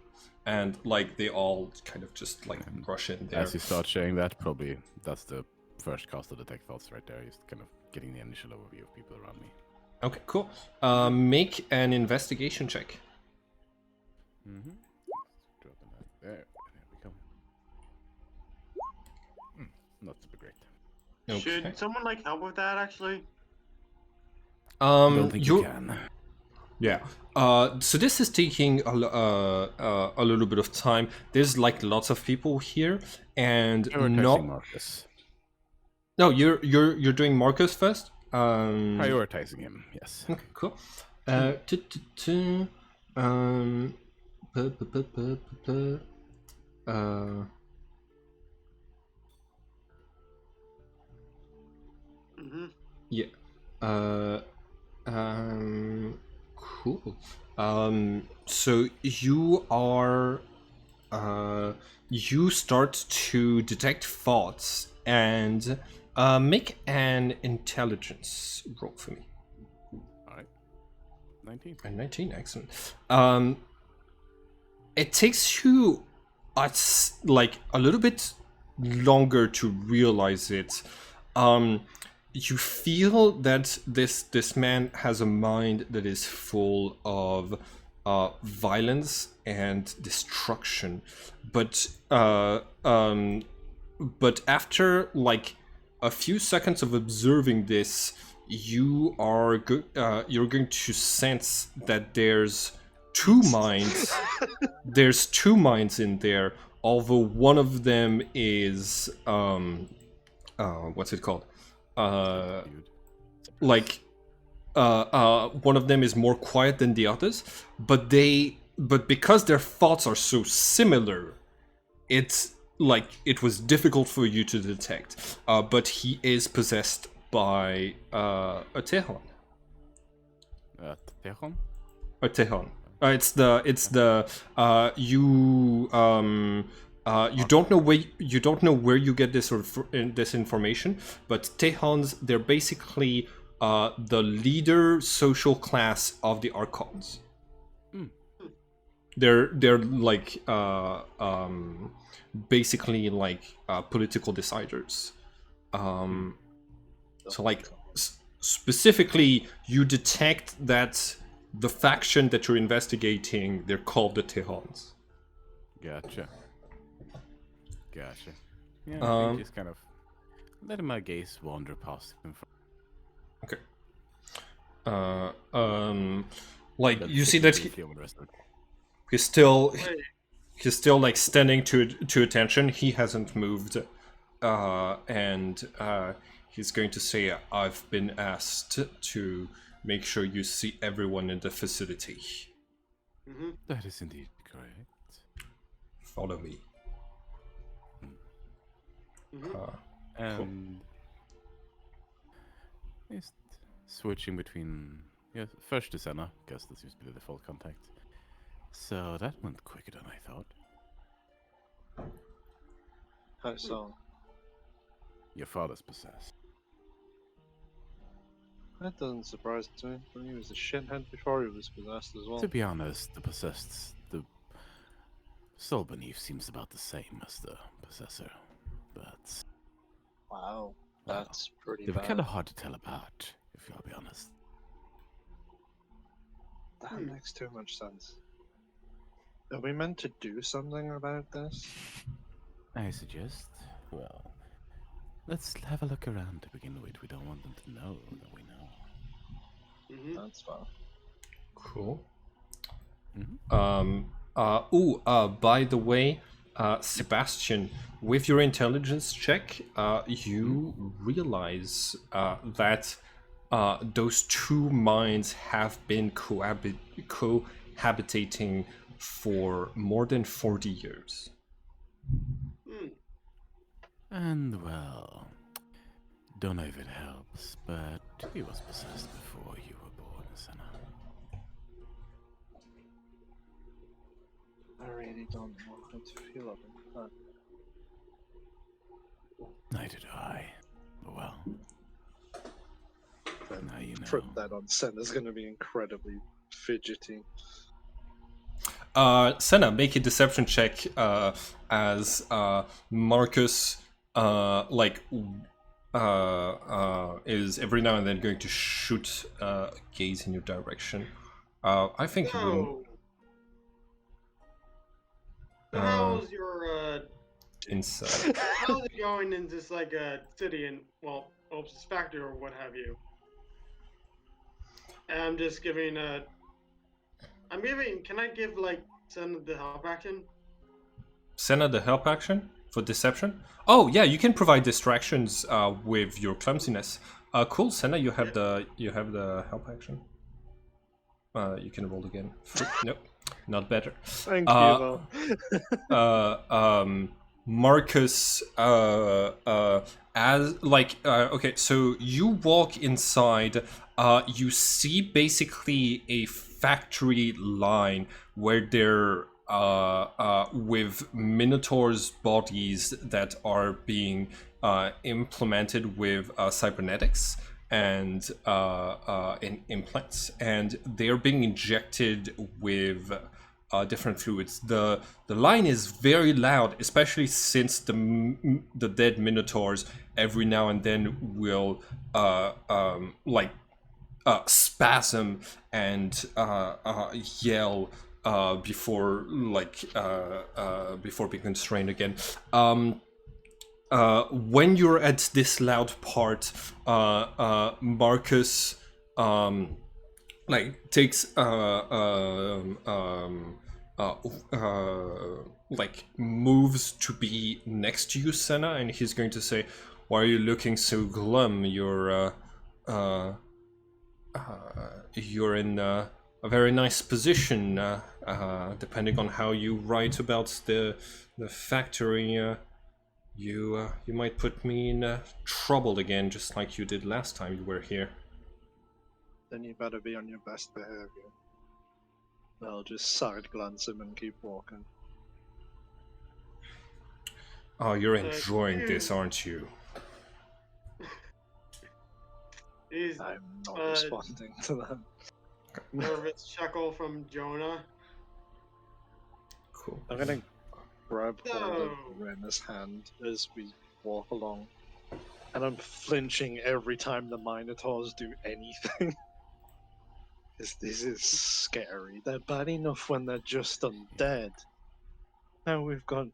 S1: And like they all kind of just like rush in there.
S3: As you start sharing that, probably that's the first cast of detect thoughts right there. He's kind of getting the initial overview of people around me.
S1: Okay, cool. Make an investigation check.
S3: Mm-hmm. Dropping that there. There we go. Not super great.
S1: Okay.
S4: Should someone like help with that actually?
S3: Don't think you can.
S1: Yeah. So this is taking a little bit of time. There's like lots of people here, and
S3: Prioritizing Marcus.
S1: No, you're doing Marcus first.
S3: Prioritizing him. Yes.
S1: Okay, cool. Yeah. Cool. So you are, you start to detect thoughts and make an intelligence roll for me.
S3: All right. 19.
S1: 19, excellent. It takes you like a little bit longer to realize it. You feel that this man has a mind that is full of violence and destruction, but after like a few seconds of observing this, you're going to sense that there's two minds. There's two minds in there, although one of them is what's it called? Like one of them is more quiet than the others, but because their thoughts are so similar, it's like it was difficult for you to detect. But he is possessed by a Tehon.
S3: Tehon?
S1: A Tehon. It's the you don't know where you get this this information, but Tehons, they're basically the leader social class of the Archons. They're like basically like political deciders. So like specifically, you detect that the faction that you're investigating, they're called the Tehons.
S3: Gotcha. Yeah, I think just kind of letting my gaze wander past him.
S1: Okay. Like you see that he's still like standing to attention. He hasn't moved, and he's going to say, "I've been asked to make sure you see everyone in the facility."
S3: That is indeed correct.
S1: Follow me.
S3: And just switching between first to Senna, because that seems to be the default contact. So that went quicker than I thought.
S2: How so?
S3: Your father's possessed.
S2: That doesn't surprise me. He was a shithead before he was possessed as well.
S3: To be honest, the soul beneath seems about the same as the possessor, but
S2: Wow, that's pretty
S3: they were
S2: bad.
S3: kind of hard to tell apart, if I'll be honest.
S2: That makes too much sense. Are we meant to do something about this?
S3: I suggest, well, let's have a look around to begin with. We don't want them to know that we know.
S2: That's fine.
S1: Cool.
S3: Mm-hmm.
S1: By the way, Sebastian, with your intelligence check, you realize that those two minds have been cohabitating for more than 40 years.
S3: And well, don't know if it helps, but he was possessed before you were born, Senna.
S2: I really don't know how to feel about that.
S3: Neither do I. Well,
S2: Then
S3: now you know.
S2: trip that on Senna's gonna be incredibly fidgety.
S1: Senna, make a deception check as Marcus is every now and then going to shoot a gaze in your direction. I think you wouldn't.
S4: So how's your
S1: Inside.
S4: how's it going in this like a city and well, this factory or what have you? And I'm just giving can I give like Senna the help action?
S1: Senna, the help action for deception. Oh yeah, you can provide distractions with your clumsiness. Cool, Senna, you have the help action. You can roll again. Nope, not better.
S2: Thank you, though.
S1: Marcus, okay, so you walk inside. You see basically a factory line where they're with minotaurs' bodies that are being implemented with cybernetics and implants, and they're being injected with different fluids. The line is very loud, especially since the dead minotaurs every now and then will spasm and yell before being constrained again. When you're at this loud part, Marcus takes moves to be next to you, Senna, and he's going to say, "Why are you looking so glum? You're in a very nice position, depending on how you write about the factory. You might put me in trouble again, just like you did last time you were here."
S2: Then you better be on your best behavior. I'll just side glance him and keep walking.
S1: Oh, you're enjoying this, aren't you?
S2: I'm not responding to that.
S4: Nervous chuckle from Jonah.
S1: Cool.
S2: I'm gonna grab hold of Rena's hand as we walk along, and I'm flinching every time the Minotaurs do anything. This is scary. They're bad enough when they're just undead. Now we've got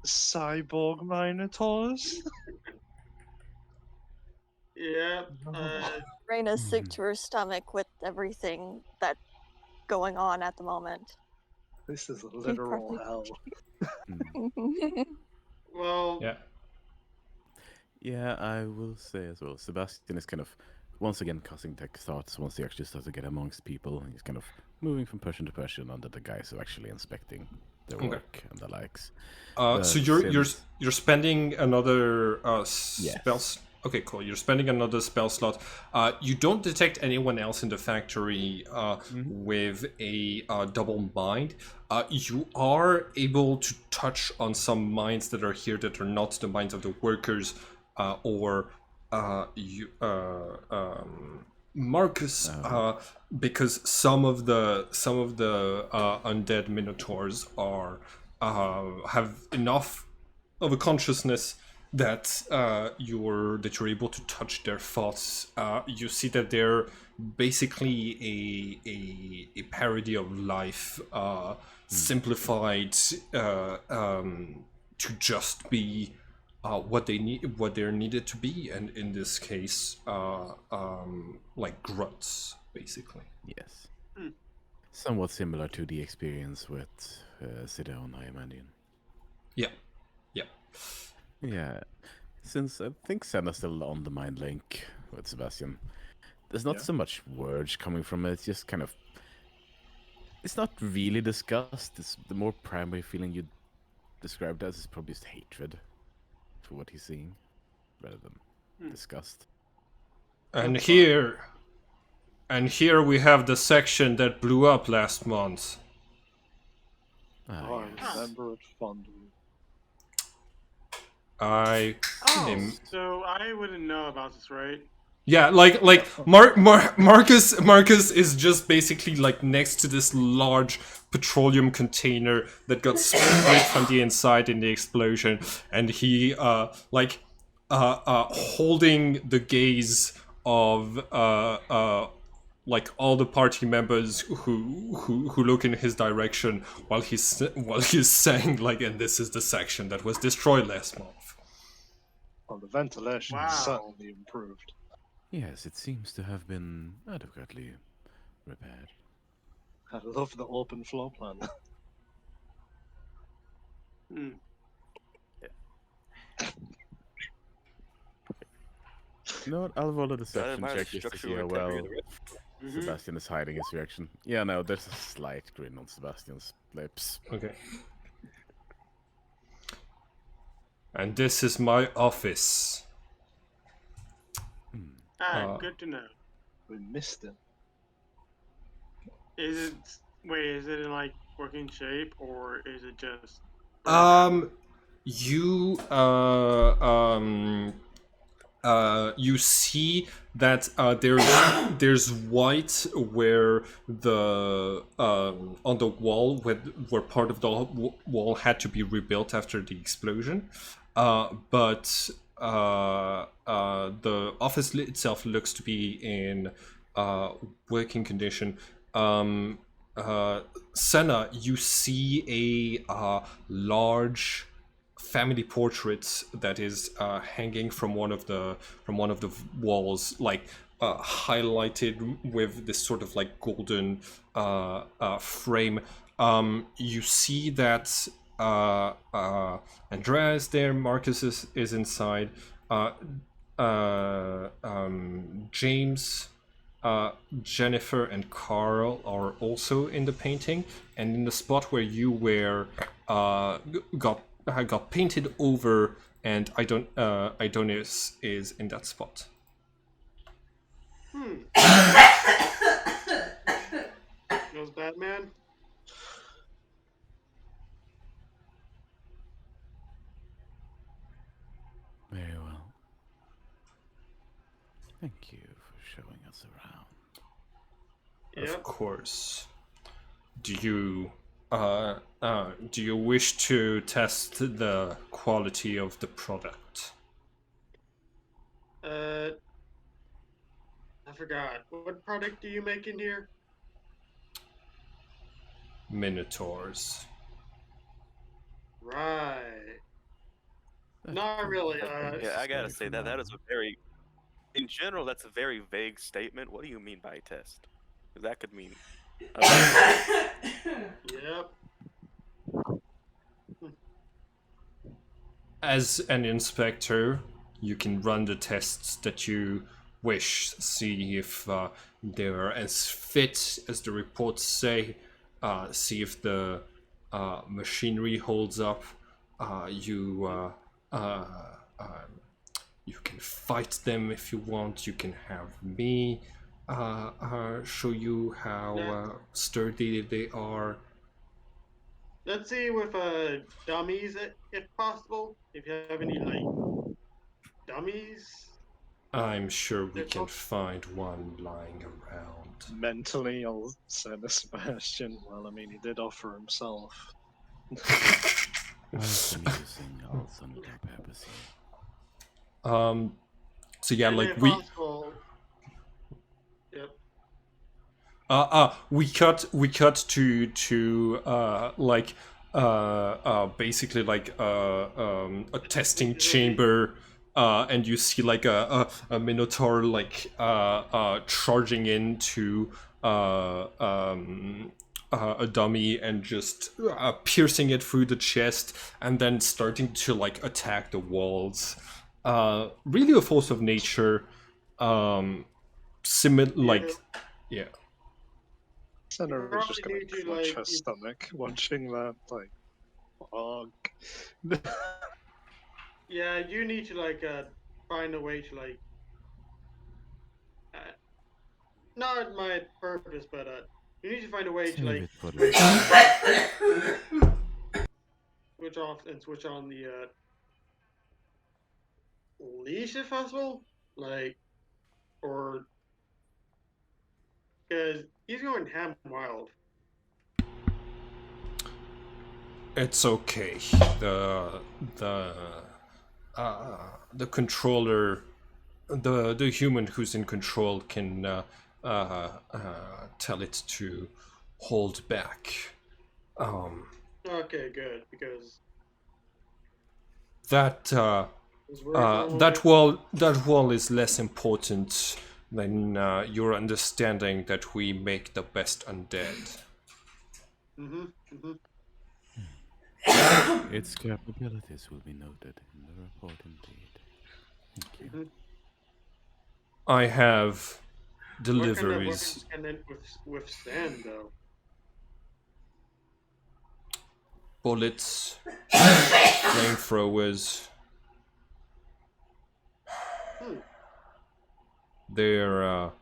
S2: cyborg Minotaurs.
S4: Yeah.
S6: Raina's sick to her stomach with everything that's going on at the moment.
S2: This is a literal hell.
S4: Well.
S1: Yeah.
S3: Yeah, I will say as well. Sebastian is kind of once again casting tech thoughts once he actually starts to get amongst people. He's kind of moving from person to person under the guys who are actually inspecting their work and the likes.
S1: So you're spending another spell.
S3: Yes.
S1: Okay, cool. You're spending another spell slot. You don't detect anyone else in the factory with a double mind. You are able to touch on some minds that are here that are not the minds of the workers or Marcus, because some of the undead minotaurs are have enough of a consciousness that you're able to touch their thoughts. You see that they're basically a parody of life, simplified, to just be what they're needed to be, and in this case, like grunts, basically.
S3: Yes.
S4: Hmm.
S3: Somewhat similar to the experience with Sidon, I imagine.
S1: Yeah, yeah.
S3: Yeah. Since I think Senna's still on the mind link with Sebastian, there's not
S2: Yeah.
S3: so much words coming from it. It's just kind of. It's not really disgust. It's the more primary feeling you described as is probably just hatred for what he's seeing, rather than disgust.
S1: And
S2: That's
S1: here we have the section that blew up last month.
S3: Ah,
S2: I
S3: yes.
S2: remember it fondly.
S1: I
S4: Oh,
S1: am
S4: so I wouldn't know about this, right?
S1: Yeah, like Marcus is just basically like next to this large petroleum container that got split from the inside in the explosion, and he holding the gaze of like all the party members who look in his direction while he's saying like, and this is the section that was destroyed last month.
S2: Well, the ventilation
S4: Wow.
S2: certainly improved.
S3: Yes, it seems to have been adequately repaired.
S2: I love the open floor plan.
S4: Hmm.
S3: You know what? I'll roll a
S5: Gotta
S3: deception
S5: admire the
S3: check just to see
S5: structural
S3: how
S5: integrity
S3: well
S5: of the rest.
S4: Mhm.
S3: Sebastian is hiding his reaction. Yeah, no, there's a slight grin on Sebastian's lips.
S1: Okay. And this is my office.
S4: Good to know.
S2: We missed it.
S4: Is it is it in like working shape or is it just
S1: You you see that there's white where the on the wall where part of the wall had to be rebuilt after the explosion, but the office itself looks to be in working condition. Senna, you see a large family portraits that is hanging from one of the walls, like highlighted with this sort of like golden frame. You see that Andrea is there, Marcus is inside, James, Jennifer and Carl are also in the painting, and in the spot where you were got painted over, and Idonis is in that spot.
S4: Goes Batman?
S3: Very well. Thank you for showing us around.
S1: Of
S4: Yep.
S1: course. Do you wish to test the quality of the product?
S4: I forgot. What product do you make in here?
S1: Minotaurs.
S4: Right.
S3: That
S4: Not
S3: could
S4: really.
S3: be
S5: Yeah, I gotta
S3: necessary
S5: say
S3: for
S5: that
S3: now.
S5: is a very, in general, that's a very vague statement. What do you mean by test? 'Cause that could mean.
S4: Yep.
S1: As an inspector, you can run the tests that you wish, see if they are as fit as the reports say, see if the machinery holds up. You can fight them if you want. You can have me show you how sturdy they are.
S4: Let's see with dummies, if possible. If you have any like dummies.
S1: I'm sure we
S4: That's
S1: can
S4: all.
S1: find one lying around.
S2: Mentally, I'll say to Sebastian, well, I mean, he did offer himself.
S3: I've been using alternate purpose here.
S1: So yeah,
S4: And
S1: like
S4: if
S1: we
S4: possible. Yep.
S1: we cut to like basically like a testing chamber, and you see like a minotaur like charging into a dummy and just piercing it through the chest, and then starting to like attack the walls. Really a force of nature. Like, yeah.
S2: Center is
S4: Probably
S2: just gonna
S4: need to,
S2: clutch
S4: like,
S2: her stomach watching that, like, fuck.
S4: Yeah, you need to like find a way to like not my purpose, but you need to find a way to
S3: Save
S4: like
S3: it for later.
S4: switch off and switch on the leash if possible, like, or because he's going ham wild.
S1: It's okay. The the controller, the human who's in control can tell it to hold back.
S4: Okay, good, because
S1: That that wall is less important than your understanding that we make the best undead.
S3: Its capabilities will be noted in the report indeed. Thank you.
S1: I have
S4: What kind of
S1: deliveries.
S4: weapons can it withstand though?
S1: Bullets, flamethrowers. There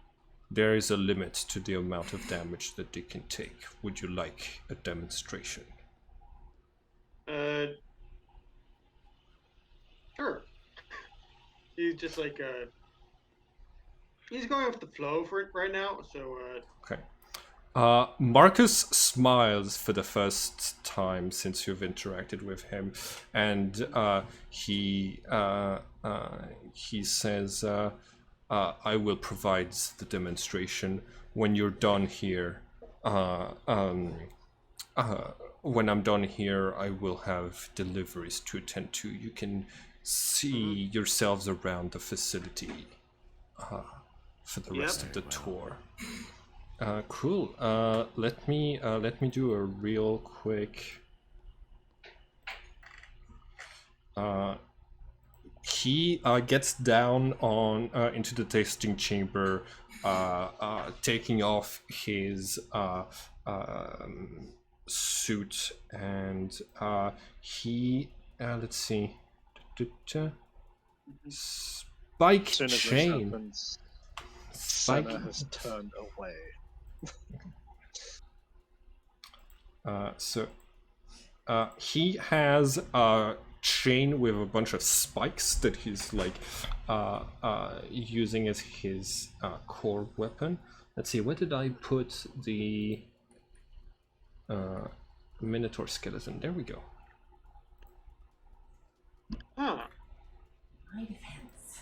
S1: is a limit to the amount of damage that they can take. Would you like a demonstration?
S4: Sure. He's just like he's going with the flow for it right now. So
S1: Okay. Marcus smiles for the first time since you've interacted with him, and he says, "I will provide the demonstration when you're done here. When I'm done here, I will have deliveries to attend to. You can see yourselves around the facility for the rest of the tour." Cool. Let me do a real quick. He gets down on into the tasting chamber, taking off his suit, and he let's see, spike
S2: As soon as this
S1: chain.
S2: happens,
S1: Spike.
S2: Senna has turned away.
S1: So he has a chain with a bunch of spikes that he's like using as his core weapon. Let's see, where did I put the Minotaur skeleton? There we go.
S4: huh.
S7: My defense.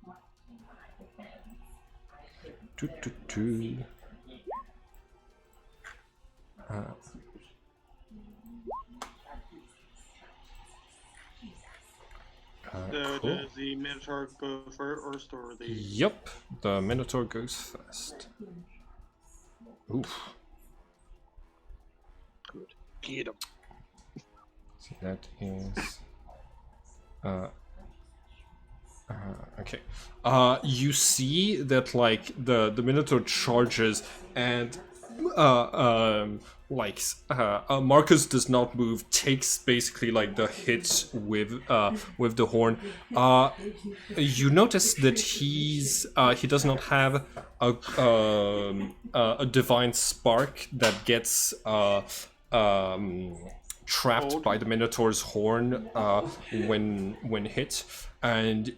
S7: What my defense?
S4: So
S1: Cool.
S4: does the Minotaur go first or the?
S1: Yep, the Minotaur goes first. Oof.
S2: Good. Get him.
S1: So that is okay. You see that like the Minotaur charges, and Marcus does not move, takes basically like the hit with the horn. You notice that he does not have a divine spark that gets trapped by the Minotaur's horn when hit, and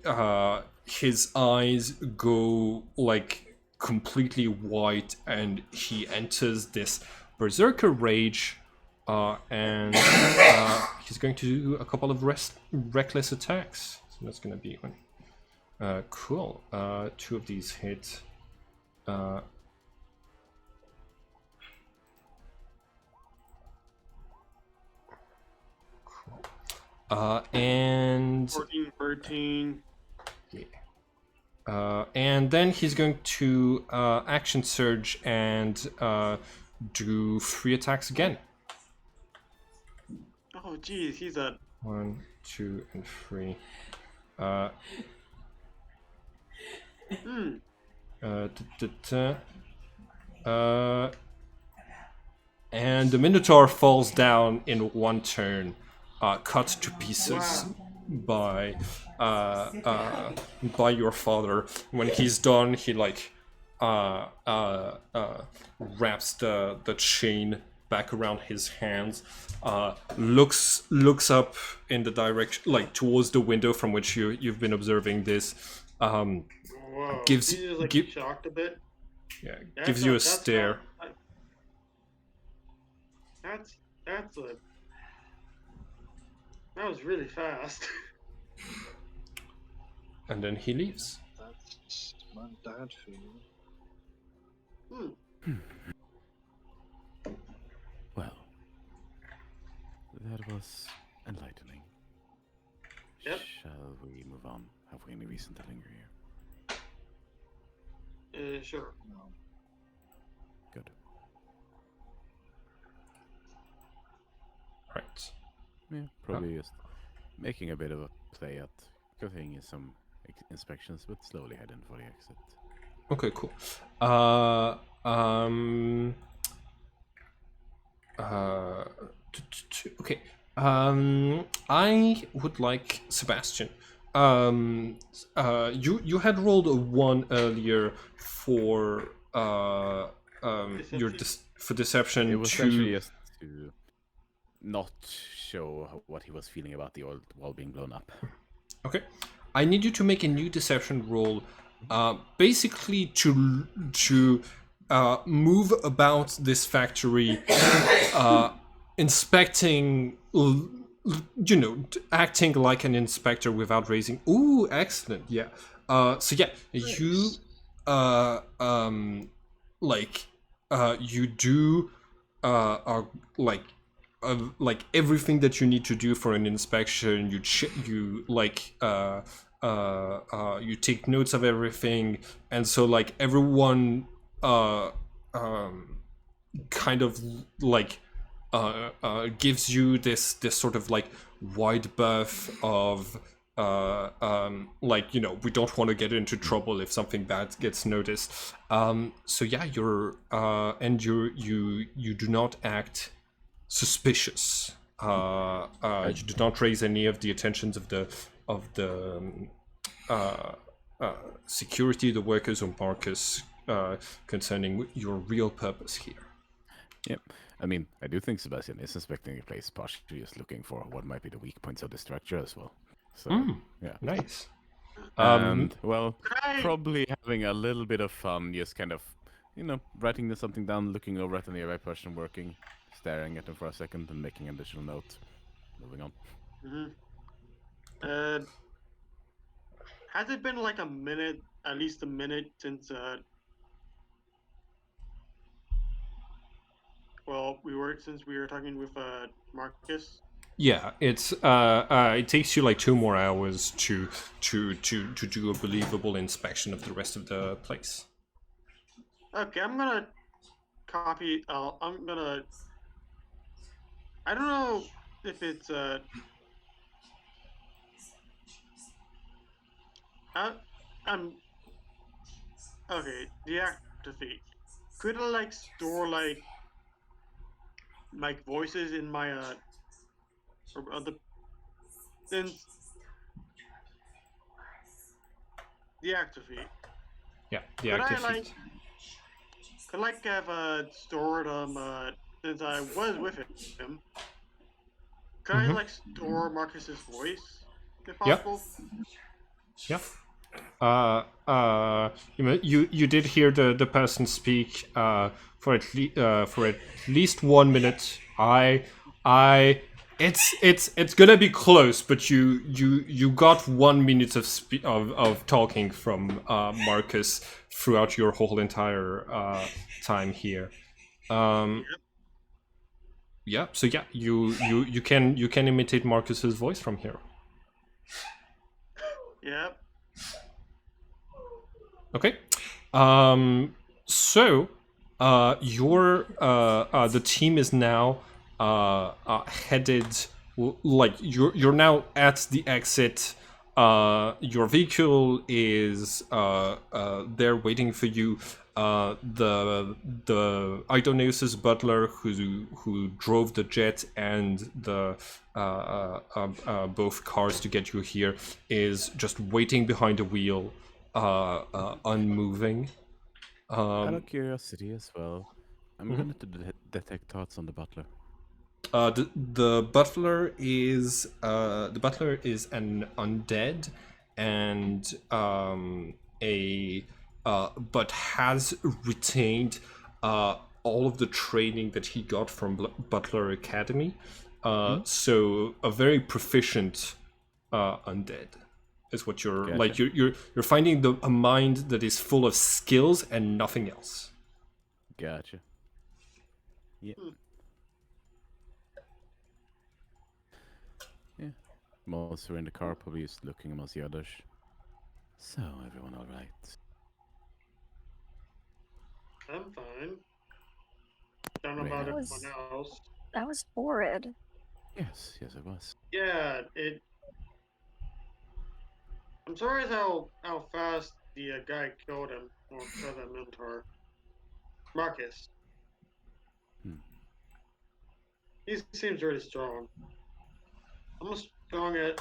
S1: his eyes go like completely white, and he enters this berserker rage, and he's going to do a couple of reckless attacks. So that's going to be one. Cool. 2 of these hit. And
S4: 14, 13.
S1: and then he's going to action surge and do 3 attacks again.
S4: Oh, geez, he's a
S1: 1, 2, and 3.
S4: hmm.
S1: Da, da, da. And the Minotaur falls down in one turn, cut to pieces by your father. When he's done, he like wraps the chain back around his hands, looks up in the direction, like towards the window from which you've been observing this.
S4: Whoa.
S1: Gives-
S4: he's just like
S1: give-
S4: shocked a bit.
S1: Yeah,
S4: That's
S1: gives you a
S4: not- that's
S1: stare.
S4: not- That's a. That was really fast.
S1: And then he leaves.
S2: That's my dad for you.
S3: Well, that was enlightening.
S4: Yep.
S3: Shall we move on? Have we any reason to linger here?
S4: Sure.
S2: No.
S3: Good.
S1: Right.
S3: Yeah, probably just making a bit of a play at going some inspections, but slowly heading for the exit.
S1: Okay, cool. Okay. I would like Sebastian. You had rolled a 1 earlier for your for deception.
S3: It was
S1: to
S3: actually just to not show what he was feeling about the old wall being blown up.
S1: Okay. I need you to make a new deception roll, basically to move about this factory, inspecting, acting like an inspector without raising. Ooh, excellent. Yeah. So yeah, you you do are like everything that you need to do for an inspection. You take notes of everything, and so like everyone kind of like gives you this sort of like wide berth of we don't want to get into trouble if something bad gets noticed. So yeah, you do not act suspicious. You do not raise any of the attentions of the security, the workers, or Marcus concerning your real purpose here.
S3: Yep. I mean, I do think Sebastian is inspecting the place, partially just looking for what might be the weak points of the structure as well. So, yeah.
S1: Nice.
S3: And, well,
S4: Right.
S3: probably having a little bit of fun, just kind of, writing something down, looking over at the nearby person working, staring at them for a second, and making an additional note. Moving on.
S4: Has it been like a minute, at least a minute, since since we were talking with Marcus?
S1: Yeah, it takes you like 2 more hours to do a believable inspection of the rest of the place.
S4: Okay, I'm gonna copy. I'm gonna. I don't know if it's I'm. Okay, deactivate. Could I like store like voices in my or other since deactivate?
S1: Yeah,
S4: Could I
S1: deactivate.
S4: like have stored since I was with him? Could I like store Marcus's voice if
S1: Yeah.
S4: possible?
S1: Yeah. You did hear the person speak for at least 1 minute. It's gonna be close, but you got 1 minute of talking from Marcus throughout your whole entire time here. yeah. So yeah, you can imitate Marcus's voice from here.
S4: Yep.
S1: Okay. So, the team is now headed like you're now at the exit. Your vehicle is there waiting for you. The Idoneus's butler who drove the jet and the both cars to get you here is just waiting behind the wheel, unmoving.
S3: Out of curiosity as well, I'm going to detect thoughts on the butler.
S1: The butler is an undead and but has retained all of the training that he got from Butler Academy. So a very proficient undead is what you're
S3: Gotcha.
S1: like. You're finding a mind that is full of skills and nothing else.
S3: Gotcha. Yeah. Yeah. Most were in the car, probably just looking amongst the others. So, everyone alright?
S4: I'm fine. Don't know
S3: Right.
S4: about
S6: That
S4: everyone
S6: was-
S4: else.
S6: That was horrid.
S3: Yes, it was.
S4: Yeah, it. I'm sorry how fast the guy killed him or killed that Minotaur. Marcus. He seems really strong. Almost strong at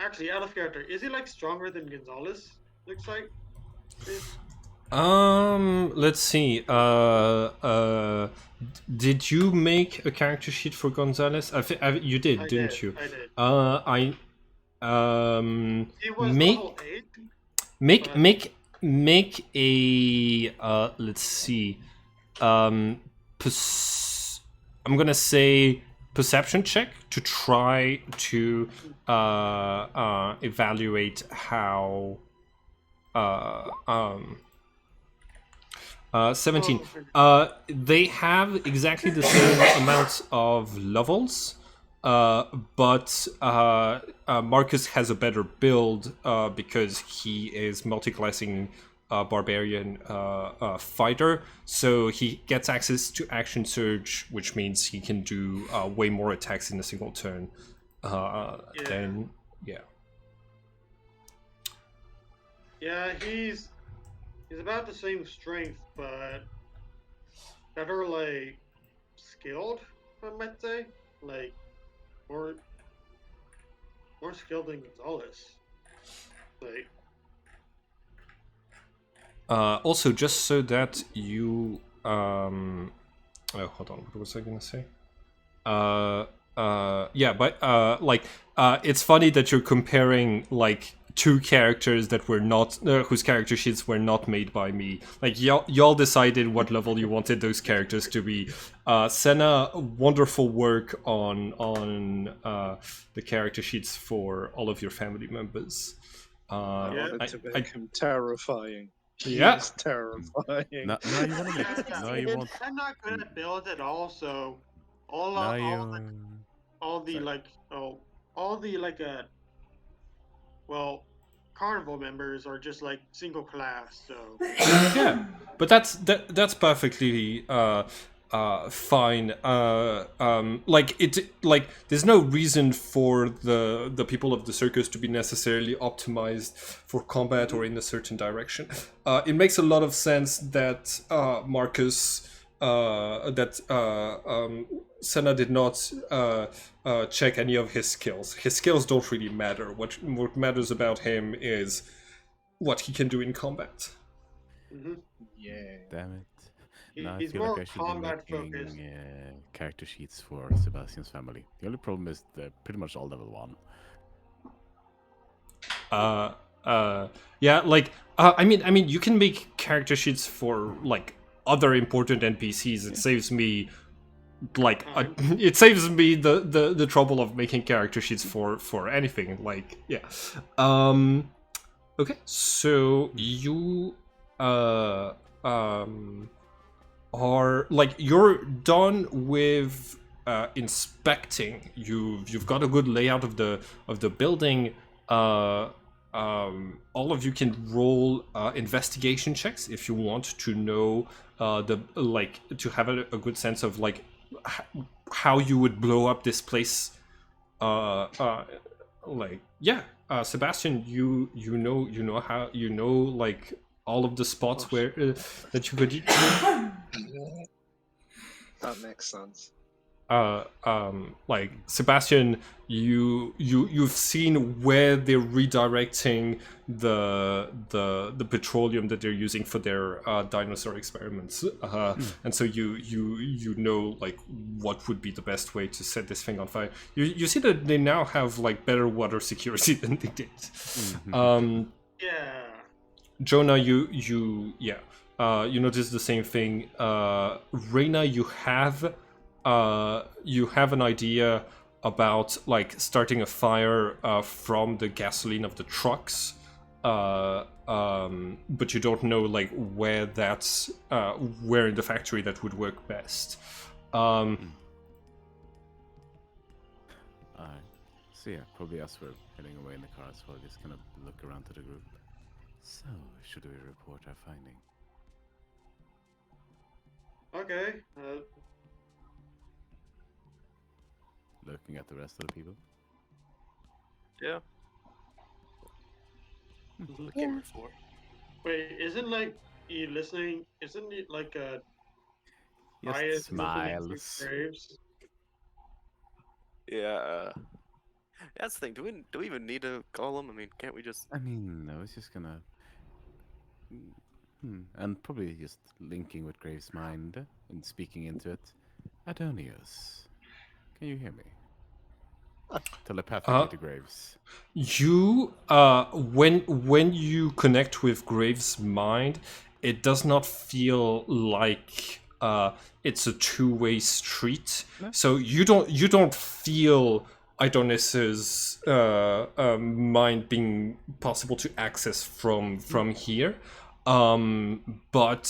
S4: actually out of character. Is he like stronger than Gonzalez? Looks like.
S1: Let's see. Did you make a character sheet for Gonzalez? You did,
S4: I
S1: didn't
S4: did,
S1: you?
S4: I did. He was
S1: make
S4: level 8.
S1: make a let's see. I'm gonna say perception check to try to evaluate how 17. They have exactly the same amount of levels, but Marcus has a better build because he is multi-classing barbarian fighter, so he gets access to action surge, which means he can do way more attacks in a single turn. Then
S4: Yeah, he's about the same strength, but better like skilled, I might say. Like more skilled than Gonzalez. Like
S1: also, just so that you oh, hold on, what was I gonna say? Yeah, but it's funny that you're comparing like two characters that were not whose character sheets were not made by me. Like y'all decided what level you wanted those characters to be. Senna, wonderful work on the character sheets for all of your family members.
S2: I
S4: Yeah.
S2: wanted to make him terrifying.
S1: Yeah.
S2: He's terrifying.
S3: Now you want to make. Now you want.
S4: I'm not good at builds at all, so all
S3: Now
S4: the
S3: Sorry.
S4: carnival members are just like single class, so
S1: Yeah, but that's perfectly fine. There's no reason for the people of the circus to be necessarily optimized for combat or in a certain direction. It makes a lot of sense that Marcus Senna did not check any of his skills. His skills don't really matter. What matters about him is what he can do in combat.
S2: Yeah.
S3: Damn it. Now I
S4: he's
S3: feel
S4: more
S3: like I should be
S4: combat focused.
S3: making character sheets for Sebastian's family. The only problem is they're pretty much all level 1.
S1: I mean you can make character sheets for like other important NPCs. It saves me it saves me the trouble of making character sheets for anything. Like, yeah. Okay, so you are like you're done with inspecting. You've got a good layout of the building. All of you can roll investigation checks if you want to know to have a good sense of like how you would blow up this place. Sebastian, you know how like all of the spots where that you could.
S2: That makes sense.
S1: Like Sebastian, you've seen where they're redirecting the petroleum that they're using for their dinosaur experiments, and so you know like what would be the best way to set this thing on fire. You see that they now have like better water security than they did.
S4: Yeah.
S1: Jonah, you notice the same thing. Reina, you have an idea about like starting a fire from the gasoline of the trucks, but you don't know like where that's where in the factory that would work best.
S3: So yeah, probably as we're heading away in the car as well, just kind of look around to the group. So, should we report our finding?
S4: Okay.
S3: Looking at the rest of the people.
S5: Yeah.
S6: Yeah.
S5: Before.
S4: Wait, isn't like you listening? Isn't it like a
S3: Just
S4: bias
S3: smiles.
S4: Graves?
S5: Yeah. That's the thing. Do we even need to call him? I mean, can't we just?
S3: I mean, I was just gonna. And probably just linking with Graves' mind and speaking into it. Adonius, can you hear me? Telepathically to Graves.
S1: You when you connect with Graves' mind, it does not feel like it's a two-way street.
S3: No?
S1: So you don't feel Adonis's mind being possible to access from here. But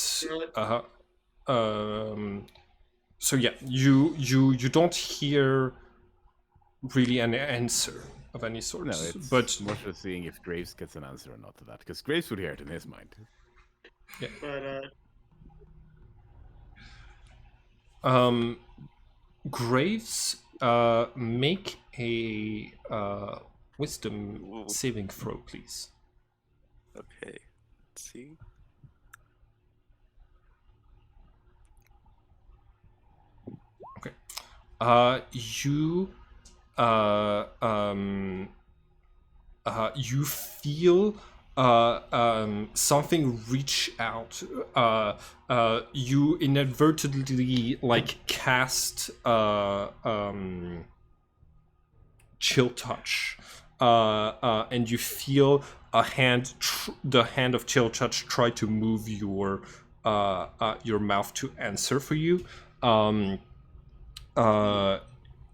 S1: so yeah, you don't hear really an answer of any sort.
S3: No, it's
S1: but
S3: more so seeing if Graves gets an answer or not to that, because Graves would hear it in his mind.
S1: yeah.
S4: But
S1: Graves, make a wisdom saving throw, please.
S5: Okay. Let's see.
S1: Okay. You feel something reach out. You inadvertently like cast chill touch, and you feel a hand, the hand of chill touch, try to move your mouth to answer for you.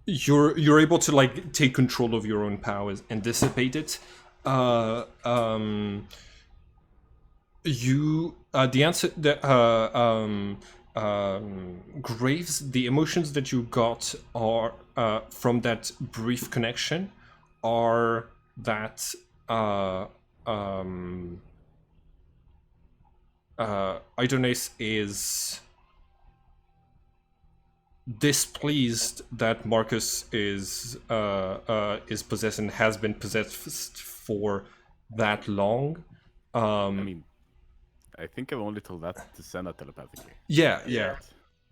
S1: You're able to like take control of your own powers and dissipate it. The answer that Graves, the emotions that you got are from that brief connection are that Idonis is displeased that Marcus is possessed and has been possessed for that long.
S3: I mean, I think I've only told that to Senna telepathically.
S1: Yeah.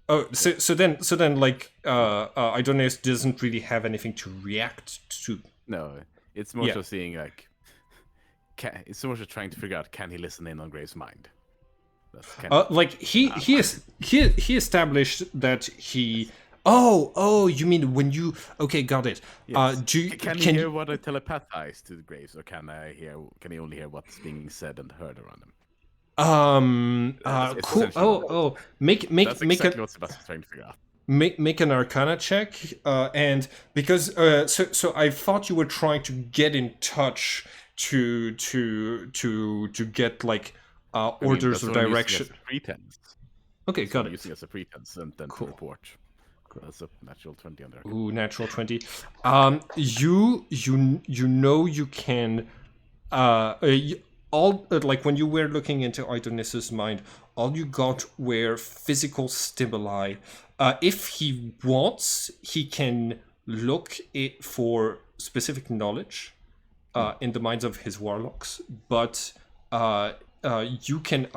S1: Oh, so then like Idonis doesn't really have anything to react to.
S3: No, it's more so seeing like, it's more so trying to figure out, can he listen in on Graves' mind?
S1: Like he established that he. Oh, you mean when you? Okay, got it.
S3: Yes.
S1: Can
S3: he hear what I telepathize to Graves, or can he only hear what's being said and heard around him?
S1: Cool. Oh, make
S3: That's exactly what Sebastian's trying to figure out.
S1: Make an Arcana check, and because so I thought you were trying to get in touch to get like orders or direction.
S3: Pretense.
S1: Okay,
S3: So
S1: got
S3: I'm using
S1: it.
S3: it as a pretense and then
S1: Cool.
S3: to report. That's a natural 20 on there.
S1: Ooh, natural 20. You know you can all like when you were looking into Idonis's mind, all you got were physical stimuli. If he wants, he can look it for specific knowledge in the minds of his warlocks, but you can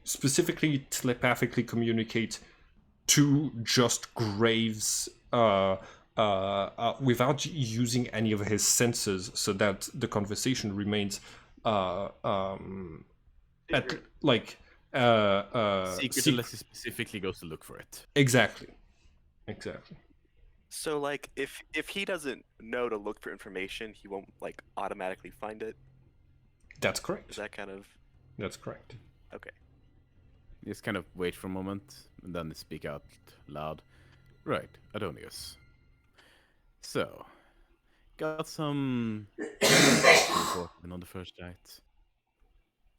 S1: specifically telepathically communicate to just Graves without using any of his senses, so that the conversation remains at
S4: Secret.
S1: like
S3: Secret unless he specifically goes to look for it.
S1: exactly.
S5: So like if he doesn't know to look for information, he won't like automatically find it.
S1: That's
S5: Is
S1: correct.
S5: that kind of
S1: That's correct.
S5: okay?
S3: Just kind of wait for a moment and then speak out loud. Right, Adonius. So, got some report on the first night.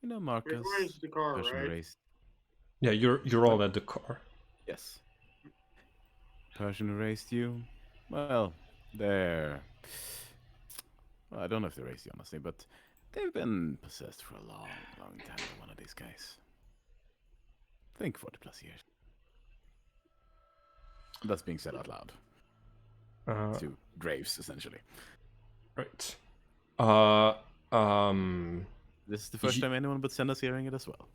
S3: You know, Marcus.
S4: Where is the car,
S3: Persian
S4: right?
S3: raised.
S1: Yeah, you're all at the car.
S3: Yes. Persian who raised you. Well, they're. Well, I don't know if they raised you honestly, but they've been possessed for a long, long time by one of these guys. I think 40 plus years. That's being said out loud. To Graves, essentially.
S1: Right.
S3: This is the first time anyone but Senna's hearing it as well.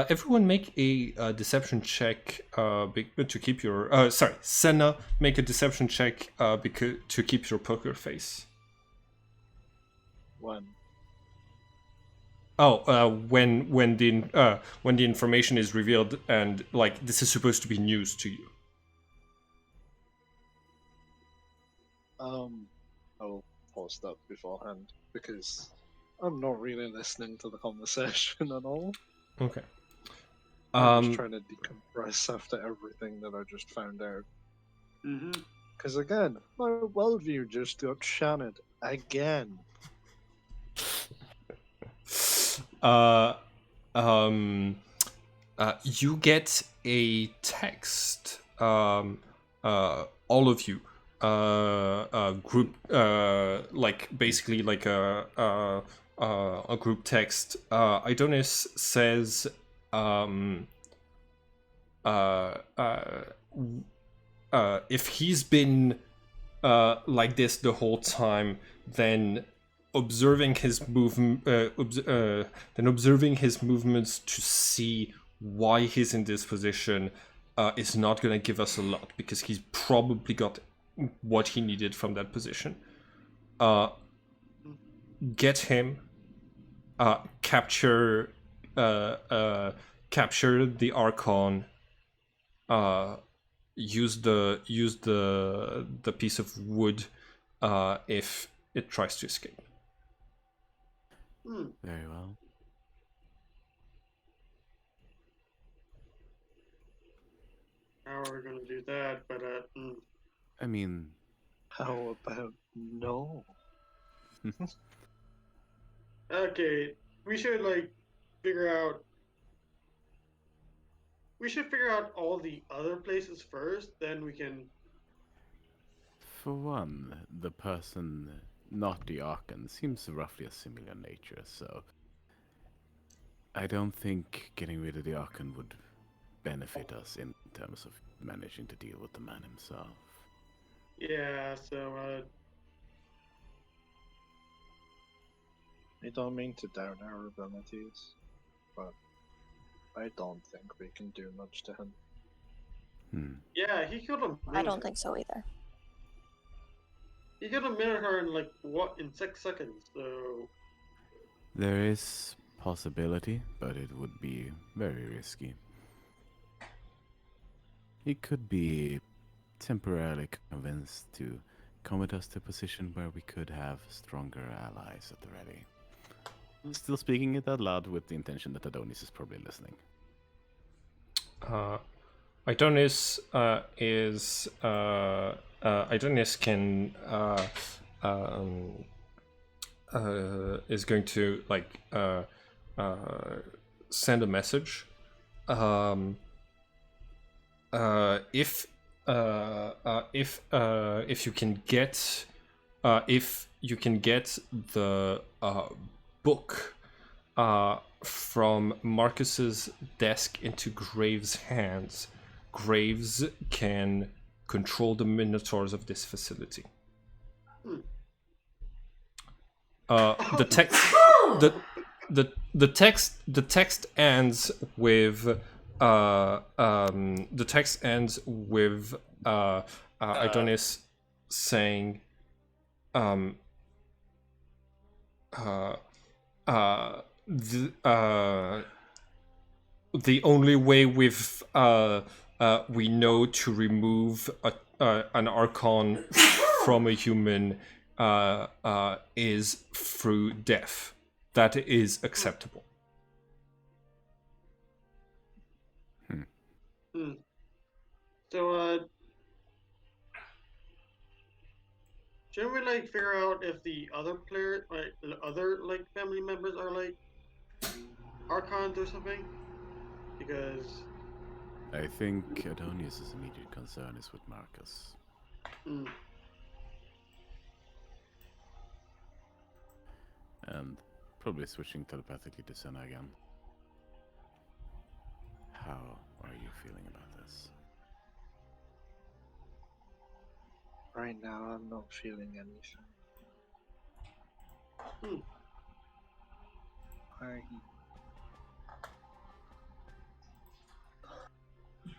S1: Everyone make a deception check to keep your Senna, make a deception check because to keep your poker face.
S2: When?
S1: When the information is revealed and like this is supposed to be news to you.
S2: I'll pause that beforehand because I'm not really listening to the conversation at all.
S1: Okay.
S2: I'm just trying to decompress after everything that I just found out. Because again, my worldview just got shattered again.
S1: You get a text. All of you. Group. Like basically like a group text. Idonis says. If he's been like this the whole time, then observing his movements to see why he's in this position is not going to give us a lot because he's probably got what he needed from that position. Get him, capture the Archon. Use the piece of wood if it tries to escape.
S3: Very well.
S4: How are we gonna do that? But
S3: I mean,
S2: How about no?
S4: okay, we should like figure out. We should figure out all the other places first, then we can.
S3: for one, the person, not the Archon, seems roughly a similar nature, so I don't think getting rid of the Archon would benefit us in terms of managing to deal with the man himself.
S4: Yeah, so
S2: I don't mean to down our abilities, but I don't think we can do much to him.
S4: yeah, he killed a
S6: I don't think so either.
S4: He killed a Minotaur in like what in 6 seconds. So
S3: There is possibility, but it would be very risky. He could be temporarily convinced to commit us to a position where we could have stronger allies at the ready. Still speaking it out loud with the intention that Adonis is probably listening.
S1: Adonis Adonis can is going to like send a message. If you can get the book from Marcus's desk into Graves' hands, Graves can control the minotaurs of this facility. The text the text ends with Adonis saying the only way we know to remove an archon from a human is through death. That is acceptable.
S4: So, shouldn't we like figure out if the other player, like other like family members, are like archons or something? Because
S3: I think Adonius's immediate concern is with Marcus. And probably switching telepathically to Senna again. How are you feeling about this?
S2: Right now, I'm not feeling anything.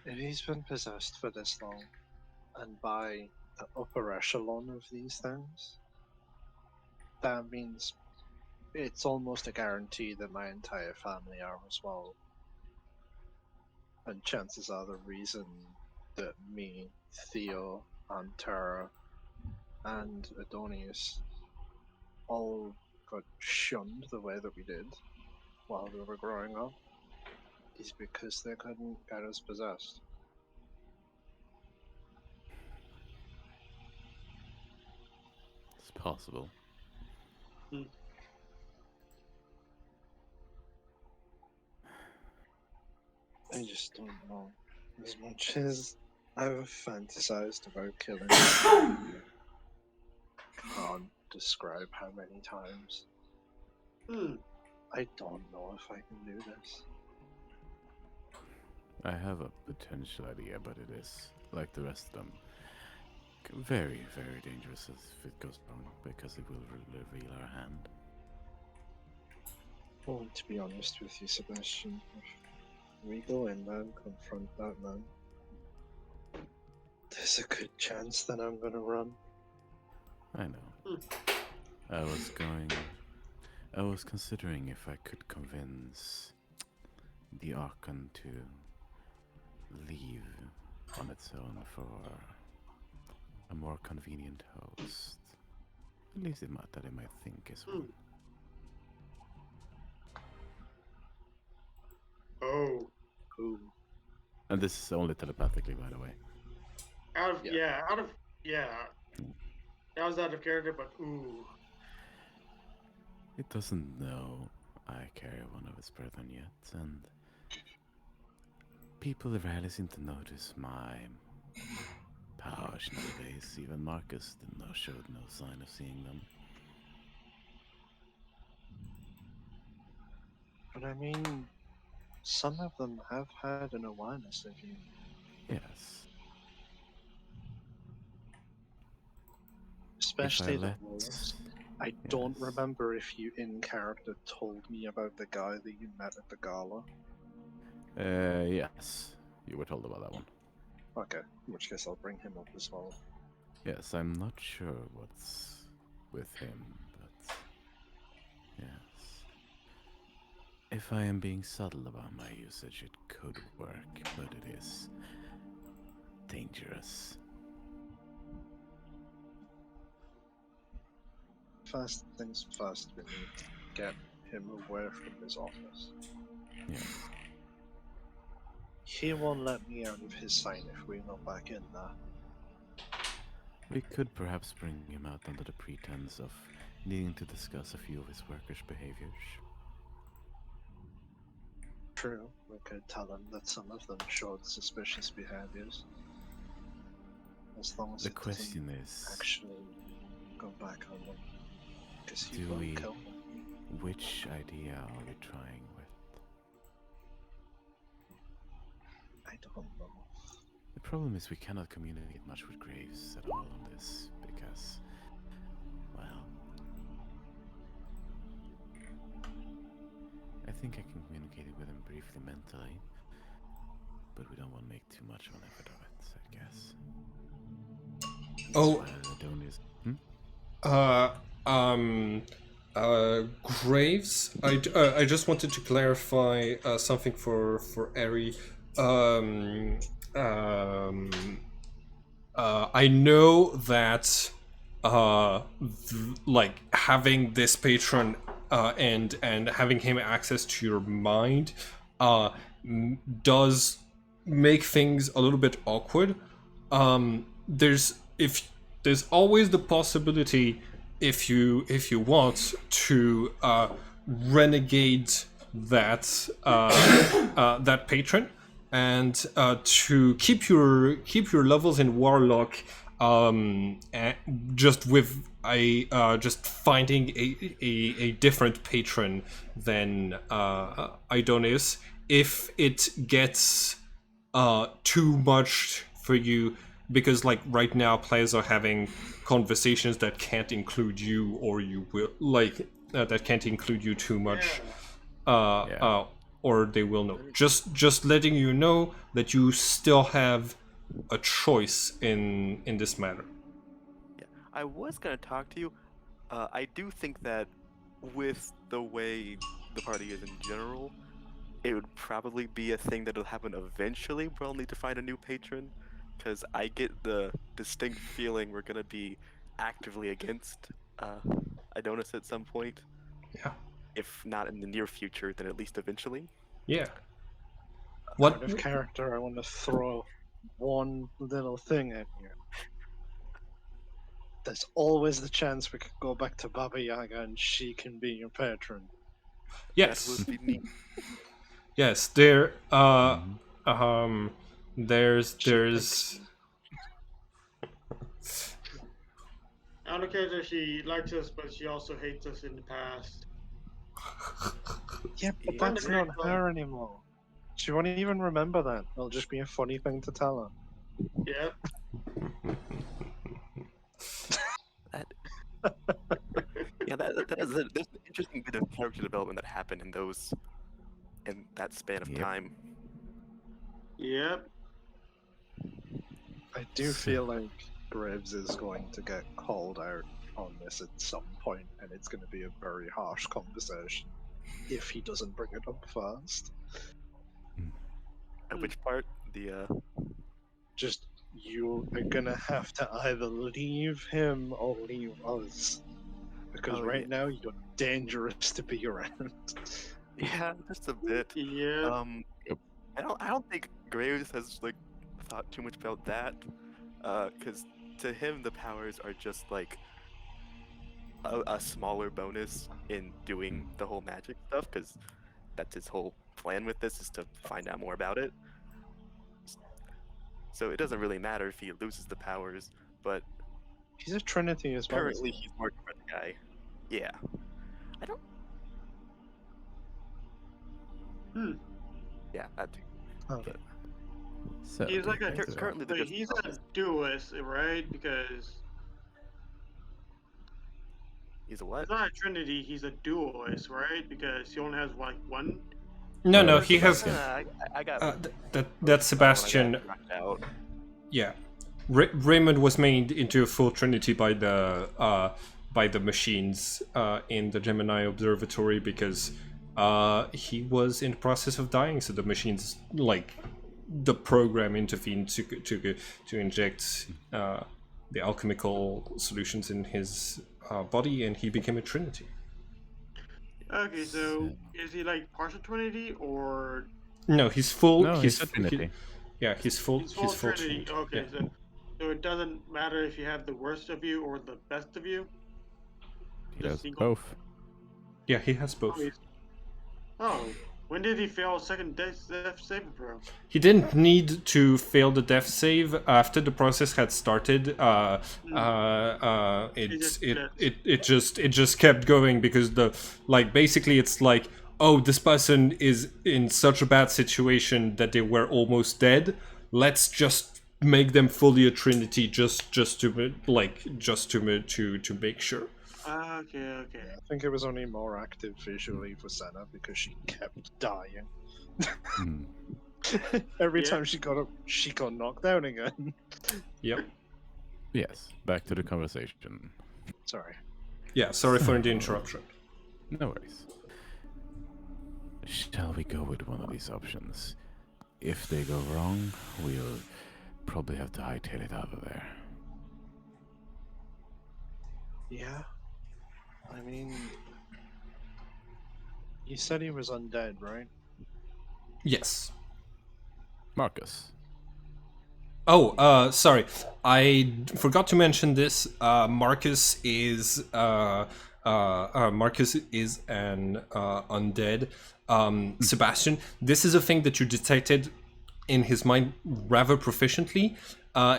S2: If he's been possessed for this long, and by the upper echelon of these things, that means it's almost a guarantee that my entire family are as well. And chances are the reason that me, Theo, and Tara, and Adonius all got shunned the way that we did while we were growing up is because they couldn't get us possessed.
S3: It's possible.
S2: I just don't know. As much as I've fantasized about killing him, can't describe how many times. I don't know if I can do this.
S3: I have a potential idea, but it is, like the rest of them, very, very dangerous if it goes wrong, because it will reveal our hand.
S2: Well, to be honest with you, Sebastian, if we go in there and confront that man, there's a good chance that I'm gonna run.
S3: I know. I was considering if I could convince the Archon to leave on its own for a more convenient host. At least it might think as well.
S4: Oh.
S2: Ooh.
S3: And this is only telepathically, by the way.
S4: That was out of character, but ooh.
S3: It doesn't know I carry one of its brethren yet, and people rarely seem to notice my powers nowadays. Even Marcus showed no sign of seeing them.
S2: But I mean, some of them have had an awareness of you.
S3: Yes.
S2: Especially the Warlocks. I don't remember if you in character told me about the guy that you met at the gala.
S3: Yes. You were told about that one.
S2: Okay, in which case I'll bring him up as well.
S3: Yes, I'm not sure what's with him, but yes. If I am being subtle about my usage, it could work, but it is dangerous.
S2: First things first, we need to get him away from his office.
S3: Yes.
S2: He won't let me out of his sight if we go back in there.
S3: We could perhaps bring him out under the pretense of needing to discuss a few of his workers' behaviors.
S2: true. We could tell them that some of them showed suspicious behaviors. As long as
S3: The
S2: it
S3: question
S2: doesn't
S3: is,
S2: actually go back on them. Because you
S3: do
S2: won't
S3: we...
S2: kill them.
S3: Which idea are we trying with?
S2: I don't know.
S3: The problem is we cannot communicate much with Graves at all on this, because, well... I think I can communicate with him briefly mentally, but we don't want to make too much of an effort of it, I guess.
S1: Oh,
S3: Adonis...
S1: Graves. I just wanted to clarify something for Ari. Um, um, I know that like having this patron and having him access to your mind does make things a little bit awkward. There's always the possibility, if you want to renegade that that patron and to keep your levels in warlock, just with just finding a different patron than Idonis. If it gets too much for you, because like right now players are having conversations that can't include you, or you will like that can't include you too much, or they will know. Just letting you know that you still have a choice in this matter.
S5: Yeah, I was gonna talk to you. I do think that with the way the party is in general, it would probably be a thing that'll happen eventually. We'll need to find a new patron, because I get the distinct feeling we're gonna be actively against Adonis at some point.
S1: Yeah.
S5: If not in the near future, then at least eventually.
S1: Yeah.
S2: Out
S1: What?
S2: of character, I want to throw one little thing at you. There's always the chance we could go back to Baba Yaga and she can be your patron.
S1: Yes.
S5: That would be neat.
S1: Yes. There's
S4: I don't care that she likes us, but she also hates us in the past.
S2: Yeah, but
S5: Yeah.
S2: that's not her anymore. She won't even remember that. It'll just be a funny thing to tell her.
S4: Yep.
S5: There's an interesting bit of character development that happened in that span of
S3: Yep.
S5: time.
S4: Yep.
S2: I do feel like Graves is going to get called out on this at some point, and it's going to be a very harsh conversation if he doesn't bring it up first.
S5: At which part?
S2: Just, you are going to have to either leave him or leave us. Because
S5: Oh,
S2: right
S5: yeah.
S2: now, you're dangerous to be around.
S5: Yeah, just a bit.
S4: Yeah.
S5: I don't think Graves has like thought too much about that, because to him the powers are just like a smaller bonus in doing the whole magic stuff, because that's his whole plan with this, is to find out more about it. So it doesn't really matter if he loses the powers, but
S2: He's a Trinity as well.
S5: currently he's working for the guy. Yeah. I don't. Yeah, that too.
S2: Okay.
S3: So,
S4: He's like a
S5: currently
S4: Wait, he's a duelist, right? Because
S5: He's a what?
S4: he's not a Trinity. He's a duelist, right? Because he only has like one.
S1: no. He has
S5: I got.
S1: that's Sebastian.
S5: Knocked out.
S1: Yeah, Raymond was made into a full trinity by the machines in the Gemini Observatory because he was in the process of dying. So the machines, like the program, intervened to inject the alchemical solutions in his body, and he became a trinity.
S4: Okay, so is he like partial Trinity or?
S1: No, he's full.
S3: No, he's a trinity.
S1: He's full.
S4: He's full
S1: Trinity.
S4: Okay,
S1: Yeah.
S4: so it doesn't matter if you have the worst of you or the best of you.
S3: He
S4: Just
S3: does
S4: single?
S3: both.
S1: Yeah, he has both.
S4: Oh, When did he fail second death saving throw?
S1: He didn't need to fail the death save after the process had started. It just kept going because basically it's like, oh, this person is in such a bad situation that they were almost dead. Let's just make them fully a trinity just to make sure.
S4: Okay.
S2: I think it was only more active visually for Senna because she kept dying.
S3: Hmm.
S2: Every
S4: Yeah.
S2: time she got knocked down again.
S1: Yep.
S3: Yes, back to the conversation.
S2: Sorry.
S1: Yeah. Sorry for the
S3: So-
S1: interruption.
S3: No worries. Shall we go with one of these options? If they go wrong, we'll probably have to hightail it out of there.
S2: Yeah. I mean, you said he was undead, right?
S1: Yes.
S3: Marcus.
S1: Oh, sorry. I forgot to mention this. Marcus is an undead. Sebastian, this is a thing that you detected in his mind rather proficiently.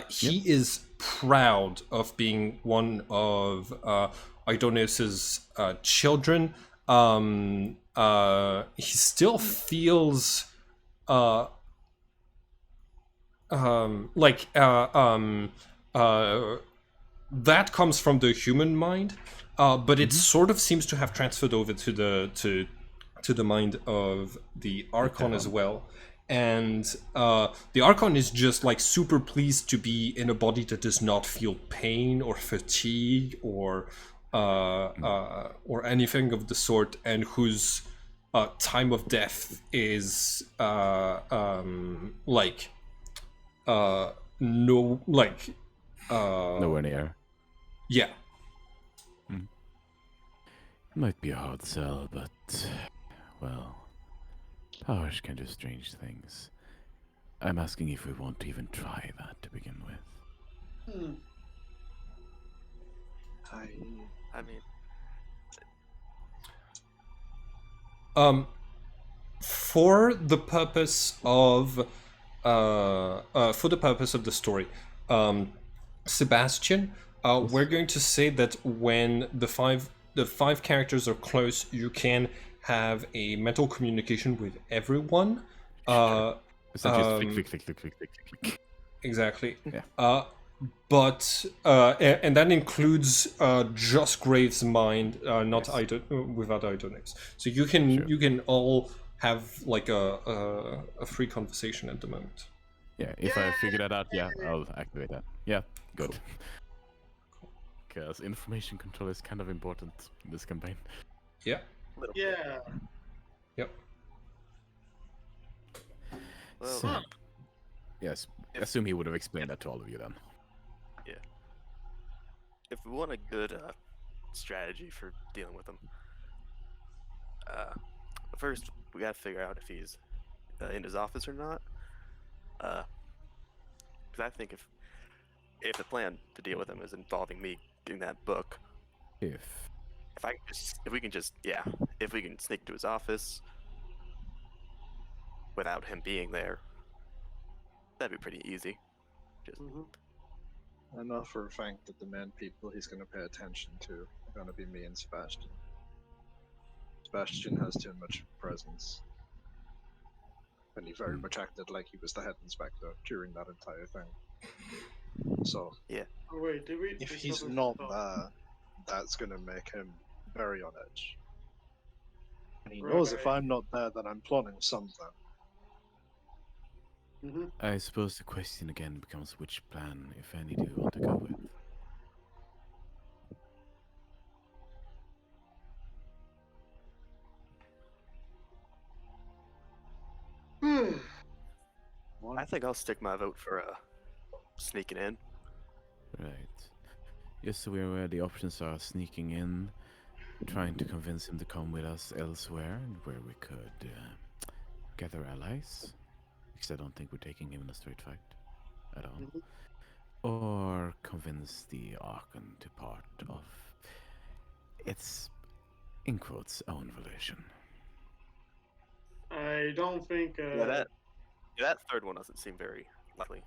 S1: He is proud of being one of Idonius's children. He still feels like that comes from the human mind, but it sort of seems to have transferred over to the mind of the Archon as well. And the Archon is just like super pleased to be in a body that does not feel pain or fatigue or anything of the sort, and whose time of death is
S3: Nowhere near.
S1: yeah.
S3: Might be a hard sell, but, well, powers can do strange things. I'm asking if we want to even try that to begin with.
S5: I mean,
S1: For the purpose of the story, Sebastian, we're going to say that when the five characters are close, you can have a mental communication with everyone.
S3: Essentially, click, click, click, click, click, click, click.
S1: Exactly.
S3: Yeah.
S1: But and that includes just Graves' mind, not
S3: Yes.
S1: without Idonics. So you can all have like a free conversation at the moment.
S3: Yeah, if I figure that out, yeah, I'll activate that. Yeah, good. Because information control is kind of important in this campaign.
S1: Yeah.
S4: Yeah.
S1: Yep.
S5: well,
S3: So, yes, assume he would have explained that to all of you then.
S5: if we want a good strategy for dealing with him, first we gotta figure out if he's in his office or not. Because I think if the plan to deal with him is involving me getting that book,
S3: If
S5: if we can sneak into his office without him being there, that'd be pretty easy. Just
S2: I know for a fact that the main people he's going to pay attention to are going to be me and Sebastian. Sebastian has too much presence. And he very much acted like he was the head inspector during that entire thing. So,
S4: Oh, wait, did we?
S2: if
S4: discuss
S2: he's
S4: this
S2: not
S4: before?
S2: there, that's going to make him very on edge. And he knows if
S4: Right.
S2: I'm not there, that I'm plotting something.
S3: I suppose the question again becomes which plan, if any, do you want to go with?
S2: One,
S5: I think I'll stick my vote for sneaking in.
S3: Right. Just so we're aware, the options are sneaking in, trying to convince him to come with us elsewhere, where we could gather allies, because I don't think we're taking him in a straight fight at all. Or convince the Archon to part of its, in quotes, own volition.
S4: I don't think.
S5: That third one doesn't seem very likely.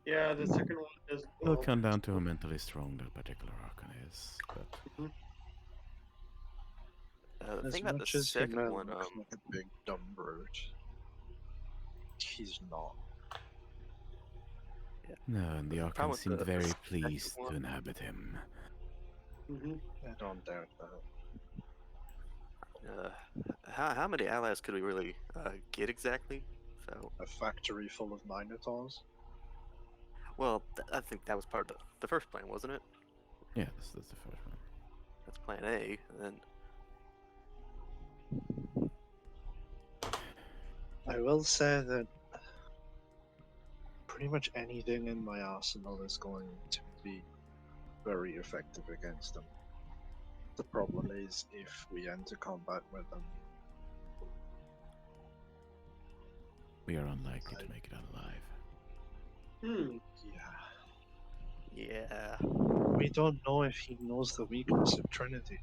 S4: Yeah, the second one is.
S3: It'll come down to how mentally strong that particular Archon is. But
S5: The
S2: As
S5: thing about
S2: much
S5: the
S2: as he
S5: second
S2: may
S5: one,
S2: look like a big dumb brute, he's not.
S3: no, and the
S5: The
S3: Archon
S5: problem with
S3: seemed
S5: the
S3: very
S5: second
S3: pleased to
S5: one-
S3: inhabit him.
S4: Mm-hmm.
S2: I don't doubt that.
S5: how many allies could we really get exactly? So,
S2: A factory full of minotaurs?
S5: well, I think that was part of the first plan, wasn't it?
S3: Yes, that's the first one.
S5: That's plan A, and then
S2: I will say that pretty much anything in my arsenal is going to be very effective against them. The problem is if we enter combat with them,
S3: We are unlikely to make it out alive.
S4: Hmm.
S5: yeah,
S2: we don't know if he knows the weakness of Trinity.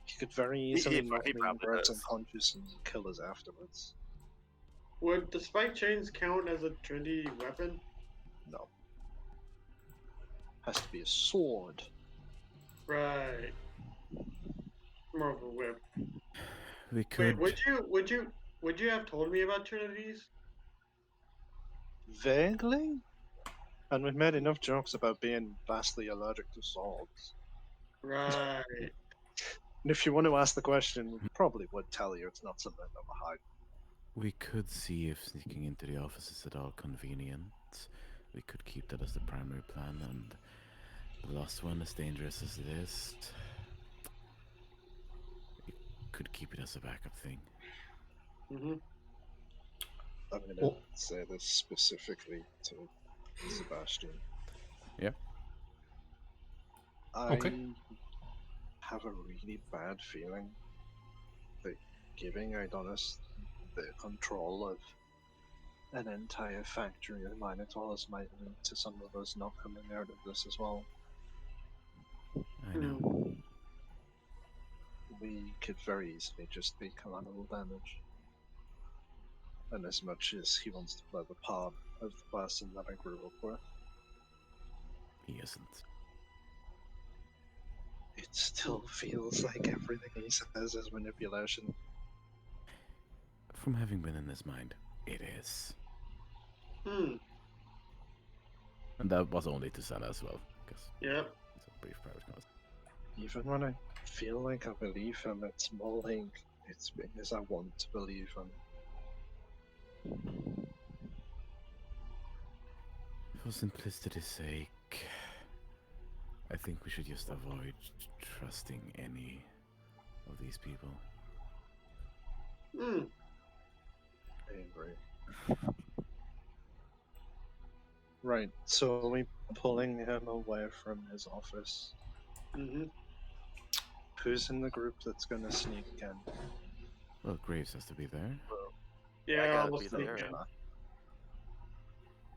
S2: He could very easily knock
S5: he
S2: me
S5: probably
S2: where it's
S5: does.
S2: unconscious and kill us afterwards.
S4: Would the spike chains count as a Trinity weapon?
S2: No. Has to be a sword.
S4: Right. More of a whip.
S3: We could.
S4: Wait, would you have told me about Trinities?
S2: Vaguely? And we've made enough jokes about being vastly allergic to swords.
S4: Right.
S2: And if you want to ask the question, we probably would tell you it's not something that we're hiding.
S3: We could see if sneaking into the office is at all convenient. We could keep that as the primary plan, and the last one, as dangerous as it is, we could keep it as a backup thing.
S4: Mm-hmm.
S2: I'm going to
S1: Well-
S2: say this specifically to Sebastian.
S3: Yep.
S2: I
S1: Okay.
S2: have a really bad feeling that giving Adonis the control of an entire factory of Minotaurs might lead to some of us not coming out of this as well.
S3: I know.
S2: We could very easily just be collateral damage. And as much as he wants to play the part of the person that I grew up with,
S3: He isn't.
S2: it still feels like everything he says is manipulation.
S3: From having been in his mind, it is.
S4: Hmm.
S3: And that was only to Sana as well, because
S4: Yep.
S3: it's a brief private conversation.
S2: Even when I feel like I believe him, it's more like it's because I want to believe him.
S3: For simplicity's sake, I think we should just avoid trusting any of these people.
S4: Hmm.
S2: I agree. Right, so are we pulling him away from his office?
S4: Mm-hmm.
S2: Who's in the group that's gonna sneak in?
S3: Well, Graves has to be there.
S4: Yeah,
S5: gotta
S4: I'll
S5: be
S4: sneak
S5: there.
S4: in.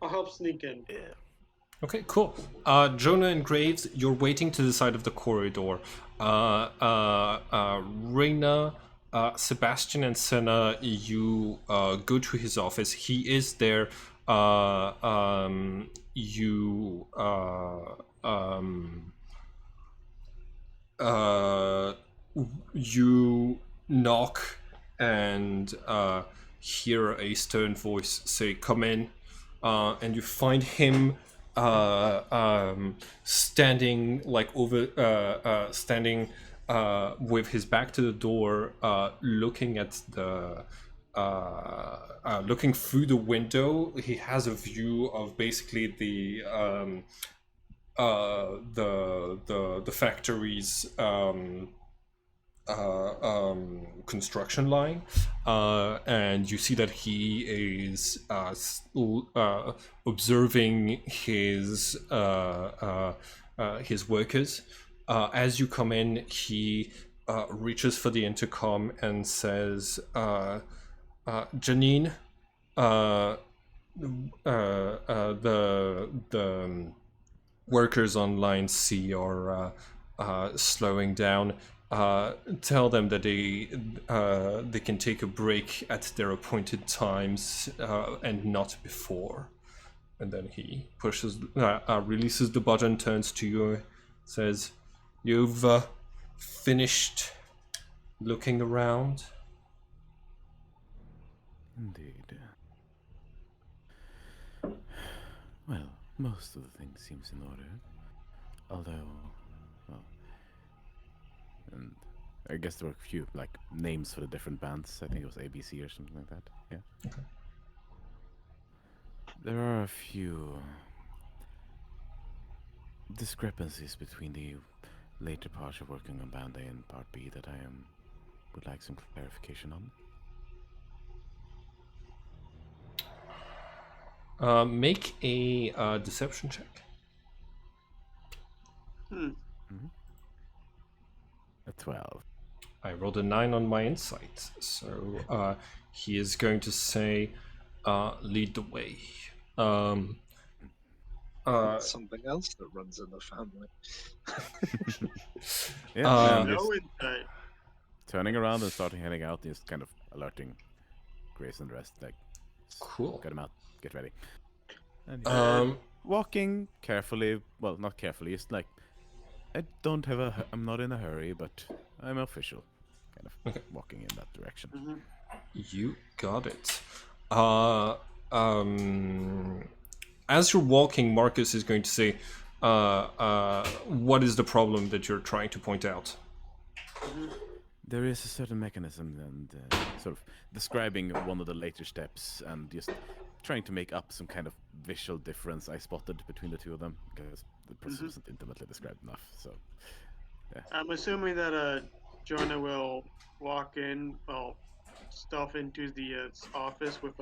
S4: I'll help sneak in.
S5: Yeah.
S1: Okay, cool. Jonah and Graves, you're waiting to the side of the corridor. Reina, Sebastian, and Senna, you go to his office. He is there. You knock and hear a stern voice say, "Come in," and you find him standing with his back to the door, looking at the looking through the window. He has a view of basically the factory's construction line, and you see that he is observing his workers. As you come in, he reaches for the intercom and says, "Janine, the workers on line C are slowing down. tell them that they can take a break at their appointed times and not before. And then he releases the button, turns to you, says, "You've finished looking around?"
S3: Indeed. Well, most of the things seems in order. Although, well, and I guess there were a few like names for the different bands. I think it was ABC or something like that. Yeah.
S1: Okay.
S3: There are a few discrepancies between the later parts of working on Band A and Part B that I would like some clarification on.
S1: Make a deception check.
S3: A 12.
S1: I rolled a 9 on my insight, so he is going to say, "Lead the way."
S2: Something else that runs in the family.
S3: Yeah, and
S4: No
S3: just
S4: insight.
S3: turning around and starting heading out, just kind of alerting Grace and the rest, like,
S1: Cool.
S3: get him out, get ready. And
S1: Um,
S3: walking carefully, well, not carefully, just like, I'm not in a hurry, but I'm official. Kind of
S1: Okay.
S3: walking in that direction.
S1: You got it. As you're walking, Marcus is going to say, "What is the problem that you're trying to point out?"
S3: There is a certain mechanism, and sort of describing one of the later steps, and just trying to make up some kind of visual difference I spotted between the two of them, because the process wasn't intimately described enough. So,
S4: I'm assuming that Jonah will walk in, well, stuff into the office with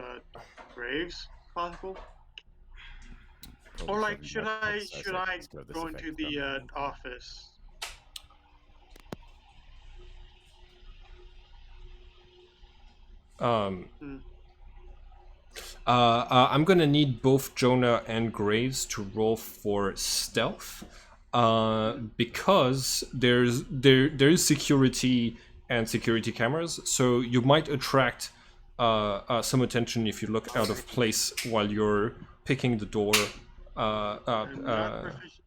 S4: Graves, possible.
S3: probably
S4: Or like,
S3: shouldn't
S4: should I
S3: hypothesize this
S4: go into
S3: effect
S4: the
S3: from-
S4: office?
S1: I'm gonna need both Jonah and Graves to roll for stealth, because there is security and security cameras, so you might attract some attention if you look out of place while you're picking the door.
S4: I'm not proficient.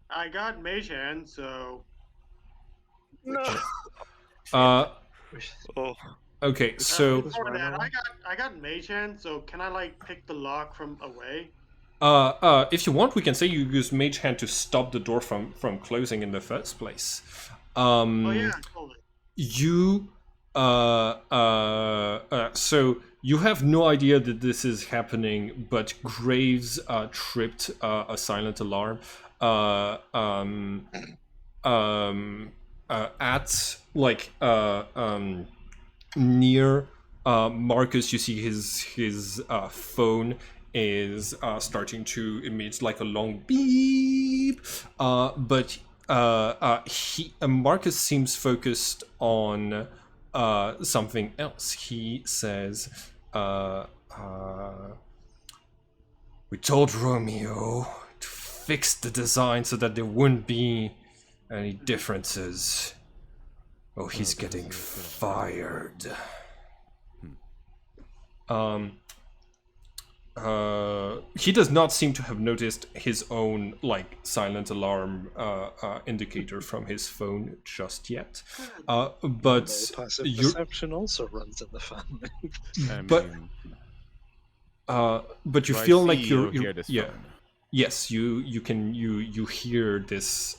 S4: I got mage hand, so
S5: No. Oh.
S1: Okay, so
S4: before that, I got mage hand, so can I like pick the lock from away?
S1: if you want, we can say you use Mage Hand to stop the door from closing in the first place.
S4: Oh yeah, totally.
S1: You so you have no idea that this is happening, but Graves tripped a silent alarm at like near Marcus. You see his phone is starting to emit like a long beep, but Marcus seems focused on something else. He says, "We told Romeo to fix the design so that there wouldn't be any differences. Oh, he's getting fired." He does not seem to have noticed his own like silent alarm indicator from his phone just yet. But
S2: Passive
S1: you're,
S2: perception also runs in the family.
S1: but but you
S3: do I
S1: feel like
S3: see or
S1: you're
S3: hear this
S1: yeah.
S3: phone?
S1: Yes, you can you hear this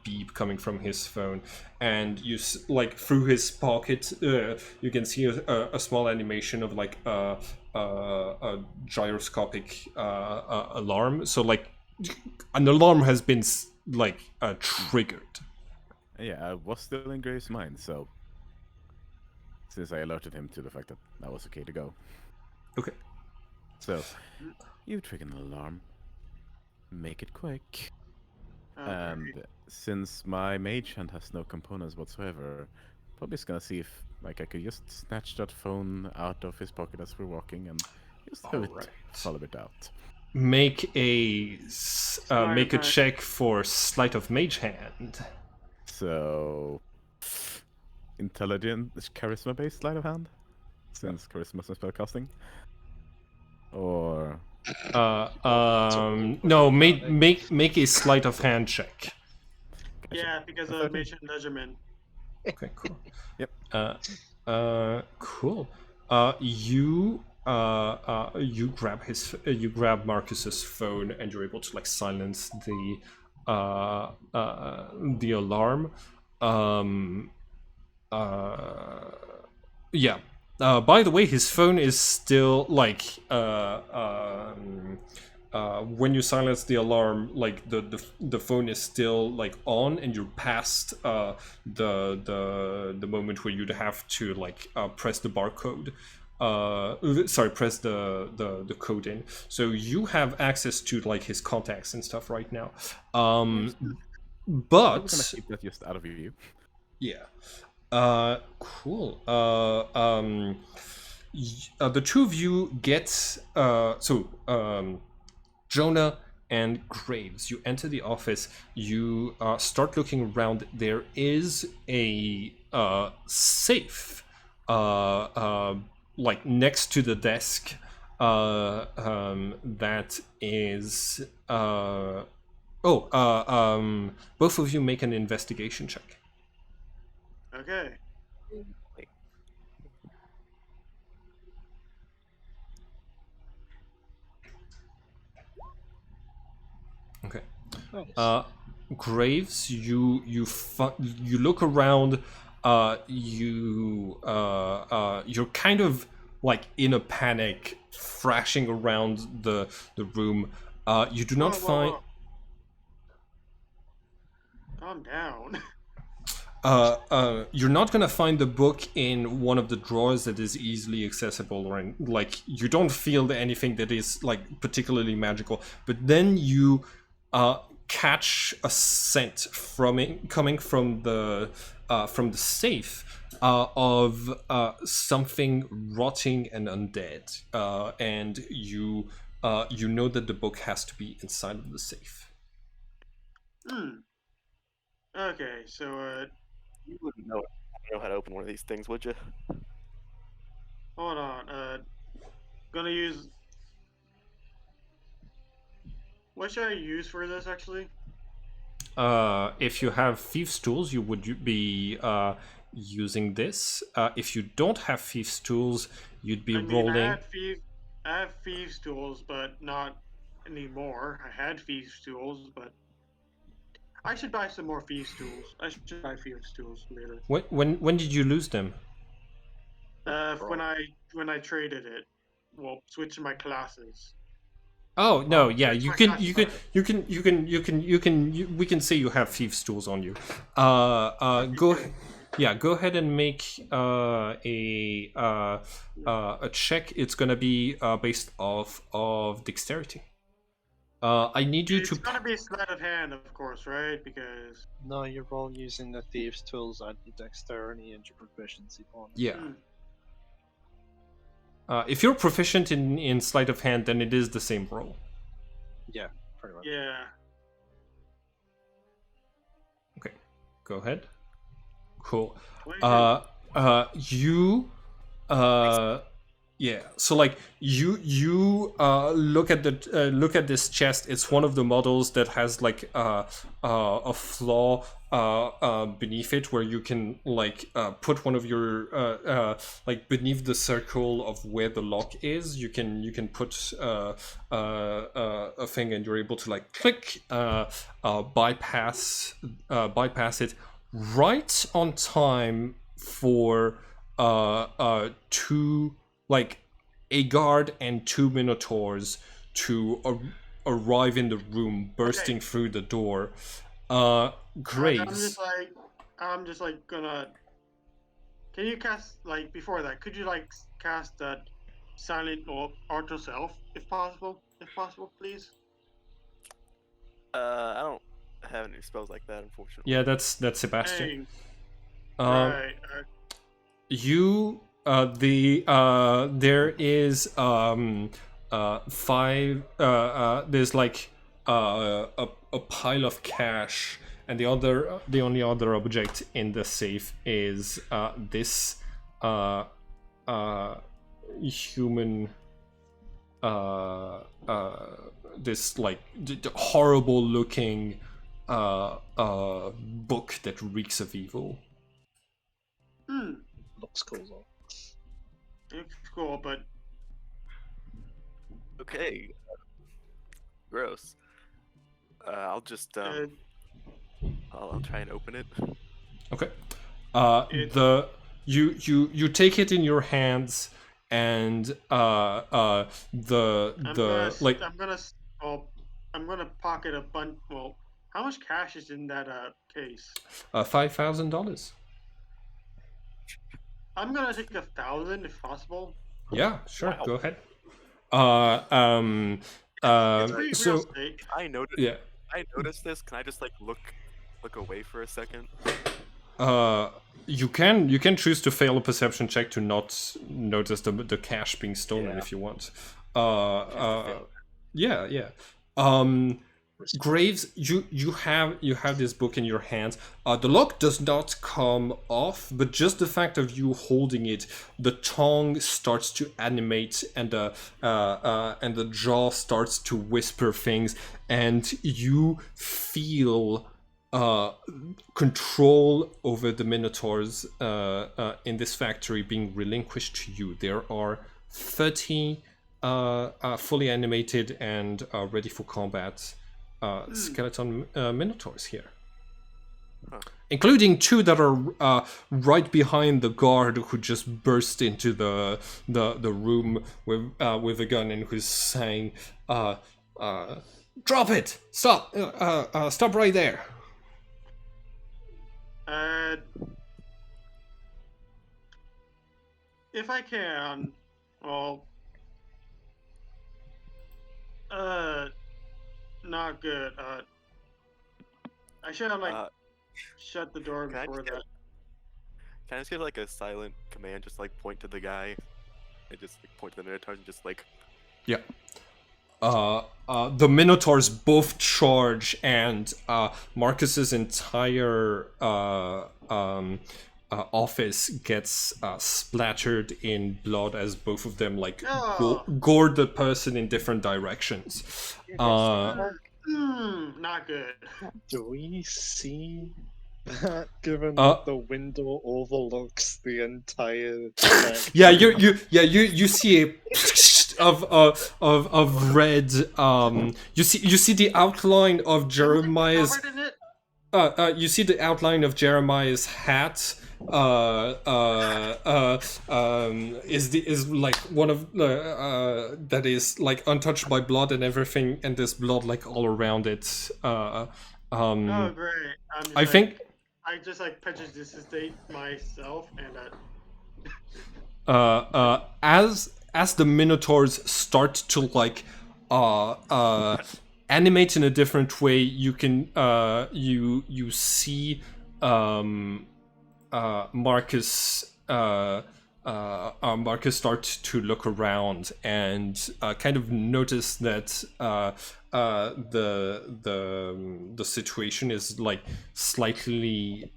S1: beep coming from his phone, and you like through his pocket you can see a small animation of like a gyroscopic alarm. So like an alarm has been like triggered.
S3: Yeah, I was still in Graves' mind, so since I alerted him to the fact that was okay to go.
S1: Okay.
S3: So, you trigger an alarm. Make it quick. And since my mage hand has no components whatsoever, probably just gonna see if like I could just snatch that phone out of his pocket as we're walking and just have it fall a bit out.
S1: Make a check for sleight of mage hand.
S3: So, intelligent, charisma-based sleight of hand, since charisma is spellcasting, or
S1: No, make a sleight of hand check.
S4: Yeah, because
S3: A
S4: of
S3: 13.
S4: mission measurement.
S1: Okay, cool.
S3: Yep.
S1: Cool. You grab Marcus's phone and you're able to like silence the alarm. Yeah. By the way, his phone is still like when you silence the alarm, like the phone is still like on, and you're past the moment where you'd have to like press the barcode. Press the code in. So you have access to like his contacts and stuff right now.
S3: I'm
S1: But
S3: gonna keep that just out of view.
S1: yeah. Cool. The two of you get Jonah and Graves. You enter the office. You start looking around. There is a safe, like next to the desk. That is. Both of you make an investigation check.
S4: Okay.
S5: Wait.
S1: Okay.
S2: Nice.
S1: Graves, you look around. You're kind of like in a panic, thrashing around the room. You do not find.
S4: Whoa. Calm down.
S1: You're not gonna find the book in one of the drawers that is easily accessible, or like you don't feel anything that is like particularly magical. But then you catch a scent coming from the safe of something rotting and undead, and you know that the book has to be inside of the safe.
S4: Okay, so
S5: You wouldn't know how to open one of these things, would you?
S4: hold on. Gonna use. What should I use for this actually?
S1: If you have thieves' tools, you would be using this. If you don't have thieves' tools, you'd be
S4: I mean,
S1: rolling.
S4: I have thieves tools, but not anymore. I had thieves tools, but I should buy some more thieves tools. I should buy thieves tools later.
S1: When did you lose them?
S4: When I traded it, well, switching my classes.
S1: Oh no, yeah,
S4: It's
S1: you
S4: my
S1: can
S4: class
S1: you can
S4: style.
S1: you can we can say you have thieves' tools on you. Go ahead and make a check. It's gonna be based off of dexterity. I need you
S4: It's
S1: to.
S4: gonna be sleight of hand, of course, right? Because
S2: No, you're all using the thieves' tools and your dexterity and your proficiency bonus.
S1: Yeah. If you're proficient in sleight of hand, then it is the same roll.
S2: Yeah, pretty much.
S4: yeah.
S1: Okay, go ahead. Cool.
S4: 22.
S1: You yeah, so like you look at this chest. It's one of the models that has like a flaw beneath it, where you can like put one of your like beneath the circle of where the lock is. You can put a thing, and you're able to like click bypass it right on time for two, like a guard and two minotaurs to arrive in the room, bursting through the door. Graves.
S4: I'm just like gonna. Can you cast like before that? Could you like cast that silent or auto self if possible? If possible, please.
S5: I don't have any spells like that, unfortunately.
S1: Yeah, that's Sebastian.
S4: Dang. Right.
S1: You there is five there's like a pile of cash and the only other object in the safe is this human, this like horrible looking book that reeks of evil.
S2: Looks cool though.
S4: It's cool, but
S5: Okay. Gross. I'll just I'll try and open it.
S1: Okay.
S4: It-
S1: You take it in your hands, and
S4: I'm
S1: like
S4: gonna pocket a bunch. Well, how much cash is in that case?
S1: $5,000.
S4: I'm gonna take 1,000 if possible.
S1: Yeah, sure.
S5: Wow.
S1: Go ahead.
S4: It's free real
S1: So
S4: estate.
S5: I noticed.
S1: yeah.
S5: I noticed this. Can I just like look away for a second?
S1: You can choose to fail a perception check to not notice the cash being stolen
S5: Yeah.
S1: if you want.
S5: fail.
S1: Yeah. Graves, you have this book in your hands. The lock does not come off, but just the fact of you holding it, the tongue starts to animate, and the jaw starts to whisper things, and you feel control over the minotaurs in this factory being relinquished to you. There are 30 fully animated and ready for combat skeleton minotaurs here, including 2 that are right behind the guard who just burst into the room with a gun and who's saying, "Drop it! Stop! Stop right there!"
S4: If I can, well, not good. I should have shut the door
S5: Can I
S4: before
S5: just get-
S4: that.
S5: Can I just give like a silent command? Just like point to the guy, and just like, point to the minotaurs and just like.
S1: Yeah. The minotaurs both charge, and Marcus's entire office gets splattered in blood as both of them like gored the person in different directions.
S4: Not good.
S2: Do we see that, given
S1: Uh,
S2: the window overlooks the entire
S1: Yeah, you see a of red. You see the outline of Jeremiah's.
S4: Covered in it?
S1: You see the outline of Jeremiah's hat. Is like one of that is like untouched by blood and everything, and there's blood like all around it.
S4: Oh, great.
S1: I think.
S4: I just like prejudicate myself, and
S1: As the minotaurs start to like animate in a different way, you can you see Marcus Marcus start to look around and kind of notice that the situation is like slightly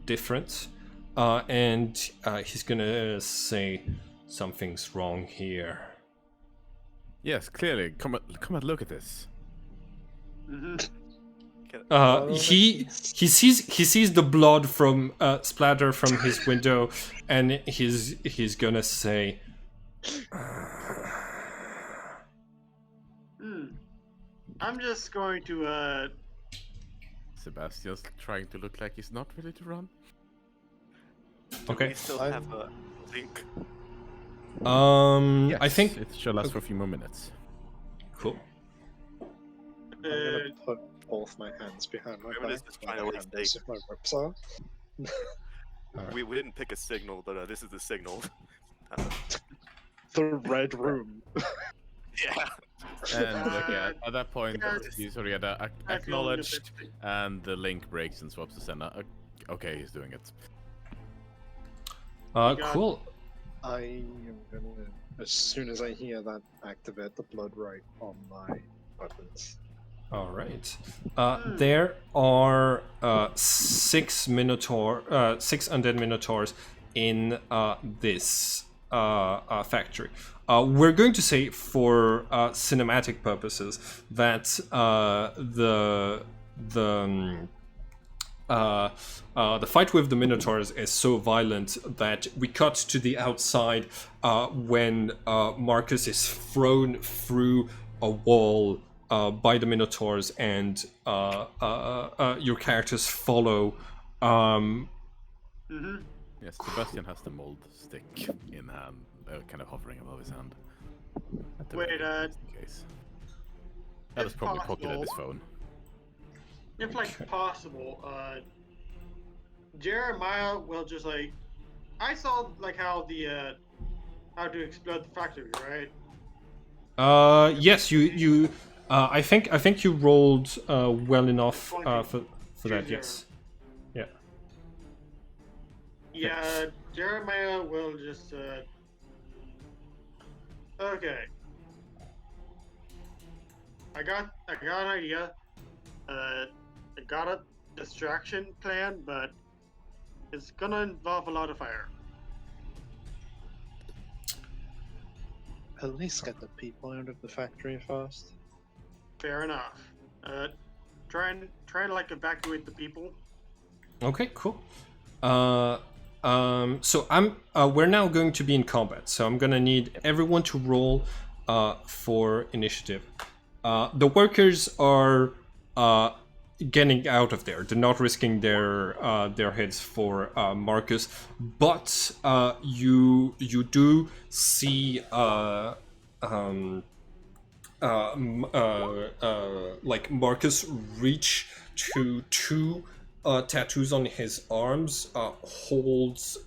S1: different, and he's gonna say something's wrong here.
S3: Yes, clearly. Come and look at this.
S1: He sees the blood from splatter from his window, and he's gonna say,
S4: I'm just going to
S3: Sebastian's trying to look like he's not ready to run.
S5: Do
S1: Okay.
S5: we still have a link?
S3: Yes,
S1: I think
S3: it shall last for a few more minutes.
S1: cool.
S2: I'm gonna put both my hands behind my
S5: Whoever
S2: back.
S5: this is trying to like
S2: As if my rips are.
S5: We didn't pick a signal, but this is the signal.
S2: The red room.
S5: Yeah.
S3: And okay, at that point,
S4: yeah,
S3: you sort of get
S4: I feel
S3: acknowledged,
S4: defeated.
S3: and the link breaks and swaps to sender. Okay, he's doing it.
S1: Cool.
S2: I am gonna, as soon as I hear that, activate the blood right on my weapons.
S1: All right. There are 6 undead minotaurs in this factory. We're going to say, for cinematic purposes, that the fight with the Minotaurs is so violent that we cut to the outside when Marcus is thrown through a wall by the Minotaurs, and your characters follow.
S3: Yes, Sebastian has the mold stick in hand, kind of hovering above his hand. At the
S4: Wait,
S3: ready, just in case. That was
S4: if
S3: probably pocketed
S4: possible-
S3: his phone.
S4: If like possible, Jeremiah will just like, I saw like how the how to explode the factory, right?
S1: Yes, you. I think you rolled well enough
S4: 20.
S1: for that. Yes. Yeah.
S4: Yeah, Jeremiah will just okay. I got an idea. I got a distraction plan, but it's gonna involve a lot of fire.
S2: At least get the people out of the factory first.
S4: Fair enough. Try and like evacuate the people.
S1: Okay. Cool. So we're now going to be in combat. So I'm gonna need everyone to roll for initiative. The workers are getting out of there. They're not risking their heads for Marcus, but you do see like Marcus reach to 2 tattoos on his arms, holds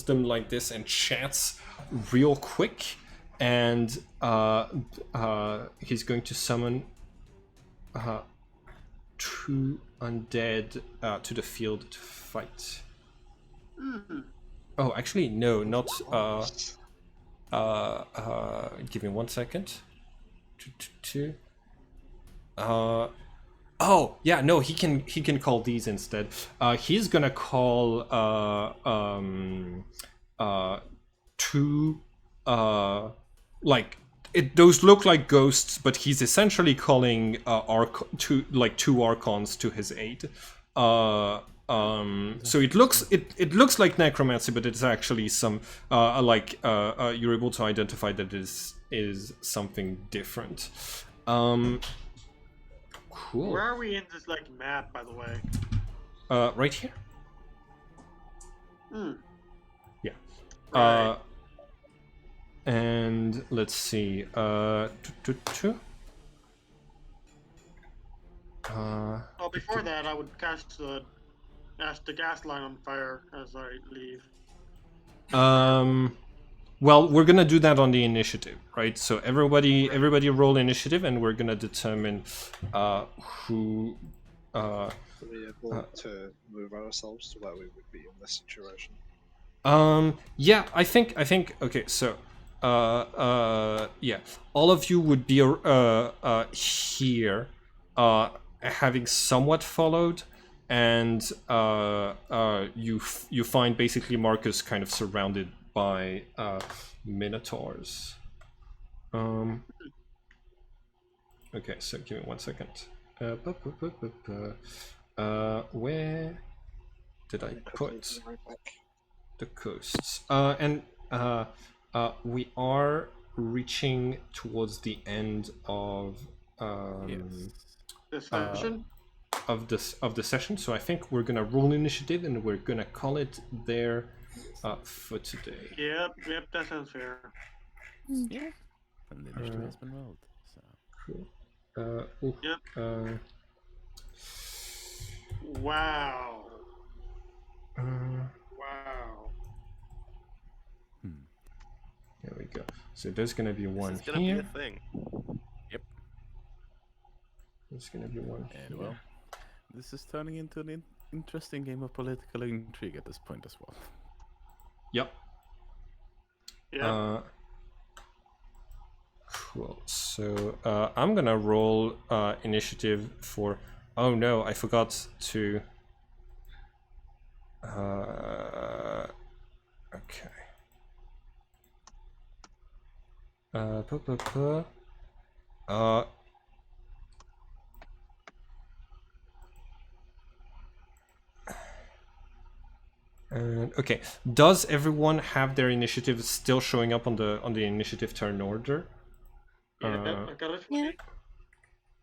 S1: them like this and chats real quick, and he's going to summon 2 undead to the field to fight. Oh, actually, no, not. Give me 1 second. Oh, yeah, no, he can call these instead. He's gonna call 2 like those look like ghosts, but he's essentially calling 2 archons to his aid. So it looks like necromancy, but it's actually some you're able to identify that is something different. Cool.
S4: Where are we in this like map, by the way?
S1: Right here. Yeah.
S4: Right.
S1: And let's see.
S4: Oh, before that, I would cast the gas line on fire as I leave.
S1: Well, we're gonna do that on the initiative, right? So everybody roll initiative, and we're gonna determine who.
S2: To be able to move ourselves to where we would be in this situation.
S1: Yeah, I think. Okay, so. Yeah, all of you would be here, having somewhat followed, and you find basically Marcus kind of surrounded by minotaurs. Okay, so give me 1 second. Where did I put the coasts? We are reaching towards the end of
S4: This session?
S1: of the session, so I think we're gonna roll initiative and we're gonna call it there for today.
S4: Yep, that sounds fair.
S3: Yeah. And the initiative has been rolled. So.
S1: Cool.
S4: Yep. Wow. Wow.
S1: There we go. So there's gonna be one
S5: This is gonna
S1: here.
S5: be a thing.
S3: Yep.
S1: There's gonna be one
S3: And
S1: here.
S3: well, this is turning into an interesting game of political intrigue at this point as well.
S1: Yep.
S4: Yeah.
S1: Cool. So I'm gonna roll initiative for. Oh no, I forgot to. Okay. Puh, puh, puh. And okay, does everyone have their initiative still showing up on the initiative turn order?
S4: Yeah, I got it.
S6: Yeah.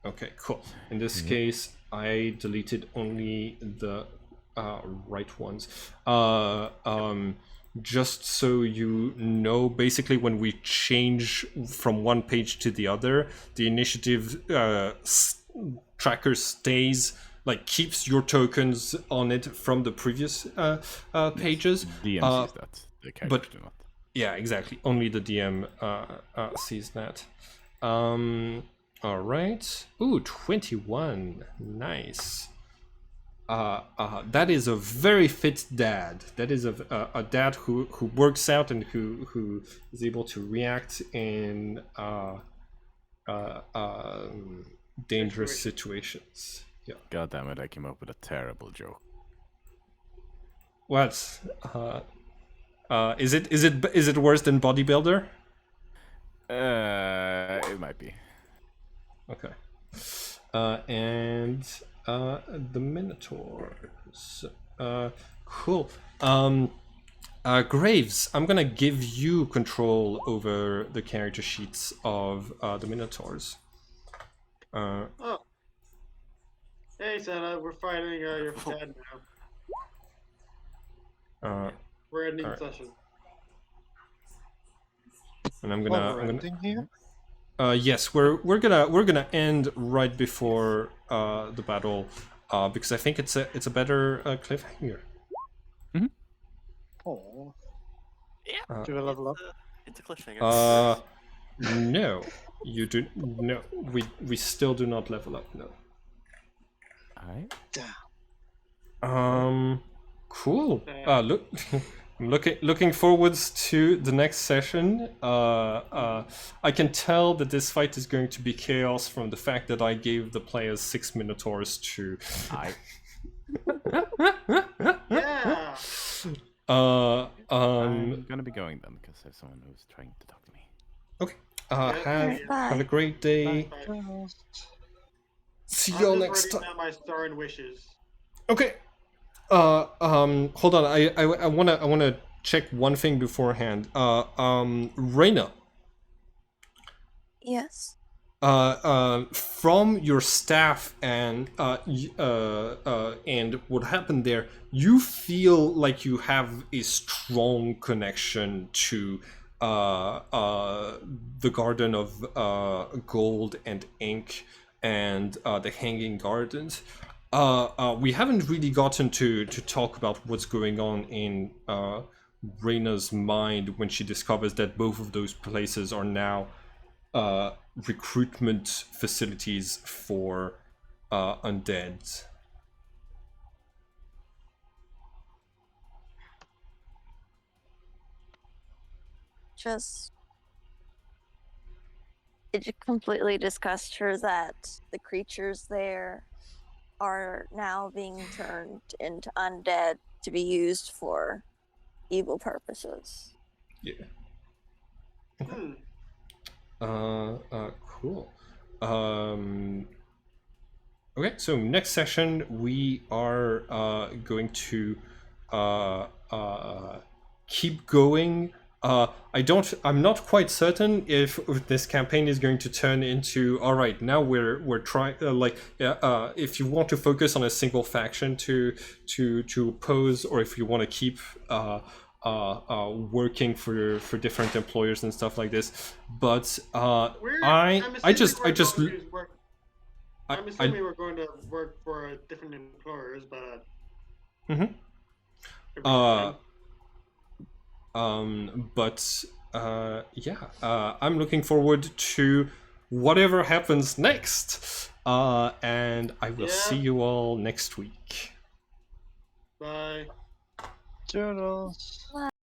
S1: Okay, cool. In this case, I deleted only the right ones. Just so you know, basically when we change from one page to the other, the initiative tracker stays, like keeps your tokens on it from the previous pages.
S3: DM sees that. The characters do not.
S1: Yeah, exactly. Only the DM sees that. All right. Ooh, 21. Nice. That is a very fit dad. That is a dad who works out and who is able to react in dangerous situations. Yeah.
S3: God damn it! I came up with a terrible joke.
S1: What? Is it worse than bodybuilder?
S3: It might be.
S1: Okay. And the Minotaurs. Cool. Graves, I'm gonna give you control over the character sheets of the Minotaurs.
S4: Oh. Hey, Santa, we're fighting your dad now. We're ending
S1: alright.
S4: session.
S1: And I'm
S2: We're
S1: gonna
S2: ending here.
S1: yes, we're gonna end right before the battle, because I think it's a better cliffhanger.
S2: Oh,
S5: Yeah.
S2: do we level up?
S5: It's a cliffhanger.
S1: No, you do no. We still do not level up. No.
S3: Alright.
S1: Cool. Look, I'm looking forwards to the next session. I can tell that this fight is going to be chaos from the fact that I gave the players 6 Minotaurs to.
S4: Yeah.
S3: I'm gonna be going then because there's someone who's trying to talk to me.
S1: Okay.
S6: Bye.
S1: Have a great day.
S4: Bye.
S1: See
S4: I'm
S1: y'all
S4: just
S1: next
S4: writing
S1: time.
S4: down my star and wishes.
S1: Okay. Hold on. I wanna check one thing beforehand. Reina.
S6: Yes.
S1: From your staff and what happened there, you feel like you have a strong connection to the Garden of Gold and Ink and the Hanging Gardens. We haven't really gotten to talk about what's going on in Reina's mind when she discovers that both of those places are now recruitment facilities for undead.
S6: It just completely disgusts her that the creatures there are now being turned into undead to be used for evil purposes.
S1: Yeah.
S4: Hmm.
S1: Cool. Okay, so next session we are going to keep going. I'm not quite certain if this campaign is going to turn into, all right, now we're trying if you want to focus on a single faction to oppose, or if you want to keep working for different employers and stuff like this. But
S4: I'm assuming we're going to work for different employers, but.
S1: I'm looking forward to whatever happens next, and I will see you all next week.
S4: Bye.
S2: Toodles.